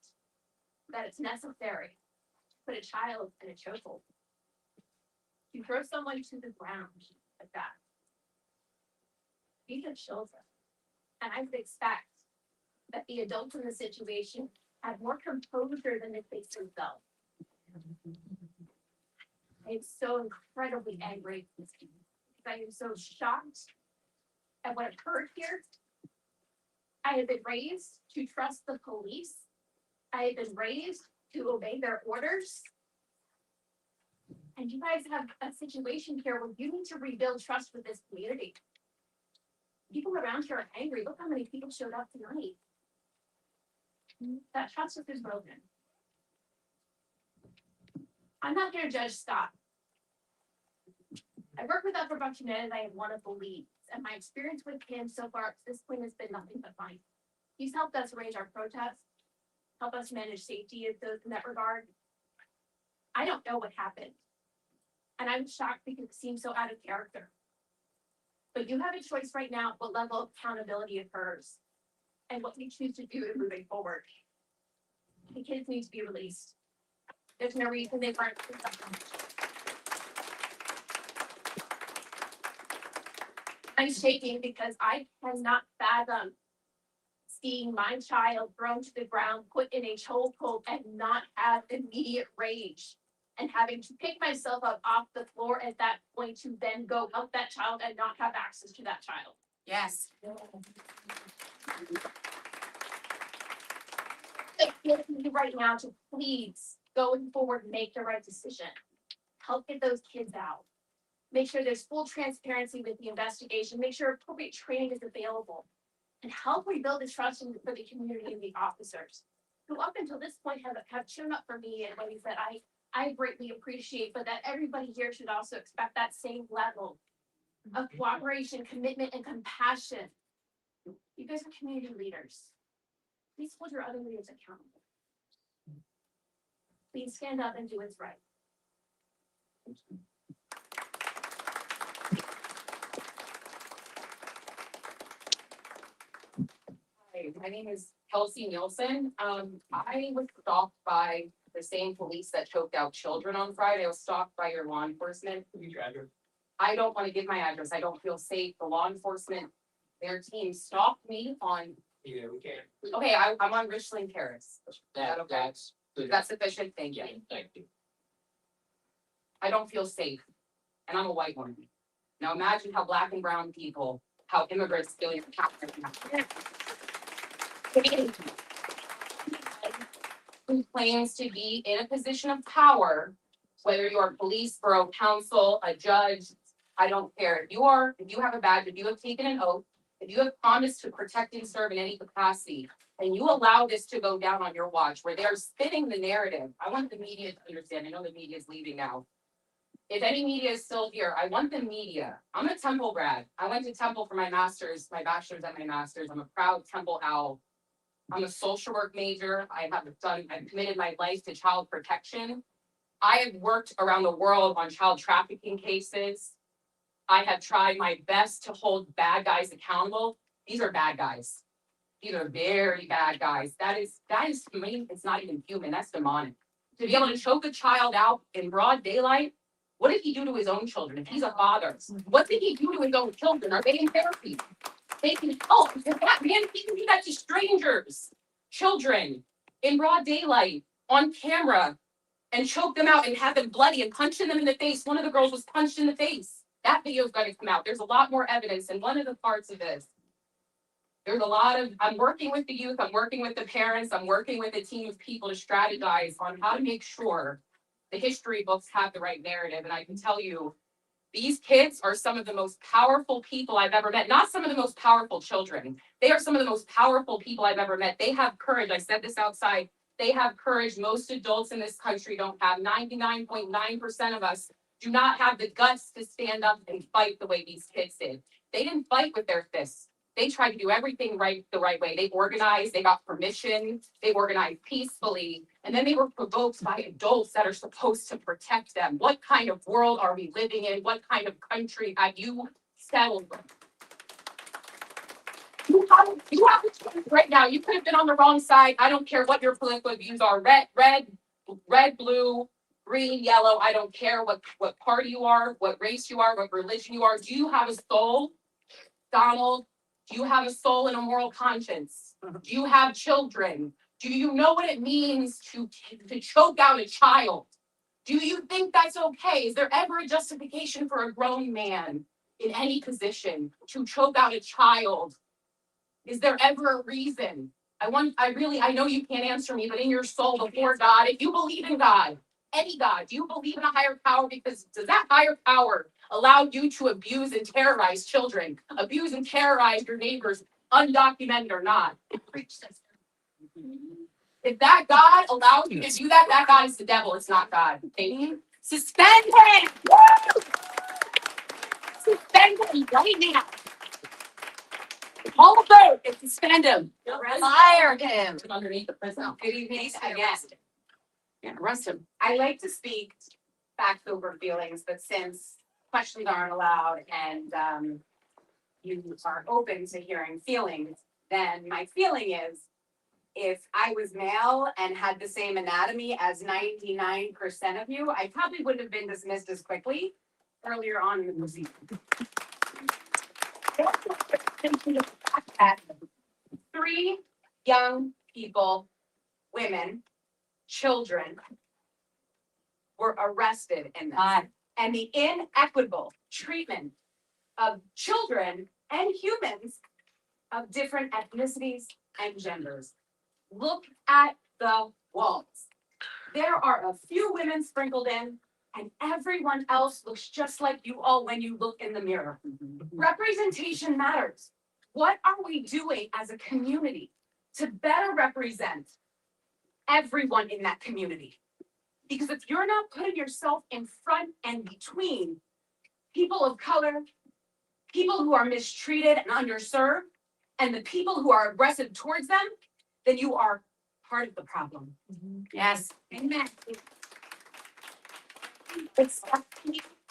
[SPEAKER 18] that it's necessary to put a child in a chokehold. To throw someone to the ground like that. These are children. And I would expect that the adults in the situation had more composure than they faced themselves. I'm so incredibly angry because I am so shocked at what occurred here. I have been raised to trust the police. I have been raised to obey their orders. And you guys have a situation here where you need to rebuild trust with this community. People around here are angry. Look how many people showed up tonight. That trust is broken. I'm not here to judge Scott. I work with Upper Buckinghamshire and I am one of the leads, and my experience with him so far at this point has been nothing but fine. He's helped us arrange our protests, help us manage safety in that regard. I don't know what happened, and I'm shocked because it seems so out of character. But you have a choice right now what level of accountability occurs and what you choose to do in moving forward. The kids need to be released. There's no reason they weren't. I'm shaking because I cannot fathom seeing my child thrown to the ground, put in a chokehold, and not have immediate rage. And having to pick myself up off the floor at that point to then go help that child and not have access to that child.
[SPEAKER 6] Yes.
[SPEAKER 18] Right now to please, going forward, make the right decision. Help get those kids out. Make sure there's full transparency with the investigation. Make sure appropriate training is available. And help rebuild the trust for the community and the officers who up until this point have shown up for me in ways that I greatly appreciate, but that everybody here should also expect that same level of cooperation, commitment, and compassion. You guys are community leaders. Please hold your other leaders accountable. Please stand up and do what's right.
[SPEAKER 6] Hi, my name is Kelsey Nielsen. I was stalked by the same police that choked out children on Friday. I was stalked by your law enforcement. I don't want to give my address. I don't feel safe. The law enforcement, their team stalked me on.
[SPEAKER 10] Yeah, we can.
[SPEAKER 6] Okay, I'm on Richland Terrace. That okay? That's sufficient. Thank you.
[SPEAKER 10] Thank you.
[SPEAKER 6] I don't feel safe, and I'm a white woman. Now imagine how black and brown people, how immigrants feel in who claims to be in a position of power, whether you are police, borough council, a judge, I don't care. If you have a badge, if you have taken an oath, if you have promised to protect and serve in any capacity, and you allow this to go down on your watch, where they're spinning the narrative, I want the media to understand. I know the media is leaving now. If any media is still here, I want the media. I'm a Temple grad. I went to Temple for my master's, my bachelor's and my master's. I'm a proud Temple owl. I'm a social work major. I've committed my life to child protection. I have worked around the world on child trafficking cases. I have tried my best to hold bad guys accountable. These are bad guys. These are very bad guys. That is to me, it's not even human. That's demonic. To be able to choke a child out in broad daylight, what did he do to his own children? If he's a father, what did he do to his own children? Are they in therapy? They can help. Because that man, he can do that to strangers, children, in broad daylight, on camera, and choke them out and have them bloody and punching them in the face. One of the girls was punched in the face. That video is going to come out. There's a lot more evidence. And one of the parts of this, there's a lot of, I'm working with the youth, I'm working with the parents, I'm working with a team of people to strategize on how to make sure the history books have the right narrative. And I can tell you, these kids are some of the most powerful people I've ever met. Not some of the most powerful children. They are some of the most powerful people I've ever met. They have courage. I said this outside. They have courage most adults in this country don't have. 99.9% of us do not have the guts to stand up and fight the way these kids did. They didn't fight with their fists. They tried to do everything right the right way. They organized, they got permission, they organized peacefully, and then they were provoked by adults that are supposed to protect them. What kind of world are we living in? What kind of country have you settled with? You have a choice right now. You could have been on the wrong side. I don't care what your political views are. Red, blue, green, yellow. I don't care what party you are, what race you are, what religion you are. Do you have a soul, Donald? Do you have a soul and a moral conscience? Do you have children? Do you know what it means to choke out a child? Do you think that's okay? Is there ever a justification for a grown man in any position to choke out a child? Is there ever a reason? I know you can't answer me, but in your soul before God, if you believe in God, any God, do you believe in a higher power? Because does that higher power allow you to abuse and terrorize children, abuse and terrorize your neighbors, undocumented or not? If that God allows you to do that, that God is the devil. It's not God. Thank you. Suspend him! Woo! Suspend him right now. Call a vote and suspend him. Fire him. Underneath the prison. Good evening again. Yeah, arrest him. I like to speak facts over feelings, but since questions aren't allowed and you are open to hearing feelings, then my feeling is if I was male and had the same anatomy as 99% of you, I probably wouldn't have been dismissed as quickly earlier on in the proceeding. Three young people, women, children were arrested in this. And the inequitable treatment of children and humans of different ethnicities and genders. Look at the walls. There are a few women sprinkled in, and everyone else looks just like you all when you look in the mirror. Representation matters. What are we doing as a community to better represent everyone in that community? Because if you're not putting yourself in front and between people of color, people who are mistreated and underserved, and the people who are aggressive towards them, then you are part of the problem. Yes, amen.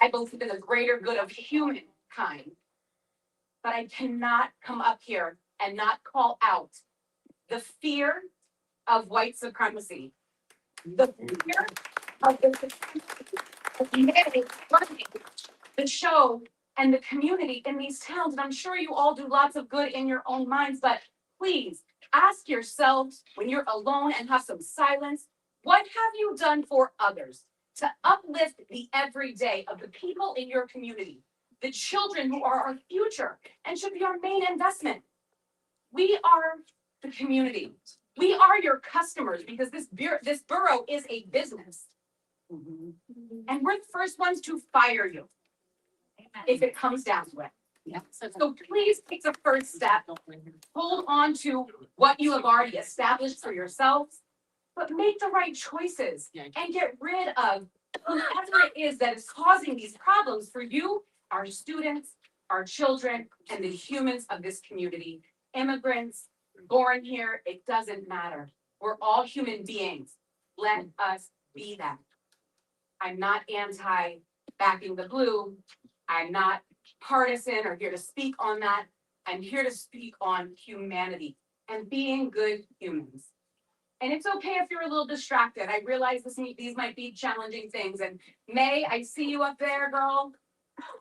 [SPEAKER 6] I believe in the greater good of humankind. But I cannot come up here and not call out the fear of white supremacy. The fear of the show and the community in these towns. And I'm sure you all do lots of good in your own minds, but please ask yourselves when you're alone and have some silence, what have you done for others to uplift the everyday of the people in your community, the children who are our future and should be our main investment? We are the community. We are your customers because this borough is a business. And we're the first ones to fire you if it comes down to it. So please take the first step. Hold on to what you have already established for yourselves, but make the right choices and get rid of whoever it is that is causing these problems for you, our students, our children, and the humans of this community. Immigrants, born here, it doesn't matter. We're all human beings. Let us be that. I'm not anti backing the blue. I'm not partisan or here to speak on that. I'm here to speak on humanity and being good humans. And it's okay if you're a little distracted. I realize these might be challenging things. And May, I see you up there, girl.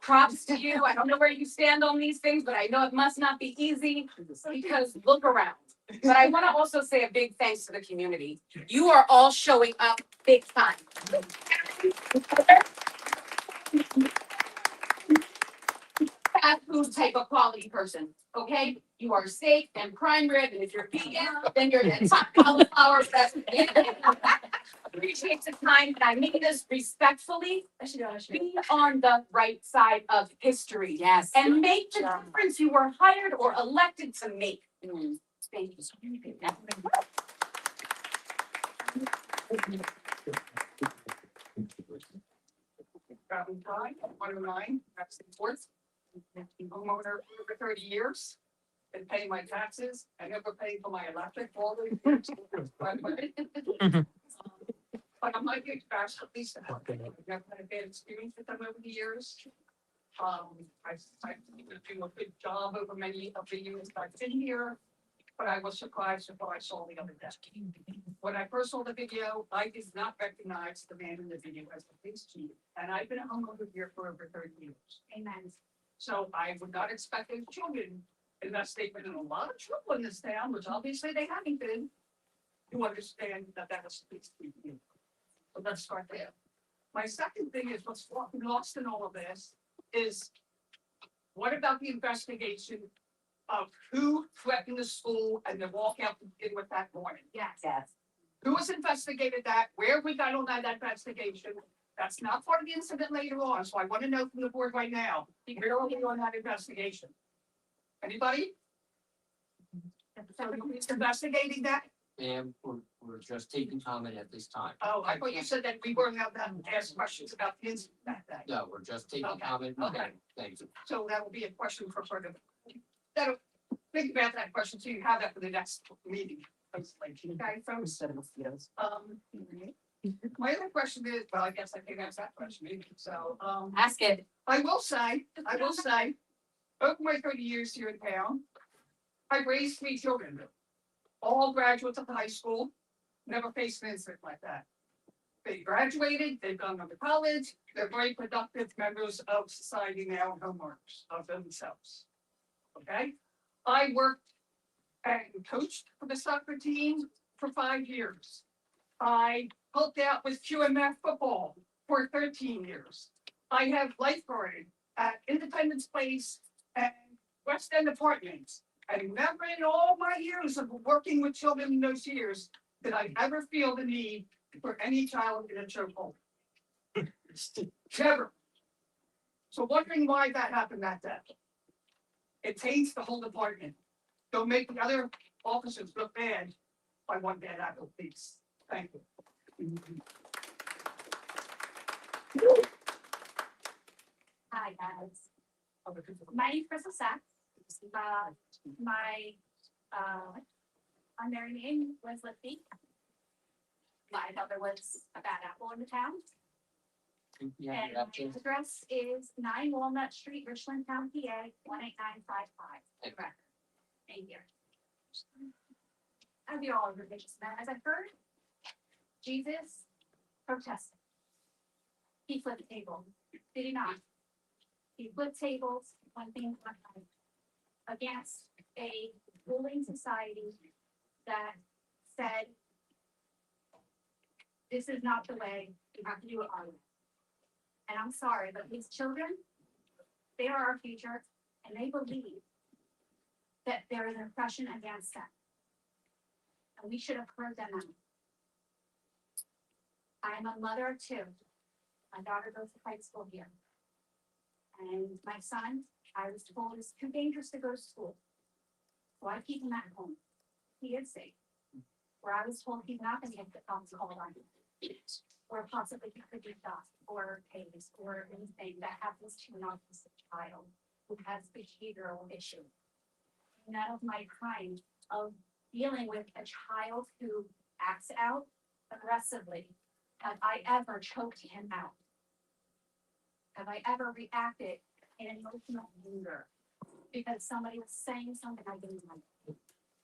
[SPEAKER 6] Props to you. I don't know where you stand on these things, but I know it must not be easy because look around. But I want to also say a big thanks to the community. You are all showing up big time. Fast food type of quality person, okay? You are safe and prime rib, and if you're vegan, then you're the top cauliflower best. Appreciate the time, and I mean this respectfully. Be on the right side of history. Yes. And make the difference you were hired or elected to make. Thank you.
[SPEAKER 17] Robin Pride, 109, Paxton Sports. Homeowner for over 30 years. Been paying my taxes. I never paid for my electric all these years. But I'm not getting back at least. I've never had a bad experience with them over the years. I do a good job over many of the years I've been here. But I was surprised with what I saw the other day. When I first saw the video, I did not recognize the man in the video as the police chief. And I've been a homeowner here for over 30 years. Amen. So I would not expect those children, in that statement, in a lot of trouble in this town, which obviously they haven't been, to understand that that was the police chief. So let's start there. My second thing is what's lost in all of this is what about the investigation of who threatened the school and the walkout we did with that morning?
[SPEAKER 6] Yes.
[SPEAKER 17] Who has investigated that? Where we got on that investigation? That's not part of the incident later on, so I want to know from the board right now, where are we on that investigation? Anybody? So who's investigating that?
[SPEAKER 14] And we're just taking comment at this time.
[SPEAKER 17] Oh, I thought you said that we weren't allowed to ask questions about the incident that day.
[SPEAKER 14] No, we're just taking
[SPEAKER 17] Okay,
[SPEAKER 14] comment.
[SPEAKER 17] okay.
[SPEAKER 14] Thank you.
[SPEAKER 17] So that will be a question for further. That'll, think about that question, so you have that for the next meeting. Okay, folks. My other question is, well, I guess I can ask that question, maybe, so,
[SPEAKER 6] Ask it.
[SPEAKER 17] I will say, over my 30 years here in town, I've raised 3 children, all graduates of high school, never faced an incident like that. They graduated, they've gone on to college, they're very productive members of society now and homeowners of themselves. okay? I worked and coached for the soccer team for 5 years. I helped out with QMF football for 13 years. I have lifeguarded at Independence Place and West End Apartments. And never in all my years of working with children in those years did I ever feel the need for any child in a chokehold. Never. So wondering why that happened that day. It taints the whole department. Don't make the other officers look bad by one bad apple, please. Thank you.
[SPEAKER 18] Hi, guys. My name's Crystal Sachs. My unmarried name was Lipsy. My mother was a bad apple in the town. And my address is 9 Walnut Street, Richland Town, PA, 18955. Correct. Thank you. As you all are religious men, as I've heard, Jesus protested. He flipped the table. Did he not? He flipped tables when things went right against a ruling society that said, this is not the way, you have to do it our way. And I'm sorry, but these children, they are our future, and they believe that there is an oppression against them. And we should have heard them out. I am a mother of 2. My daughter goes to high school here. And my son, I was told, is too dangerous to go to school. So I keep him at home. He is safe. Where I was told he's not gonna get the cops called on him. Or possibly he could be shot or tased or anything that happens to an autistic child who has behavioral issues. None of my kind of dealing with a child who acts out aggressively have I ever choked him out. Have I ever reacted in emotional anger because somebody was saying something I didn't like?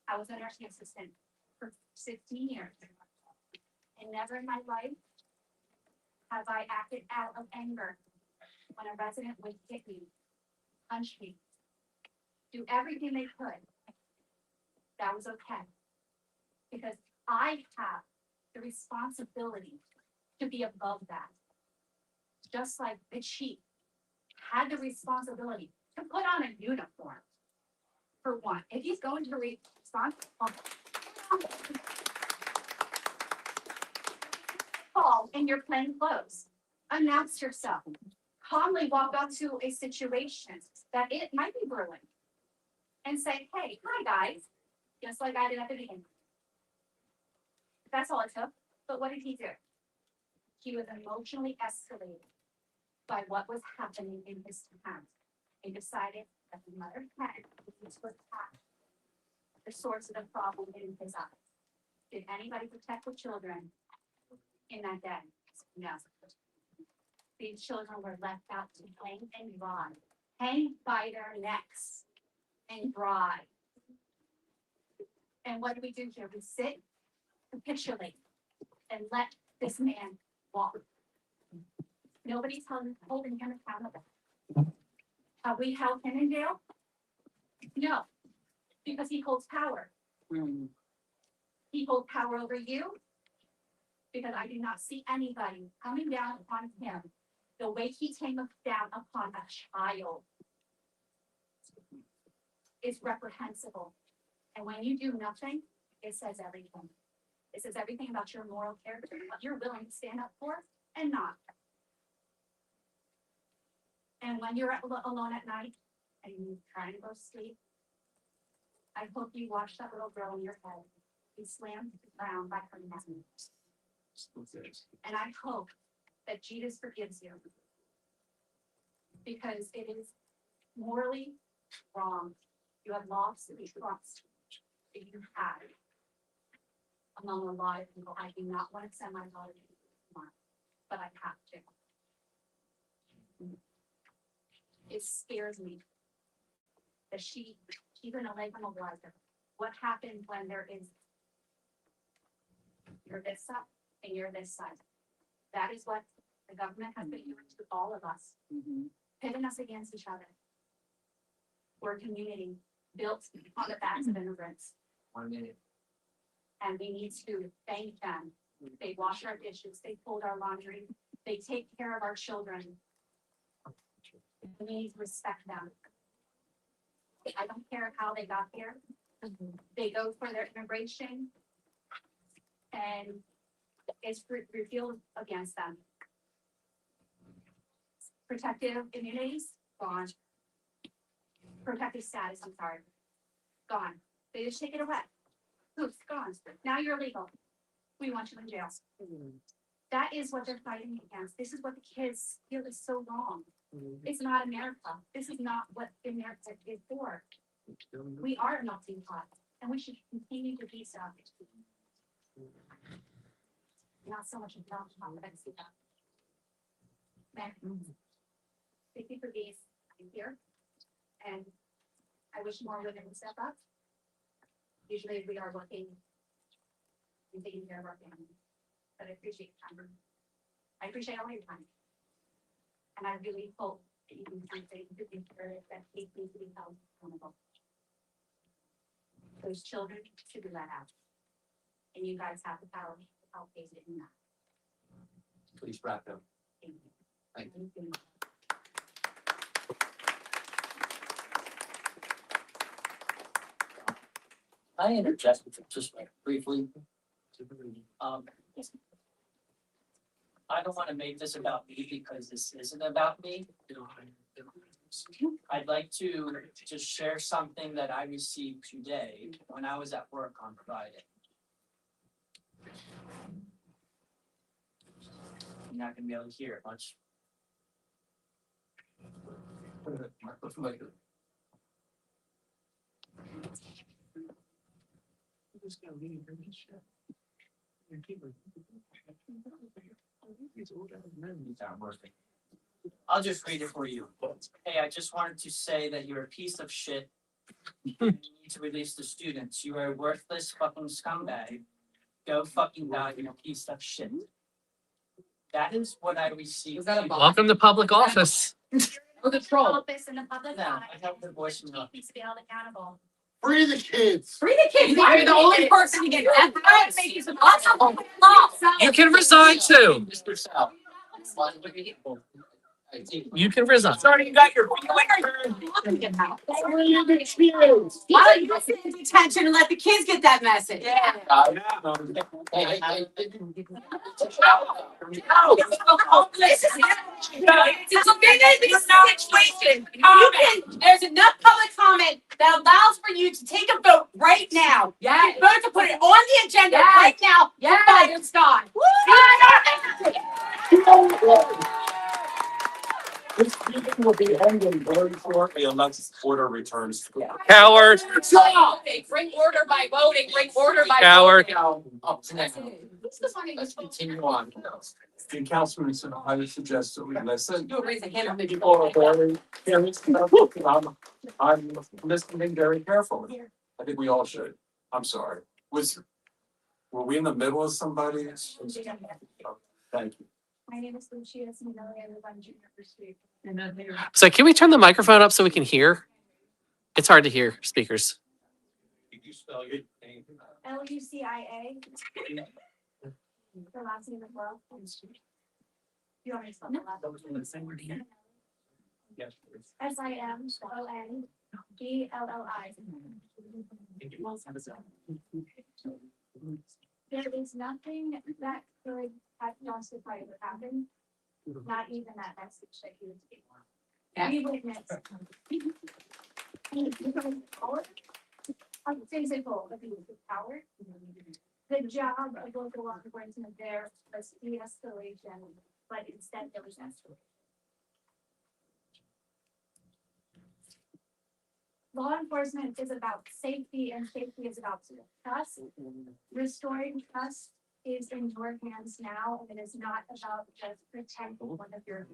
[SPEAKER 18] I was a nursing assistant for 16 years. And never in my life have I acted out of anger when a resident would hit me, punch me, do everything they could. That was okay. Because I have the responsibility to be above that. Just like the chief had the responsibility to put on a uniform. For one, if he's going to respond, call in your plain clothes, announce yourself, calmly walk up to a situation that it might be brewing, and say, "Hey, hi guys," just like I did at the beginning. That's all it took. But what did he do? He was emotionally escalated by what was happening in his town. He decided that the mother had to attack the source of the problem in his eyes. Did anybody protect the children in that day? No. These children were left out to hang and dry, hang by their necks and dry. And what do we do here? We sit, capitulate, and let this man walk. Nobody's holding him accountable. Have we held him in jail? No, because he holds power. He holds power over you because I do not see anybody coming down upon him the way he came down upon a child is reprehensible. And when you do nothing, it says everything. It says everything about your moral character, what you're willing to stand up for and not. And when you're alone at night and you're trying to go to sleep, I hope you watch that little girl in your head be slammed to the ground by her nephew. And I hope that Jesus forgives you. Because it is morally wrong. You have lost the trust that you had among a lot of people. I do not want to send my daughter to tomorrow, but I have to. It scares me that she's gonna like mobilizer. What happens when there is you're this side and you're this side? That is what the government has been doing to all of us, pitting us against each other. We're a community built on the backs of immigrants,
[SPEAKER 10] 1 minute.
[SPEAKER 18] and we need to thank them. They wash our dishes, they fold our laundry, they take care of our children. We need to respect them. I don't care how they got here. They go for their immigration, and it's revealed against them. Protective immunities, gone. Protective status, I'm sorry, gone. They just take it away. Poof, gone. Now you're illegal. We want you in jail. That is what they're fighting against. This is what the kids feel is so wrong. It's not America. This is not what America is for. We are a melting pot, and we should continue to be so. Not so much a melting pot, but I see that. Thank you for being here, and I wish more women would step up. Usually we are working and taking care of our family, but I appreciate your time. I appreciate all your time. And I really hope that you can do something to ensure that kids need to be held accountable. Those children should be let out. And you guys have the power to help face it in that.
[SPEAKER 9] Please wrap up.
[SPEAKER 18] Thank you.
[SPEAKER 9] Thank you.
[SPEAKER 14] I interject just briefly. I don't want to make this about me because this isn't about me. I'd like to just share something that I received today when I was at work on Friday. You're not gonna be able to hear it much. I'll just read it for you. Hey, I just wanted to say that you're a piece of shit. You need to release the students. You are a worthless fucking scumbag. Go fucking die, you piece of shit. That is what I received.
[SPEAKER 1] Welcome to public office.
[SPEAKER 18] The troll. Office in the public.
[SPEAKER 14] No, I have the voice from the.
[SPEAKER 18] Needs to be held accountable.
[SPEAKER 16] Free the kids.
[SPEAKER 6] Free the kids. Why are you the only person to get that?
[SPEAKER 1] You can resign too.
[SPEAKER 14] Mr. Sal.
[SPEAKER 1] You can resign.
[SPEAKER 14] Sorry, you got your.
[SPEAKER 6] Why don't you sit in detention and let the kids get that message?
[SPEAKER 18] Yeah.
[SPEAKER 6] There's enough public comment that allows for you to take a vote right now. Yeah. Vote to put it on the agenda right now. Yeah. Fire Scott.
[SPEAKER 8] This meeting will be ending very shortly unless order returns.
[SPEAKER 1] Coward.
[SPEAKER 6] Bring order by voting. Bring order by
[SPEAKER 1] Coward.
[SPEAKER 6] voting.
[SPEAKER 9] Let's continue on.
[SPEAKER 8] And Councilman, I would suggest that we listen.
[SPEAKER 6] You raise a hand on the
[SPEAKER 8] People are very, I'm listening very carefully. I think we all should. I'm sorry. Were we in the middle of somebody? Thank you.
[SPEAKER 18] My name is Lucia Simonelli. I live on Juniper Street.
[SPEAKER 1] So can we turn the microphone up so we can hear? It's hard to hear speakers.
[SPEAKER 8] Did you spell your name?
[SPEAKER 18] LUCIA. The last name as well. You want me to spell the last name?
[SPEAKER 8] Yes, please.
[SPEAKER 18] SIMONELLI. There is nothing that could have justified what happened, not even that message that he was giving. We witnessed. Things they told, that he was with power. The job of local law enforcement there was de-escalation, but instead there was escalation. Law enforcement is about safety, and safety is about trust. Restoring trust is in your hands now, and it is not about just protecting one of your.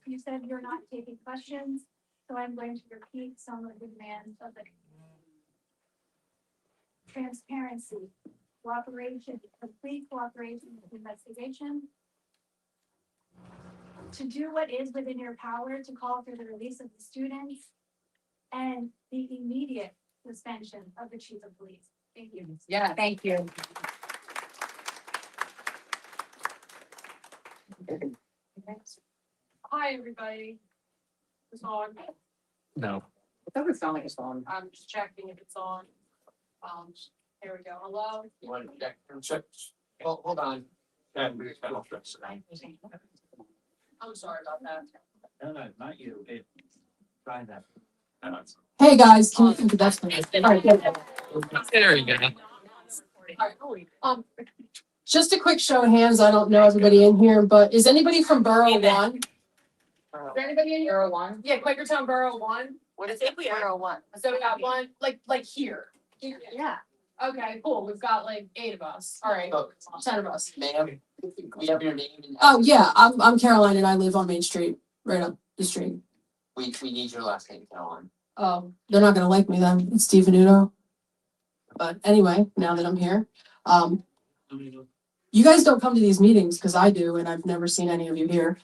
[SPEAKER 18] You said you're not taking questions, so I'm going to repeat some of the demands of the transparency, cooperation, complete cooperation with investigation.
[SPEAKER 12] to do what is within your power to call for the release of the students and the immediate suspension of the chief of police. Thank you.
[SPEAKER 6] Yeah, thank you.
[SPEAKER 12] Hi, everybody. It's on.
[SPEAKER 1] No.
[SPEAKER 6] It doesn't sound like it's on.
[SPEAKER 12] I'm just checking if it's on. Here we go. Hello?
[SPEAKER 9] You want to check? Well, hold on.
[SPEAKER 12] I'm sorry about that.
[SPEAKER 16] No, not you. Try that.
[SPEAKER 19] Hey guys, can you think that's nice? All right,
[SPEAKER 1] There you go.
[SPEAKER 19] just a quick show of hands. I don't know everybody in here, but is anybody from Borough 1? Is there anybody in here?
[SPEAKER 6] Borough 1.
[SPEAKER 19] Yeah, Quakertown Borough 1.
[SPEAKER 6] What is it? Borough 1.
[SPEAKER 19] So we got one, like here.
[SPEAKER 6] Yeah.
[SPEAKER 19] Okay, cool. We've got like 8 of us. All right, 10 of us.
[SPEAKER 9] Ma'am, we have your name and.
[SPEAKER 19] Oh yeah, I'm Caroline and I live on Main Street, right up the street.
[SPEAKER 9] We need your last name, Caroline.
[SPEAKER 19] Oh, they're not gonna like me then. It's Steve Venuto. But anyway, now that I'm here, you guys don't come to these meetings because I do, and I've never seen any of you here.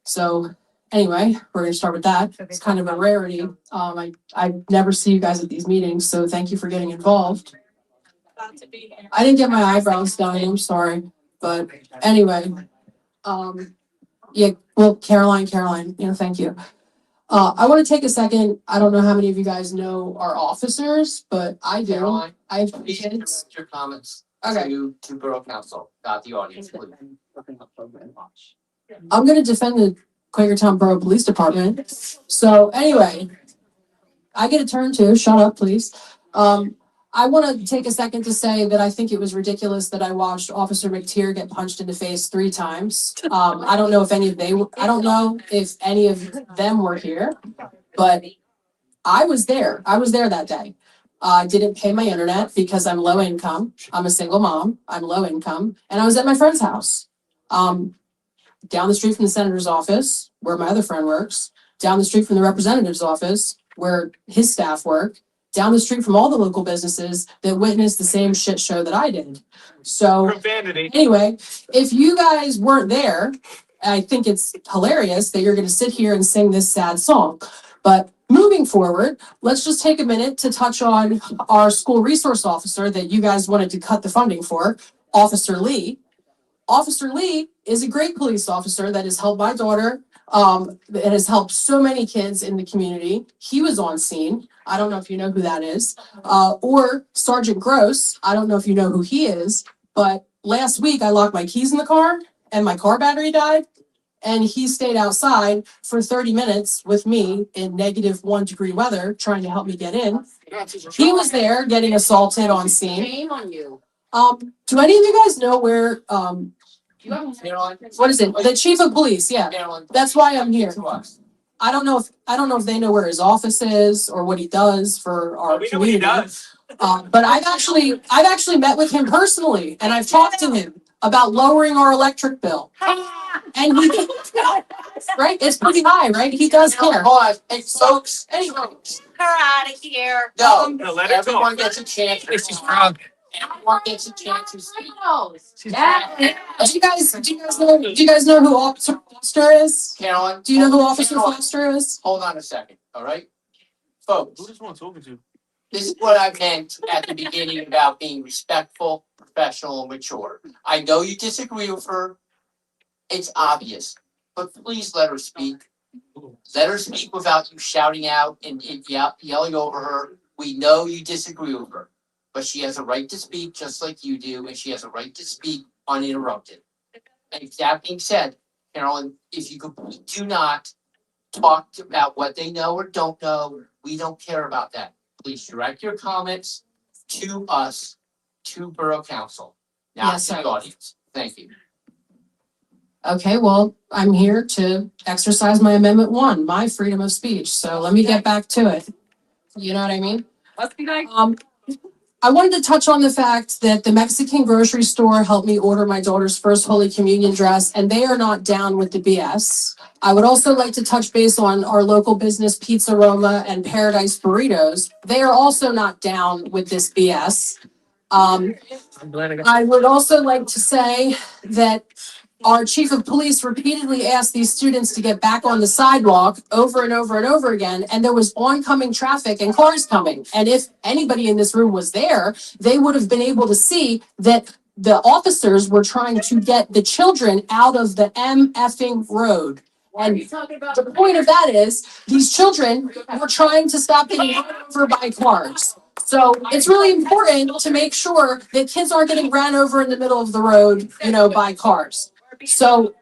[SPEAKER 19] So anyway, we're gonna start with that. It's kind of a rarity. I never see you guys at these meetings, so thank you for getting involved. I didn't get my eyebrows done. I'm sorry, but anyway, yeah. Well, Caroline, thank you. I want to take a second. I don't know how many of you guys know our officers, but I do.
[SPEAKER 9] Caroline,
[SPEAKER 19] I have
[SPEAKER 9] Please
[SPEAKER 19] kids.
[SPEAKER 9] direct your comments
[SPEAKER 19] Okay.
[SPEAKER 9] to Borough Council, not the audience, please.
[SPEAKER 19] I'm going to defend the Quakertown Borough Police Department. So anyway, I get a turn too. Shut up, please. I want to take a second to say that I think it was ridiculous that I watched Officer McTeer get punched in the face 3 times. I don't know if any of them were here, but I was there. I was there that day. I didn't pay my internet because I'm low income. I'm a single mom. I'm low income, and I was at my friend's house. Down the street from the senator's office, where my other friend works, down the street from the representative's office, where his staff work, down the street from all the local businesses that witnessed the same shit show that I did. So anyway, if you guys weren't there, I think it's hilarious that you're going to sit here and sing this sad song. But moving forward, let's just take a minute to touch on our school resource officer that you guys wanted to cut the funding for, Officer Lee. Officer Lee is a great police officer that has helped my daughter, that has helped so many kids in the community. He was on scene. I don't know if you know who that is. Or Sergeant Gross. I don't know if you know who he is, but last week I locked my keys in the car and my car battery died. And he stayed outside for 30 minutes with me in -1 degree weather, trying to help me get in. He was there getting assaulted on scene.
[SPEAKER 6] Shame on you.
[SPEAKER 19] Do any of you guys know where,
[SPEAKER 9] Caroline,
[SPEAKER 19] what is it? The chief of police, yeah.
[SPEAKER 9] Caroline,
[SPEAKER 19] That's why I'm here.
[SPEAKER 9] to us.
[SPEAKER 19] I don't know if they know where his office is or what he does for our
[SPEAKER 15] We know what he
[SPEAKER 19] community.
[SPEAKER 15] does.
[SPEAKER 19] But I've actually met with him personally and I've talked to him about lowering our electric bill. And he, right? It's pretty high, right? He does care.
[SPEAKER 9] Hold on, hey folks,
[SPEAKER 19] Anyway,
[SPEAKER 6] Her out of here.
[SPEAKER 9] no,
[SPEAKER 15] No, let her
[SPEAKER 9] everyone
[SPEAKER 15] talk.
[SPEAKER 9] gets a chance.
[SPEAKER 1] She's drunk.
[SPEAKER 9] Everyone gets a chance to speak.
[SPEAKER 19] do you guys know who Officer Foster is?
[SPEAKER 9] Caroline.
[SPEAKER 19] Do you know who Officer
[SPEAKER 9] Caroline,
[SPEAKER 19] Foster is?
[SPEAKER 9] Hold on a second, all right? Folks,
[SPEAKER 15] Who does one talking to?
[SPEAKER 9] this is what I meant at the beginning about being respectful, professional, and mature. I know you disagree with her. It's obvious, but please let her speak. Let her speak without you shouting out and yelling over her. We know you disagree with her, but she has a right to speak just like you do, and she has a right to speak uninterrupted. And that being said, Carolyn, if you could, do not talk about what they know or don't know. We don't care about that. Please direct your comments to us, to Borough Council, not
[SPEAKER 19] Yes,
[SPEAKER 9] to the
[SPEAKER 19] sir.
[SPEAKER 9] audience. Thank you.
[SPEAKER 19] Okay, well, I'm here to exercise my Amendment 1, my freedom of speech. So let me get back to it. You know what I mean?
[SPEAKER 6] Must be nice.
[SPEAKER 19] I wanted to touch on the fact that the Mexican grocery store helped me order my daughter's first Holy Communion dress, and they are not down with the BS. I would also like to touch base on our local business Pizza Roma and Paradise Burritos. They are also not down with this BS. I would also like to say that our chief of police repeatedly asked these students to get back on the sidewalk over and over and over again, and there was oncoming traffic and cars coming. And if anybody in this room was there, they would have been able to see that the officers were trying to get the children out of the MFing road. And the point of that is, these children were trying to stop getting run over by cars. So it's really important to make sure that kids aren't getting ran over in the middle of the road, by cars. So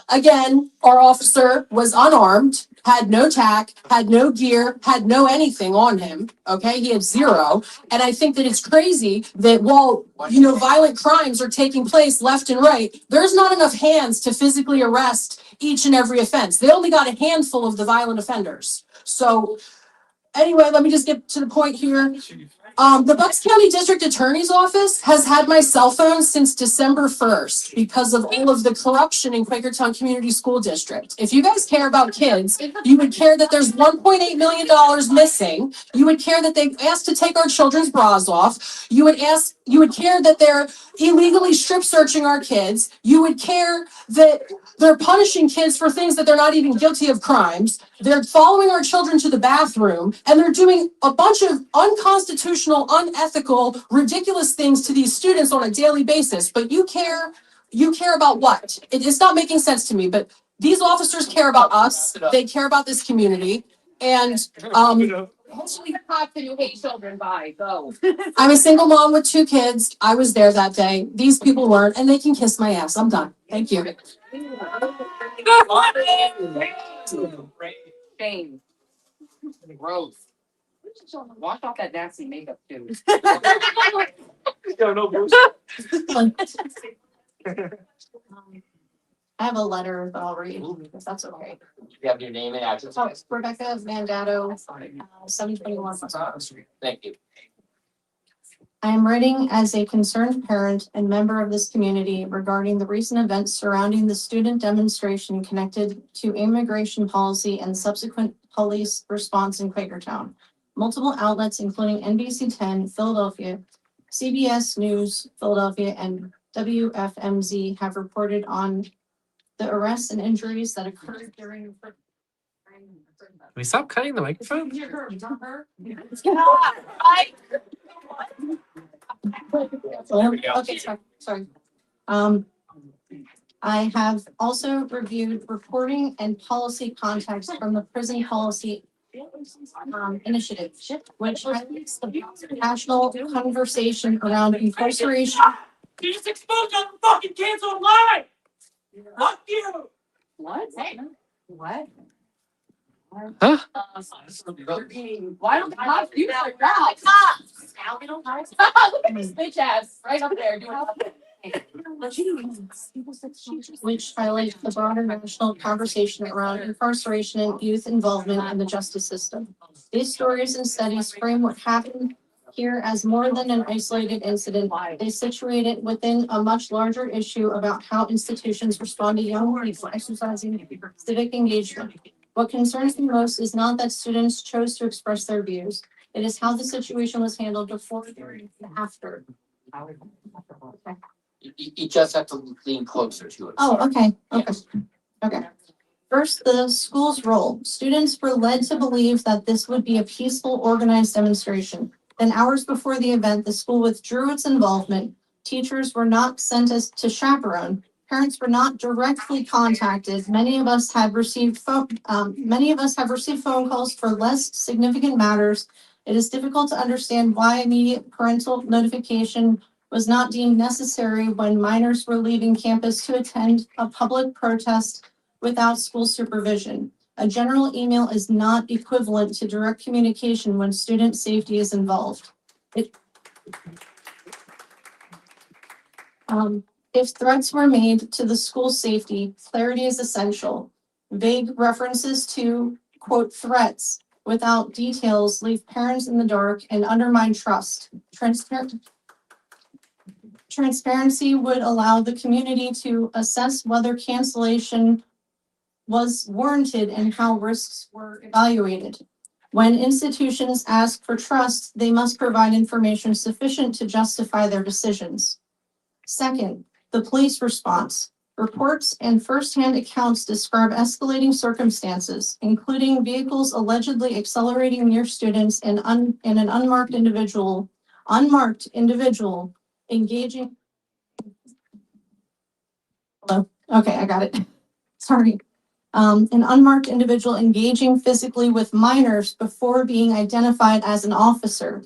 [SPEAKER 19] again, our officer was unarmed, had no tack, had no gear, had no anything on him. Okay, he had zero. And I think that it's crazy that while, violent crimes are taking place left and right, there's not enough hands to physically arrest each and every offense. They only got a handful of the violent offenders. So anyway, let me just get to the point here. The Bucks County District Attorney's Office has had my cell phone since December 1st because of all of the corruption in Quakertown Community School District. If you guys care about kids, you would care that there's $1.8 million missing. You would care that they've asked to take our children's bras off. You would care that they're illegally strip searching our kids. You would care that they're punishing kids for things that they're not even guilty of crimes. They're following our children to the bathroom, and they're doing a bunch of unconstitutional, unethical, ridiculous things to these students on a daily basis. But you care about what? It's not making sense to me, but these officers care about us. They care about this community. And
[SPEAKER 6] Hopefully cops that you hate children by, go.
[SPEAKER 19] I'm a single mom with 2 kids. I was there that day. These people weren't, and they can kiss my ass. I'm done. Thank you.
[SPEAKER 6] Shame. Gross. Wash off that nasty makeup too.
[SPEAKER 19] I have a letter that I'll read, if that's okay.
[SPEAKER 10] You have your name and address.
[SPEAKER 19] Oh, Rebecca Mandato, 721.
[SPEAKER 10] Thank you.
[SPEAKER 19] I am writing as a concerned parent and member of this community regarding the recent events surrounding the student demonstration connected to immigration policy and subsequent police response in Quakertown. Multiple outlets, including NBC 10, Philadelphia, CBS News, Philadelphia, and WFMZ have reported on the arrests and injuries that occurred during.
[SPEAKER 1] Can we stop cutting the microphone?
[SPEAKER 19] Okay, sorry. I have also reviewed reporting and policy context from the prison policy initiative, which highlights the national conversation around incarceration.
[SPEAKER 3] You just exposed all the fucking kids online! Fuck you!
[SPEAKER 6] What? What?
[SPEAKER 1] Huh?
[SPEAKER 6] Why don't the cops do that? Look at this bitch ass right up there doing nothing.
[SPEAKER 19] Which highlights the broader national conversation around incarceration and youth involvement in the justice system. These stories and studies frame what happened here as more than an isolated incident. They situate it within a much larger issue about how institutions respond to young people exercising civic engagement. What concerns me most is not that students chose to express their views. It is how the situation was handled before, during, and after.
[SPEAKER 10] You just have to lean closer to it.
[SPEAKER 19] Oh, okay, okay,
[SPEAKER 10] Yes.
[SPEAKER 19] okay. First, the school's role. Students were led to believe that this would be a peaceful, organized demonstration. Then hours before the event, the school withdrew its involvement. Teachers were not sent as to chaperone. Parents were not directly contacted. Many of us have received phone calls for less significant matters. It is difficult to understand why immediate parental notification was not deemed necessary when minors were leaving campus to attend a public protest without school supervision. A general email is not equivalent to direct communication when student safety is involved. If threats were made to the school's safety, clarity is essential. Vague references to, quote, threats without details leave parents in the dark and undermine trust. Transparency would allow the community to assess whether cancellation was warranted and how risks were evaluated. When institutions ask for trust, they must provide information sufficient to justify their decisions. Second, the police response.
[SPEAKER 20] Reports and firsthand accounts describe escalating circumstances, including vehicles allegedly accelerating near students and an unmarked individual engaging. Hello, okay, I got it. Sorry. An unmarked individual engaging physically with minors before being identified as an officer.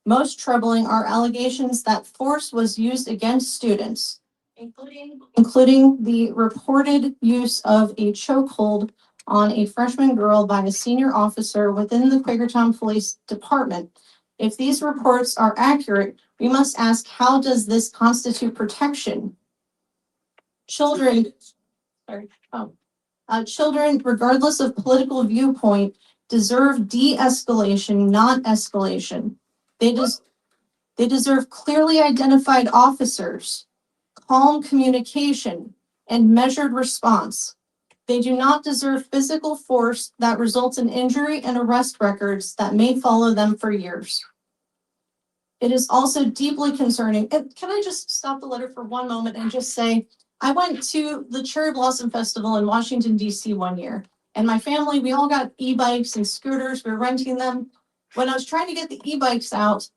[SPEAKER 20] Most troubling are allegations that force was used against students, including the reported use of a chokehold on a freshman girl by a senior officer within the Quakertown Police Department. If these reports are accurate, we must ask, how does this constitute protection? Children, children, regardless of political viewpoint, deserve de-escalation, not escalation. They deserve clearly identified officers, calm communication, and measured response. They do not deserve physical force that results in injury and arrest records that may follow them for years. It is also deeply concerning. And can I just stop the letter for one moment and just say, I went to the Cherry Blossom Festival in Washington, D.C. one year, and my family, we all got e-bikes and scooters. We were renting them. When I was trying to get the e-bikes out,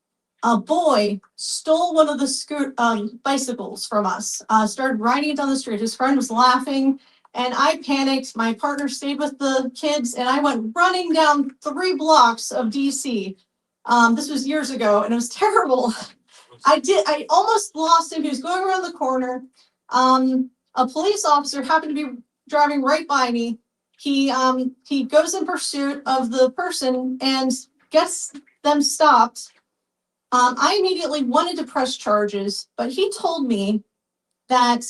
[SPEAKER 20] a boy stole one of the bicycles from us, started riding it down the street. His friend was laughing, and I panicked. My partner stayed with the kids, and I went running down 3 blocks of DC. This was years ago, and it was terrible. I almost lost him. He was going around the corner. A police officer happened to be driving right by me. He goes in pursuit of the person and gets them stopped. I immediately wanted to press charges, but he told me that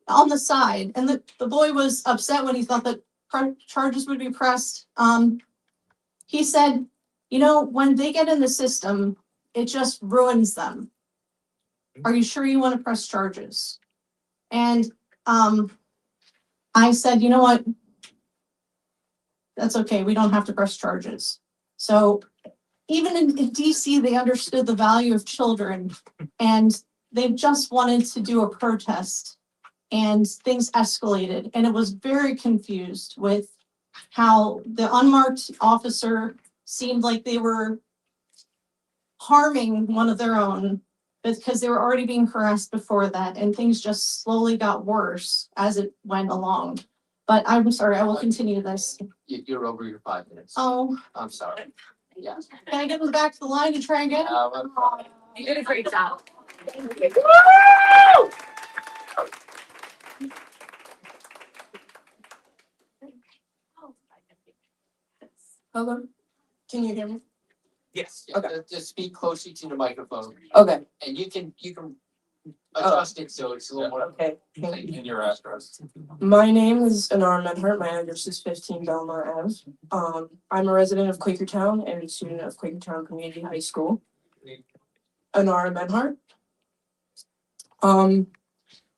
[SPEAKER 20] on the side, and the boy was upset when he thought that charges would be pressed. He said, you know, when they get in the system, it just ruins them. Are you sure you want to press charges? And I said, you know what? That's okay. We don't have to press charges. So even in DC, they understood the value of children, and they just wanted to do a protest, and things escalated. And it was very confused with how the unmarked officer seemed like they were harming one of their own because they were already being harassed before that, and things just slowly got worse as it went along. But I'm sorry, I will continue this.
[SPEAKER 9] You're over your 5 minutes.
[SPEAKER 20] Oh,
[SPEAKER 9] I'm sorry. Yeah.
[SPEAKER 20] can I get them back to the line to try again?
[SPEAKER 6] You did a great job.
[SPEAKER 19] Hello, can you hear me?
[SPEAKER 15] Yes.
[SPEAKER 9] Okay. Just speak closely to the microphone.
[SPEAKER 19] Okay.
[SPEAKER 9] And you can adjust it so it's a little more.
[SPEAKER 19] Okay.
[SPEAKER 9] In your address.
[SPEAKER 19] My name is Anar Medhart. My address is 15 Belmont Ave. I'm a resident of Quakertown and a student of Quakertown Community High School. Anar Medhart.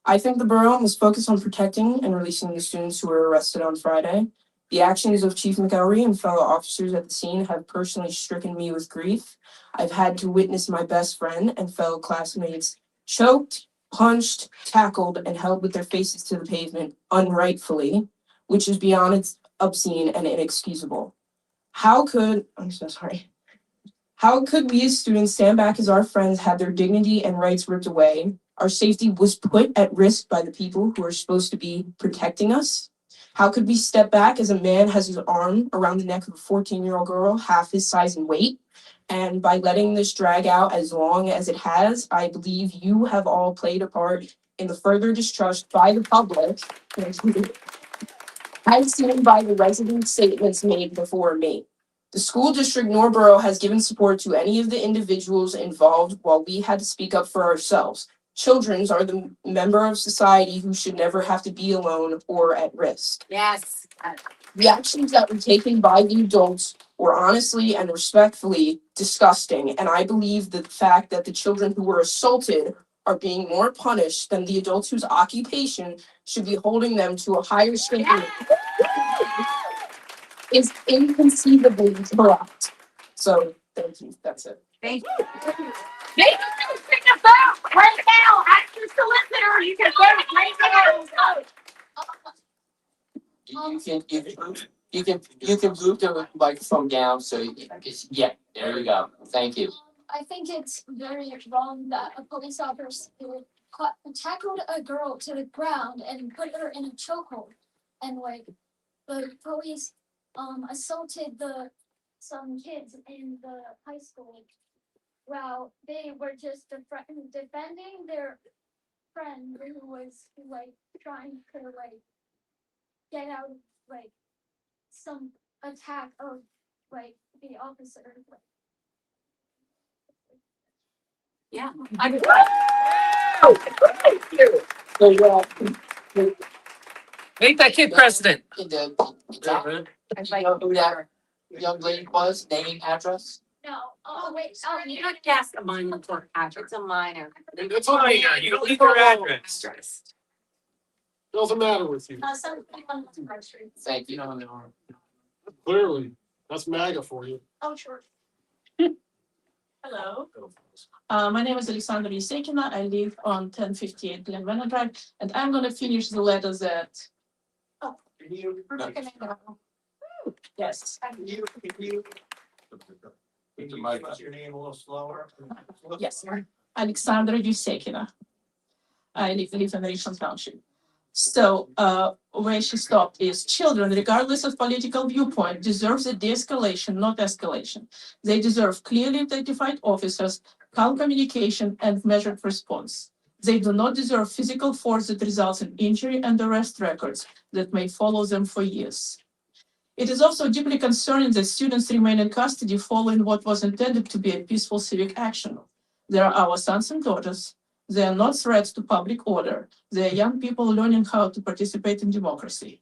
[SPEAKER 19] I think the borough must focus on protecting and releasing the students who were arrested on Friday. The actions of Chief McElree and fellow officers at the scene have personally stricken me with grief. I've had to witness my best friend and fellow classmates choked, punched, tackled, and held with their faces to the pavement unrightfully, which is beyond its obscene and inexcusable. How could we as students stand back as our friends had their dignity and rights ripped away? Our safety was put at risk by the people who are supposed to be protecting us. How could we step back as a man has his arm around the neck of a 14-year-old girl, half his size and weight? And by letting this drag out as long as it has, I believe you have all played a part in the further distrust by the public, as seen by the resident statements made before me. The school district nor borough has given support to any of the individuals involved while we had to speak up for ourselves. Children are the member of society who should never have to be alone or at risk.
[SPEAKER 6] Yes.
[SPEAKER 19] The actions that were taken by the adults were honestly and respectfully disgusting, and I believe the fact that the children who were assaulted are being more punished than the adults whose occupation should be holding them to a higher standard is inconceivably corrupt. So, thank you. That's it.
[SPEAKER 6] Thank you. Maybe you should vote right now. Ask your solicitor. You can vote right now.
[SPEAKER 1] You can move the microphone down so yeah, there you go. Thank you.
[SPEAKER 18] I think it's very wrong that a police officer tackled a girl to the ground and put her in a chokehold. And like the police assaulted some kids in the high school while they were just defending their friend who was like trying to like get out of like some attack of like the officer.
[SPEAKER 6] Yeah.
[SPEAKER 1] Make that kid president.
[SPEAKER 6] I'd
[SPEAKER 1] You
[SPEAKER 6] like.
[SPEAKER 1] know who that young lady was, name, address?
[SPEAKER 18] No, oh wait, oh
[SPEAKER 6] You don't ask a minor for address. It's a minor.
[SPEAKER 15] It's minor, you don't leave your address.
[SPEAKER 11] What's the matter with you?
[SPEAKER 18] some people on the grocery.
[SPEAKER 1] Thank you.
[SPEAKER 11] Clearly, that's MAGA for you.
[SPEAKER 18] Oh, sure.
[SPEAKER 21] Hello. My name is Alexandra Yusekina. I live on 1058 Glenvenna Drive, and I'm gonna finish the letter that. Oh, yes.
[SPEAKER 9] Your name a little slower.
[SPEAKER 21] Yes, Alexandra Yusekina. I live in Richmond Township. So, where she stopped is children, regardless of political viewpoint, deserves a de-escalation, not escalation. They deserve clearly identified officers, calm communication, and measured response. They do not deserve physical force that results in injury and arrest records that may follow them for years. It is also deeply concerning that students remain in custody following what was intended to be a peaceful civic action. They are our sons and daughters. They are not threats to public order. They are young people learning how to participate in democracy.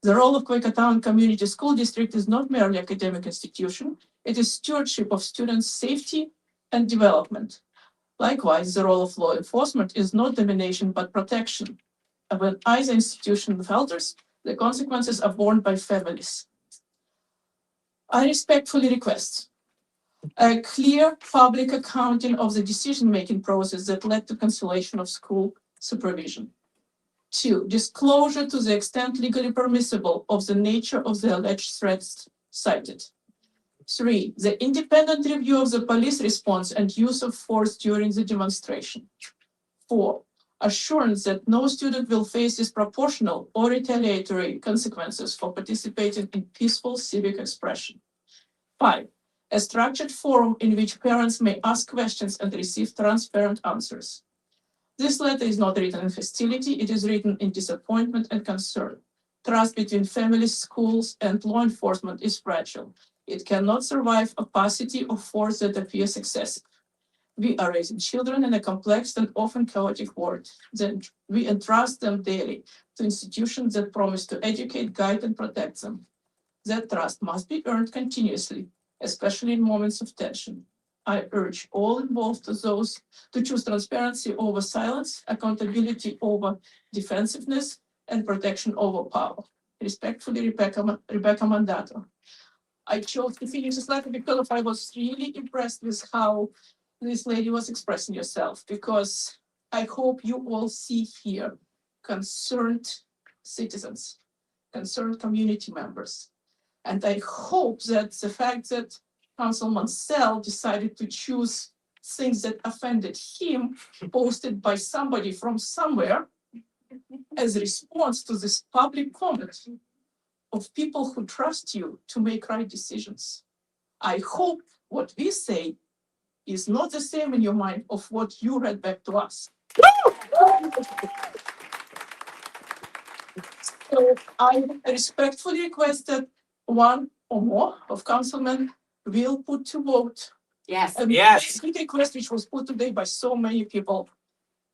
[SPEAKER 21] The role of Quakertown Community School District is not merely an academic institution. It is stewardship of students' safety and development. Likewise, the role of law enforcement is not domination but protection. And when either institution falters, the consequences are borne by families. I respectfully request a clear public accounting of the decision-making process that led to cancellation of school supervision. 2, disclosure to the extent legally permissible of the nature of the alleged threats cited. 3, the independent review of the police response and use of force during the demonstration. 4, assurance that no student will face disproportional or retaliatory consequences for participating in peaceful civic expression. 5, a structured forum in which parents may ask questions and receive transparent answers. This letter is not written in hostility, it is written in disappointment and concern. Trust between families, schools, and law enforcement is fragile. It cannot survive opacity or force that appears excessive. We are raising children in a complex and often chaotic world. Then we entrust them daily to institutions that promise to educate, guide, and protect them. That trust must be earned continuously, especially in moments of tension. I urge all involved to choose transparency over silence, accountability over defensiveness, and protection over power. Respectfully, Rebecca Mandato. I chose to finish this letter because I was really impressed with how this lady was expressing herself, because I hope you all see here concerned citizens, concerned community members. And I hope that the fact that Councilman Sell decided to choose things that offended him, posted by somebody from somewhere, as a response to this public comment of people who trust you to make right decisions. I hope what we say is not the same in your mind of what you read back to us. So I respectfully request that one or more of councilmen will put to vote.
[SPEAKER 6] Yes.
[SPEAKER 21] A basic request which was put today by so many people.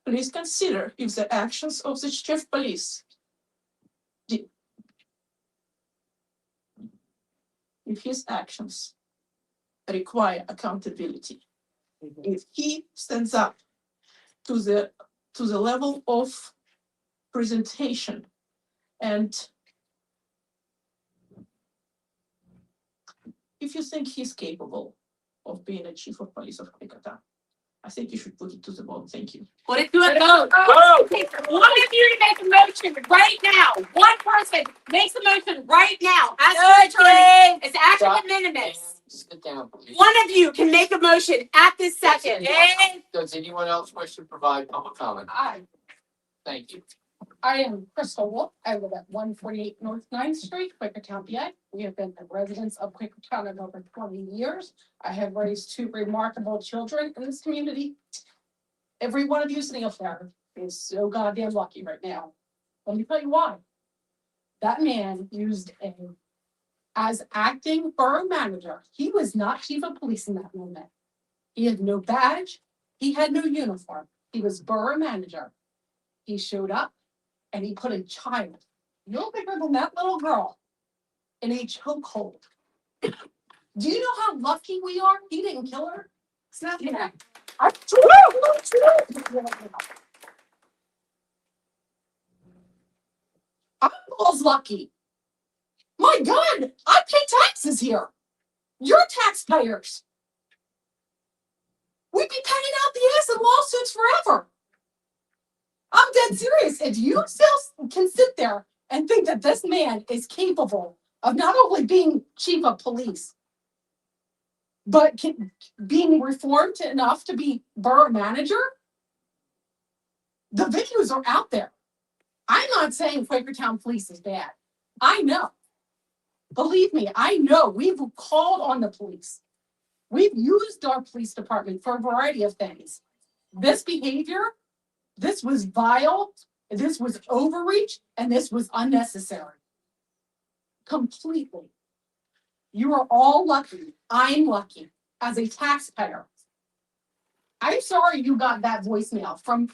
[SPEAKER 21] Please consider if the actions of the chief of police, if his actions require accountability, if he stands up to the level of presentation and if you think he's capable of being a chief of police of Quakertown, I think you should put it to the vote. Thank you.
[SPEAKER 6] Put it to a vote. of you to make a motion right now. One person makes a motion right now. As the attorney, it's actually minimus.
[SPEAKER 9] Sit down, please.
[SPEAKER 6] One of you can make a motion at this second.
[SPEAKER 9] Does anyone else wish to provide public comment? Thank you.
[SPEAKER 19] I am Crystal Wolf. I live at 148 North 9th Street, Quakertown, PA. We have been residents of Quakertown in over 20 years. I have raised two remarkable children in this community. Every one of you sitting up there is so goddamn lucky right now. Let me tell you why. That man used as acting borough manager. He was not chief of police in that moment. He had no badge. He had no uniform. He was borough manager. He showed up and he put a child, no bigger than that little girl, in a chokehold. Do you know how lucky we are? He didn't kill her. It's not that. I'm almost lucky. My God, I pay taxes here. You're taxpayers. We'd be paying out the ass in lawsuits forever. I'm dead serious. If you still can sit there and think that this man is capable of not only being chief of police, but being reformed enough to be borough manager, the videos are out there. I'm not saying Quakertown Police is bad. I know. Believe me, I know. We've called on the police. We've used our police department for a variety of things. This behavior, this was vile, this was overreach, and this was unnecessary. Completely. You are all lucky. I'm lucky as a taxpayer. I'm sorry you got that voicemail from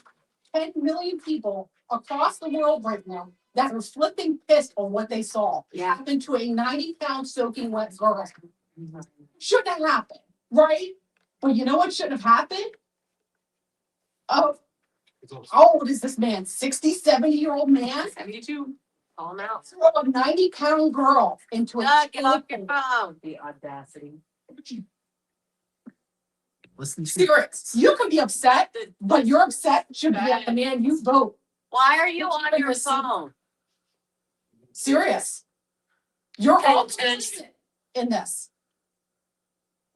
[SPEAKER 19] 10 million people across the world right now that are flipping pissed on what they saw.
[SPEAKER 6] Yeah.
[SPEAKER 19] Happened to a 90-pound soaking wet girl. Shouldn't have happened, right? But you know what shouldn't have happened? Oh, how old is this man? 60, 70-year-old man?
[SPEAKER 6] 72. Call him out.
[SPEAKER 19] Throw a 90-pound girl into a
[SPEAKER 6] Get off your phone. The audacity.
[SPEAKER 1] Listen to
[SPEAKER 19] serious. You can be upset, but your upset should be at the man you vote.
[SPEAKER 6] Why are you on your phone?
[SPEAKER 19] Serious. You're all complicit in this.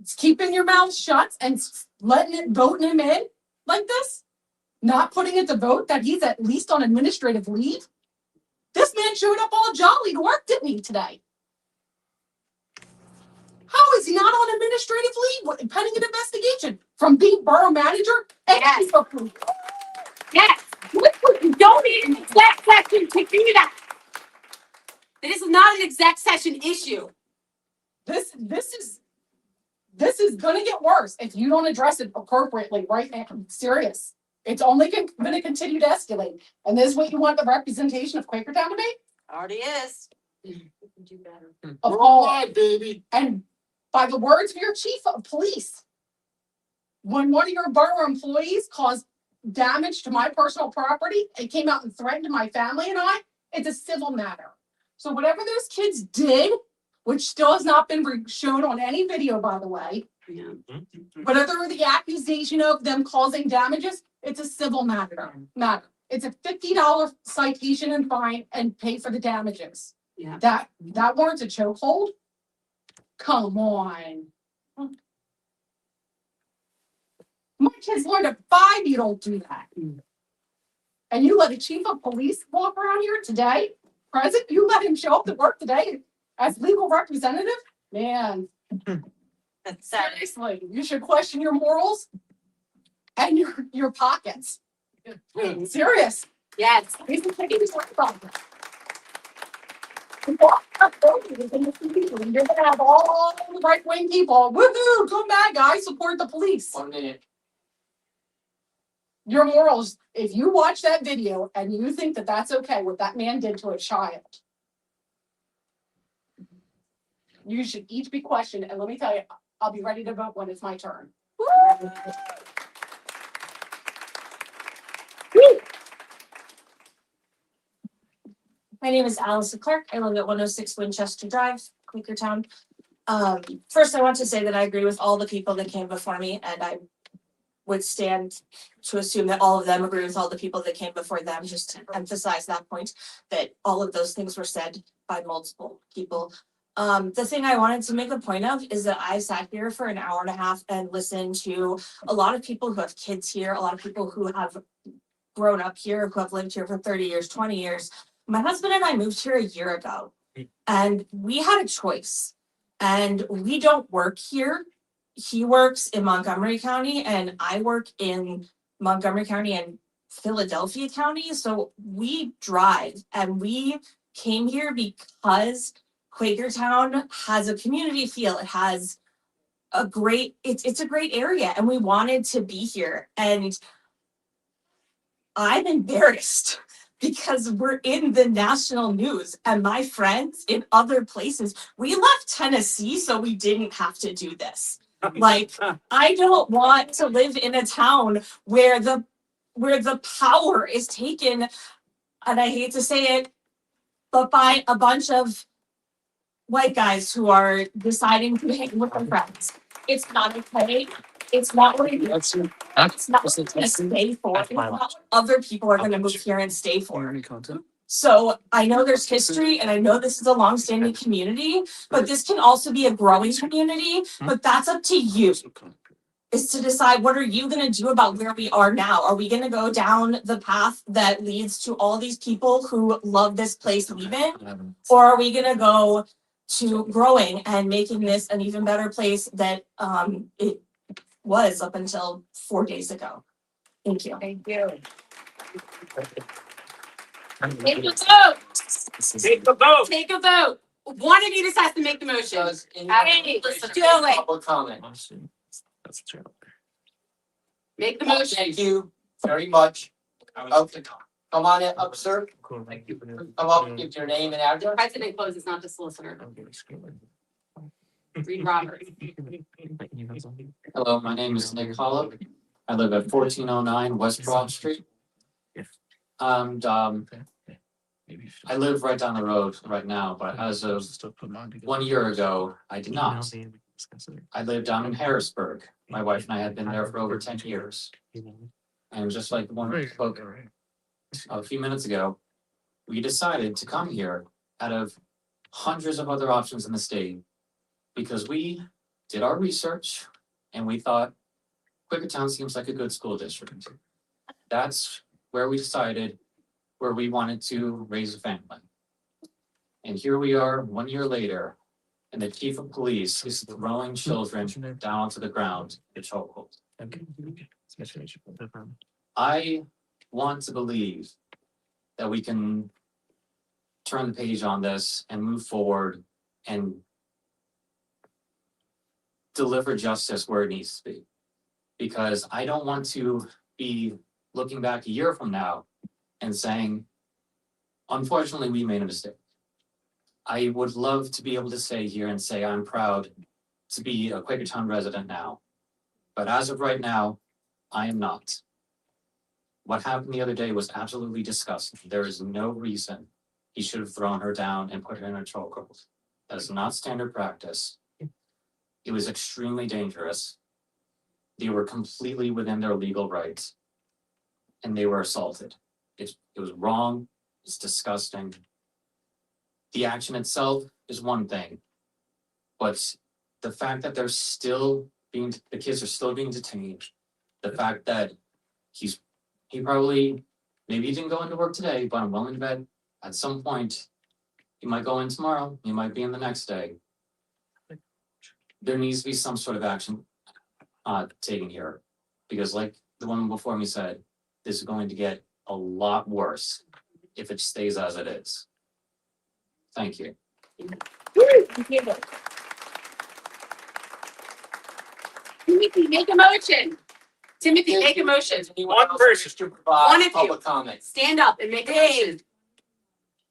[SPEAKER 19] It's keeping your mouth shut and voting him in like this. Not putting it to vote that he's at least on administrative leave. This man showed up all jolly to work, didn't he, today? How is he not on administrative leave pending an investigation from being borough manager?
[SPEAKER 6] Yes. Yes. You don't need an exec session to do that. This is not an exec session issue.
[SPEAKER 19] This is gonna get worse if you don't address it appropriately right now. I'm serious. It's only gonna continue to escalate. And this is what you want the representation of Quakertown to be?
[SPEAKER 6] Already is.
[SPEAKER 13] Do better.
[SPEAKER 19] Of all,
[SPEAKER 9] baby.
[SPEAKER 19] and by the words of your chief of police, when one of your borough employees caused damage to my personal property and came out and threatened my family and I, it's a civil matter. So whatever those kids did, which still has not been shown on any video, by the way,
[SPEAKER 6] Yeah.
[SPEAKER 19] whatever the accusation of them causing damages, it's a civil matter. It's a $50 citation and fine and pay for the damages.
[SPEAKER 6] Yeah.
[SPEAKER 19] That warrants a chokehold? Come on. My kids learned at 5 you don't do that. And you let a chief of police walk around here today, present, you let him show up to work today as legal representative? Man,
[SPEAKER 6] That's sad.
[SPEAKER 19] seriously, you should question your morals and your pockets. Serious.
[SPEAKER 6] Yes.
[SPEAKER 19] He's taking his work from you. You're gonna have all the right-wing people, woohoo, come back, guys, support the police.
[SPEAKER 9] 1 minute.
[SPEAKER 19] Your morals, if you watch that video and you think that that's okay, what that man did to a child, you should each be questioned. And let me tell you, I'll be ready to vote when it's my turn.
[SPEAKER 4] My name is Allison Clark. I live at 106 Winchester Drive, Quakertown. First, I want to say that I agree with all the people that came before me, and I would stand to assume that all of them agree with all the people that came before them, just to emphasize that point, that all of those things were said by multiple people. The thing I wanted to make a point of is that I sat here for an hour and a half and listened to a lot of people who have kids here, a lot of people who have grown up here, who have lived here for 30 years, 20 years. My husband and I moved here a year ago, and we had a choice. And we don't work here. He works in Montgomery County, and I work in Montgomery County and Philadelphia County. So we drive, and we came here because Quakertown has a community feel. It has a great, it's a great area, and we wanted to be here. And I'm embarrassed because we're in the national news, and my friends in other places, we left Tennessee so we didn't have to do this. Like, I don't want to live in a town where the power is taken, and I hate to say it, but by a bunch of white guys who are deciding to hang with their friends. It's not okay. It's not what it is. It's not what it's gonna stay for. It's not what other people are gonna move here and stay for. So I know there's history, and I know this is a longstanding community, but this can also be a growing community. But that's up to you. Is to decide, what are you gonna do about where we are now? Are we gonna go down the path that leads to all these people who love this place leaving? Or are we gonna go to growing and making this an even better place that it was up until 4 days ago? Thank you.
[SPEAKER 6] Thank you.
[SPEAKER 2] Take a vote. Take a vote.
[SPEAKER 6] Take a vote. One of you just has to make the motion. Hey, let's do it.
[SPEAKER 9] Public comment.
[SPEAKER 1] That's true.
[SPEAKER 6] Make the motion.
[SPEAKER 9] Thank you very much. Okay, come on up, sir.
[SPEAKER 1] Cool. Thank you.
[SPEAKER 9] Come up, give your name and address.
[SPEAKER 6] President closes, not the solicitor. Read Robert.
[SPEAKER 7] Hello, my name is Nick Hollow. I live at 1409 West Broad Street. And I live right down the road right now, but as of 1 year ago, I did not. I lived down in Harrisburg. My wife and I had been there for over 10 years. And just like the one we spoke a few minutes ago, we decided to come here out of hundreds of other options in the state because we did our research and we thought Quakertown seems like a good school district. That's where we decided where we wanted to raise a family. And here we are 1 year later, and the chief of police is throwing children down onto the ground in chokehold. I want to believe that we can turn the page on this and move forward and deliver justice where it needs to be. Because I don't want to be looking back a year from now and saying, unfortunately, we made a mistake. I would love to be able to stay here and say I'm proud to be a Quakertown resident now. But as of right now, I am not. What happened the other day was absolutely disgusting. There is no reason he should have thrown her down and put her in a chokehold. That is not standard practice. It was extremely dangerous. They were completely within their legal rights. And they were assaulted. It was wrong. It's disgusting. The action itself is one thing, but the fact that the kids are still being detained, the fact that he probably, maybe he didn't go into work today, but I'm willing to bet at some point, he might go in tomorrow, he might be in the next day. There needs to be some sort of action taken here, because like the woman before me said, this is going to get a lot worse if it stays as it is. Thank you.
[SPEAKER 6] Timothy, make a motion. Timothy, make a motion.
[SPEAKER 9] One person to provide
[SPEAKER 6] One of you.
[SPEAKER 9] public comment.
[SPEAKER 6] Stand up and make a motion.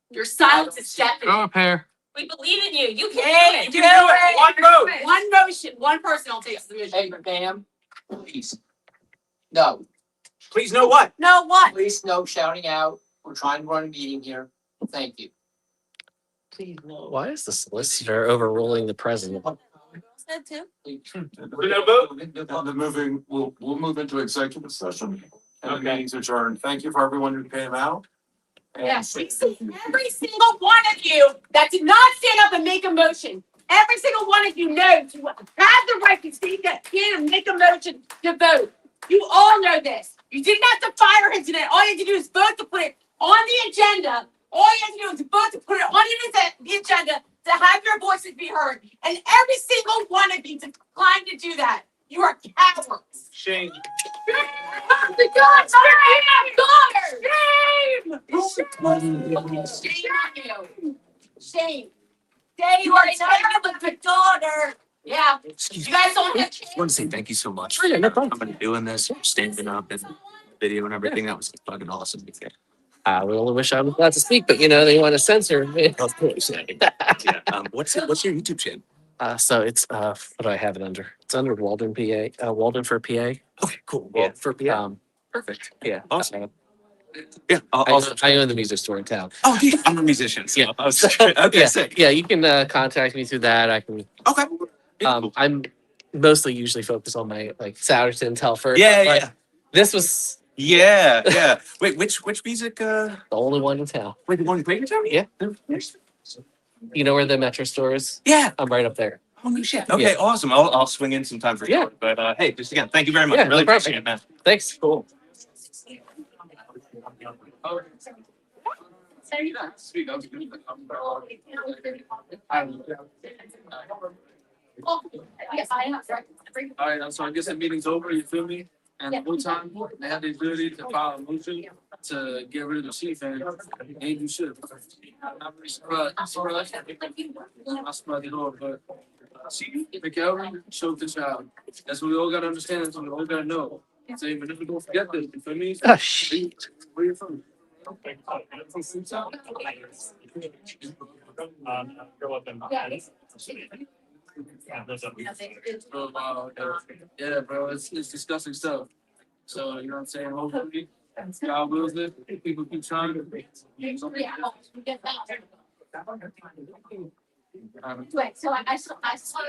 [SPEAKER 6] Your silence is deafening.
[SPEAKER 1] Go up here.
[SPEAKER 6] We believe in you. You can do it.
[SPEAKER 9] One vote.
[SPEAKER 6] One motion. One person will take the motion.
[SPEAKER 9] Hey, ma'am, please. No,
[SPEAKER 15] Please know what?
[SPEAKER 6] No, what?
[SPEAKER 9] please no shouting out. We're trying to run a meeting here. Thank you.
[SPEAKER 1] Why is the solicitor overruling the president?
[SPEAKER 4] said too.
[SPEAKER 8] We'll move into executive session. And the meeting's adjourned. Thank you for everyone who came out.
[SPEAKER 6] Yes, every single one of you that did not stand up and make a motion, every single one of you knows you have the right to stand up here and make a motion to vote. You all know this. You didn't have to fire him today. All you had to do is vote to put it on the agenda. All you had to do is vote to put it on the agenda to have your voices be heard. And every single one of you declined to do that. You are cowards.
[SPEAKER 15] Shame.
[SPEAKER 6] The God, shame on you. Shame. You are a terrible daughter. Yeah. You guys don't have.
[SPEAKER 5] I want to say thank you so much.
[SPEAKER 1] Oh, yeah, no problem.
[SPEAKER 5] I'm gonna doing this, standing up and video and everything. That was fucking awesome.
[SPEAKER 1] I really wish I was allowed to speak, but they want to censor me.
[SPEAKER 5] Of course. Yeah. What's your YouTube channel?
[SPEAKER 1] So it's what do I have it under? It's under Walden, PA. Walden for PA.
[SPEAKER 5] Okay, cool. Yeah, for PA. Perfect.
[SPEAKER 1] Yeah.
[SPEAKER 5] Awesome. Yeah,
[SPEAKER 1] I own the music store in town.
[SPEAKER 5] Oh, yeah, I'm a musician. So
[SPEAKER 1] Yeah.
[SPEAKER 5] I was, okay,
[SPEAKER 1] Yeah,
[SPEAKER 5] sick.
[SPEAKER 1] yeah. You can contact me through that. I can.
[SPEAKER 5] Okay. Yeah, cool.
[SPEAKER 1] I'm mostly usually focused on my Souderton, Telford.
[SPEAKER 5] Yeah,
[SPEAKER 1] but
[SPEAKER 5] yeah.
[SPEAKER 1] This was
[SPEAKER 5] Yeah. Wait, which music?
[SPEAKER 1] the only one in town.
[SPEAKER 5] Wait, the one in Quakertown?
[SPEAKER 1] Yeah. You know where the Metro store is?
[SPEAKER 5] Yeah.
[SPEAKER 1] I'm right up there.
[SPEAKER 5] Oh no shit. Okay, awesome. I'll swing in sometime for sure. But hey, just again, thank you very much.
[SPEAKER 1] Yeah,
[SPEAKER 5] Really
[SPEAKER 1] no problem.
[SPEAKER 5] appreciate it, man.
[SPEAKER 1] Thanks.
[SPEAKER 5] Cool.
[SPEAKER 3] Alright, so I guess the meeting's over, you feel me? And the whole time, they have the ability to file a motion to get rid of the chief and you should. I'm pretty surprised. I'm surprised it all, but Chief McElree showed the child. That's what we all gotta understand, that's what we all gotta know. So even if we don't forget this, you feel me?
[SPEAKER 1] Oh, shit.
[SPEAKER 3] Where you from? Yeah, bro, it's disgusting stuff. So, you know what I'm saying? Hopefully, God wills it. People keep trying to.
[SPEAKER 18] Wait, so I saw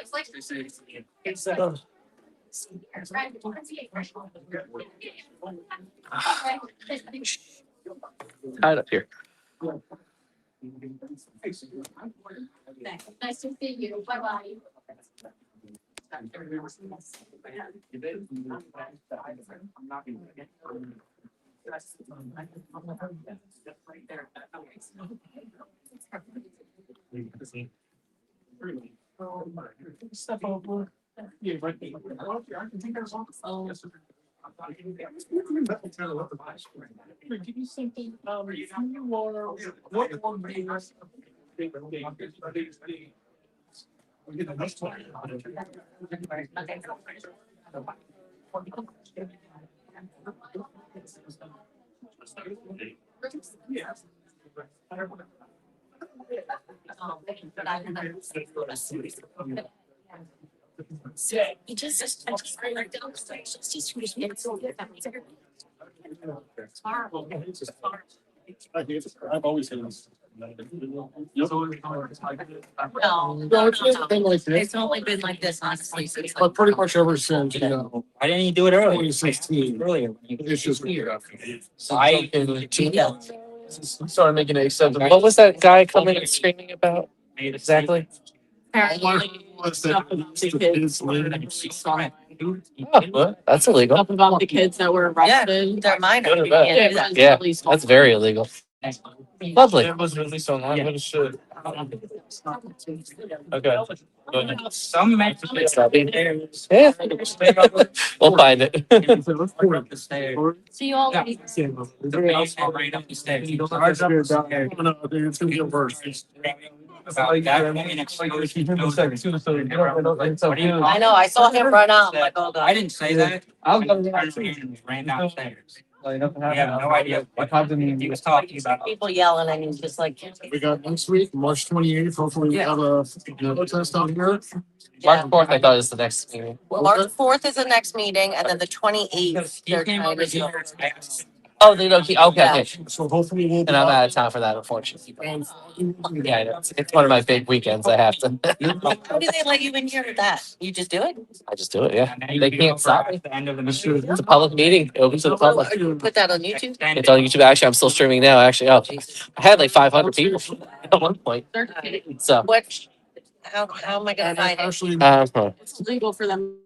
[SPEAKER 18] it's like.
[SPEAKER 3] They say,
[SPEAKER 1] Tied up here.
[SPEAKER 18] Nice to see you. Bye bye.
[SPEAKER 3] Step over. Yeah, right there. I can think there's also. Give me something, you are, what one years?
[SPEAKER 18] He just right down the street. It's so good. It's horrible.
[SPEAKER 3] I've always said this.
[SPEAKER 13] No, it's only been like this, honestly, since.
[SPEAKER 11] But pretty much ever since,
[SPEAKER 14] Why didn't you do it earlier?
[SPEAKER 11] 2016.
[SPEAKER 14] Earlier.
[SPEAKER 11] It's just weird.
[SPEAKER 1] Started making it acceptable. What was that guy coming and screaming about exactly?
[SPEAKER 11] Was that his
[SPEAKER 1] Oh, well, that's illegal.
[SPEAKER 21] Stuff about the kids that were arrested.
[SPEAKER 13] They're minor.
[SPEAKER 1] Good or bad? Yeah, that's very illegal. Lovely.
[SPEAKER 3] It was released online, but it should. Okay.
[SPEAKER 14] Some men.
[SPEAKER 1] Yeah. We'll find it.
[SPEAKER 14] Up the stairs.
[SPEAKER 18] So you all.
[SPEAKER 14] The basement right up the stairs.
[SPEAKER 11] It's gonna get worse.
[SPEAKER 14] About that, I mean,
[SPEAKER 13] I know, I saw him run out, I'm like, oh
[SPEAKER 14] I
[SPEAKER 13] god.
[SPEAKER 14] didn't say that. I ran downstairs. We have no idea what he was talking about.
[SPEAKER 13] People yelling and he's just like.
[SPEAKER 11] We got next week, March 28th. Hopefully we have a protest out here.
[SPEAKER 1] March 4th, I thought was the next meeting.
[SPEAKER 13] March 4th is the next meeting and then the 28th. They're trying to do.
[SPEAKER 1] Oh, they don't keep, okay, okay.
[SPEAKER 11] So hopefully we'll.
[SPEAKER 1] And I'm out of town for that, unfortunately. Yeah, I know. It's one of my big weekends. I have to.
[SPEAKER 17] How do they let you in here with that? You just do it?
[SPEAKER 1] I just do it. Yeah, they can't stop me. It's a public meeting, open to the public.
[SPEAKER 17] Put that on YouTube?
[SPEAKER 1] It's on YouTube. Actually, I'm still streaming now. Actually, oh, I had like 500 people at one point. So.
[SPEAKER 17] What? How am I gonna find it?
[SPEAKER 11] Actually.
[SPEAKER 17] It's legal for them.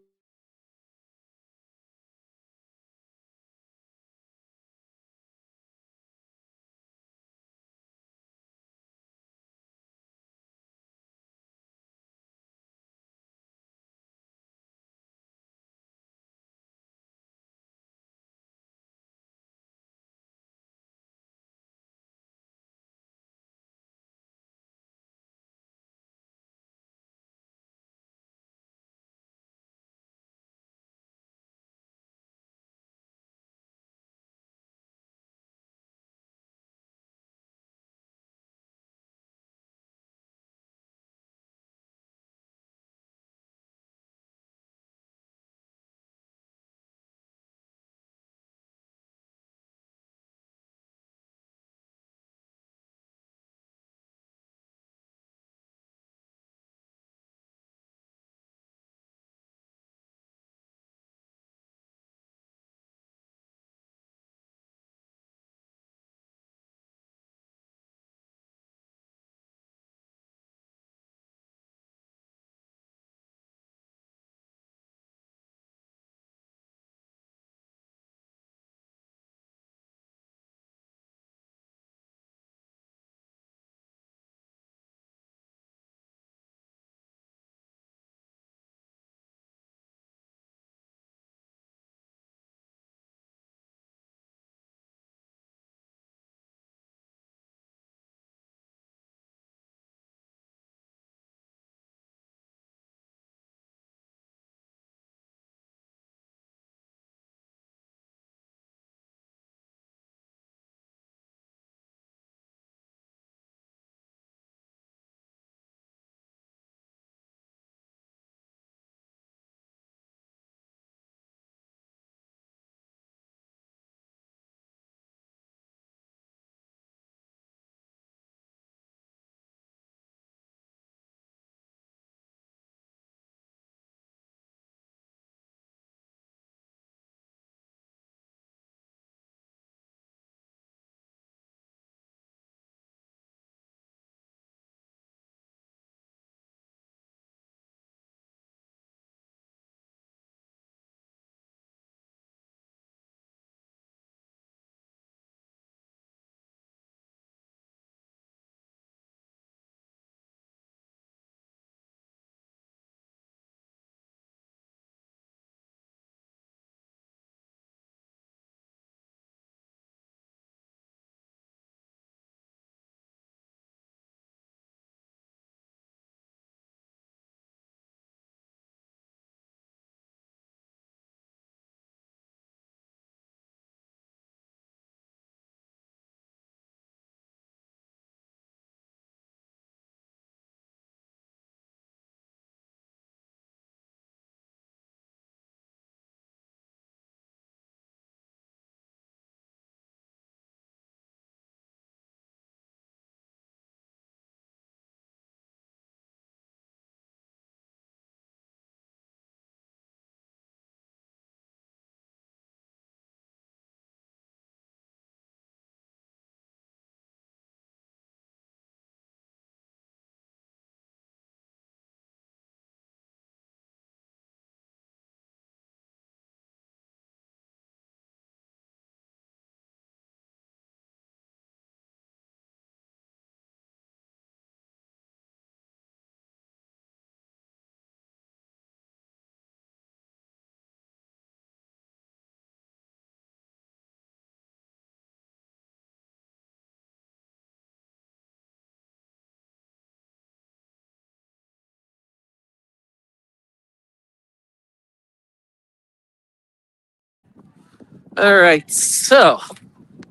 [SPEAKER 1] All right. So,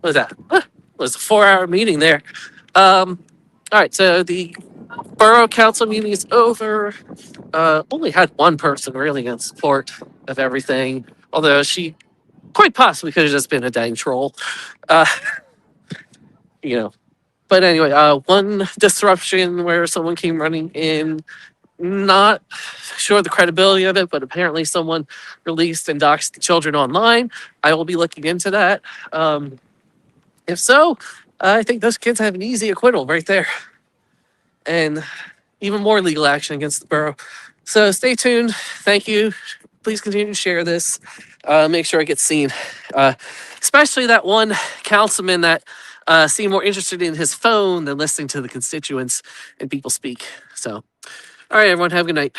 [SPEAKER 1] what was that? It was a 4-hour meeting there. All right. So the borough council meeting is over. Only had one person really in support of everything, although she quite possibly could have just been a dang troll. Uh, you know. But anyway, one disruption where someone came running in, not sure the credibility of it, but apparently someone released and doxed children online. I will be looking into that. If so, I think those kids have an easy acquittal right there. And even more legal action against the borough. So stay tuned. Thank you. Please continue to share this. Make sure it gets seen. Especially that one councilman that seemed more interested in his phone than listening to the constituents and people speak. So, all right, everyone, have a good night.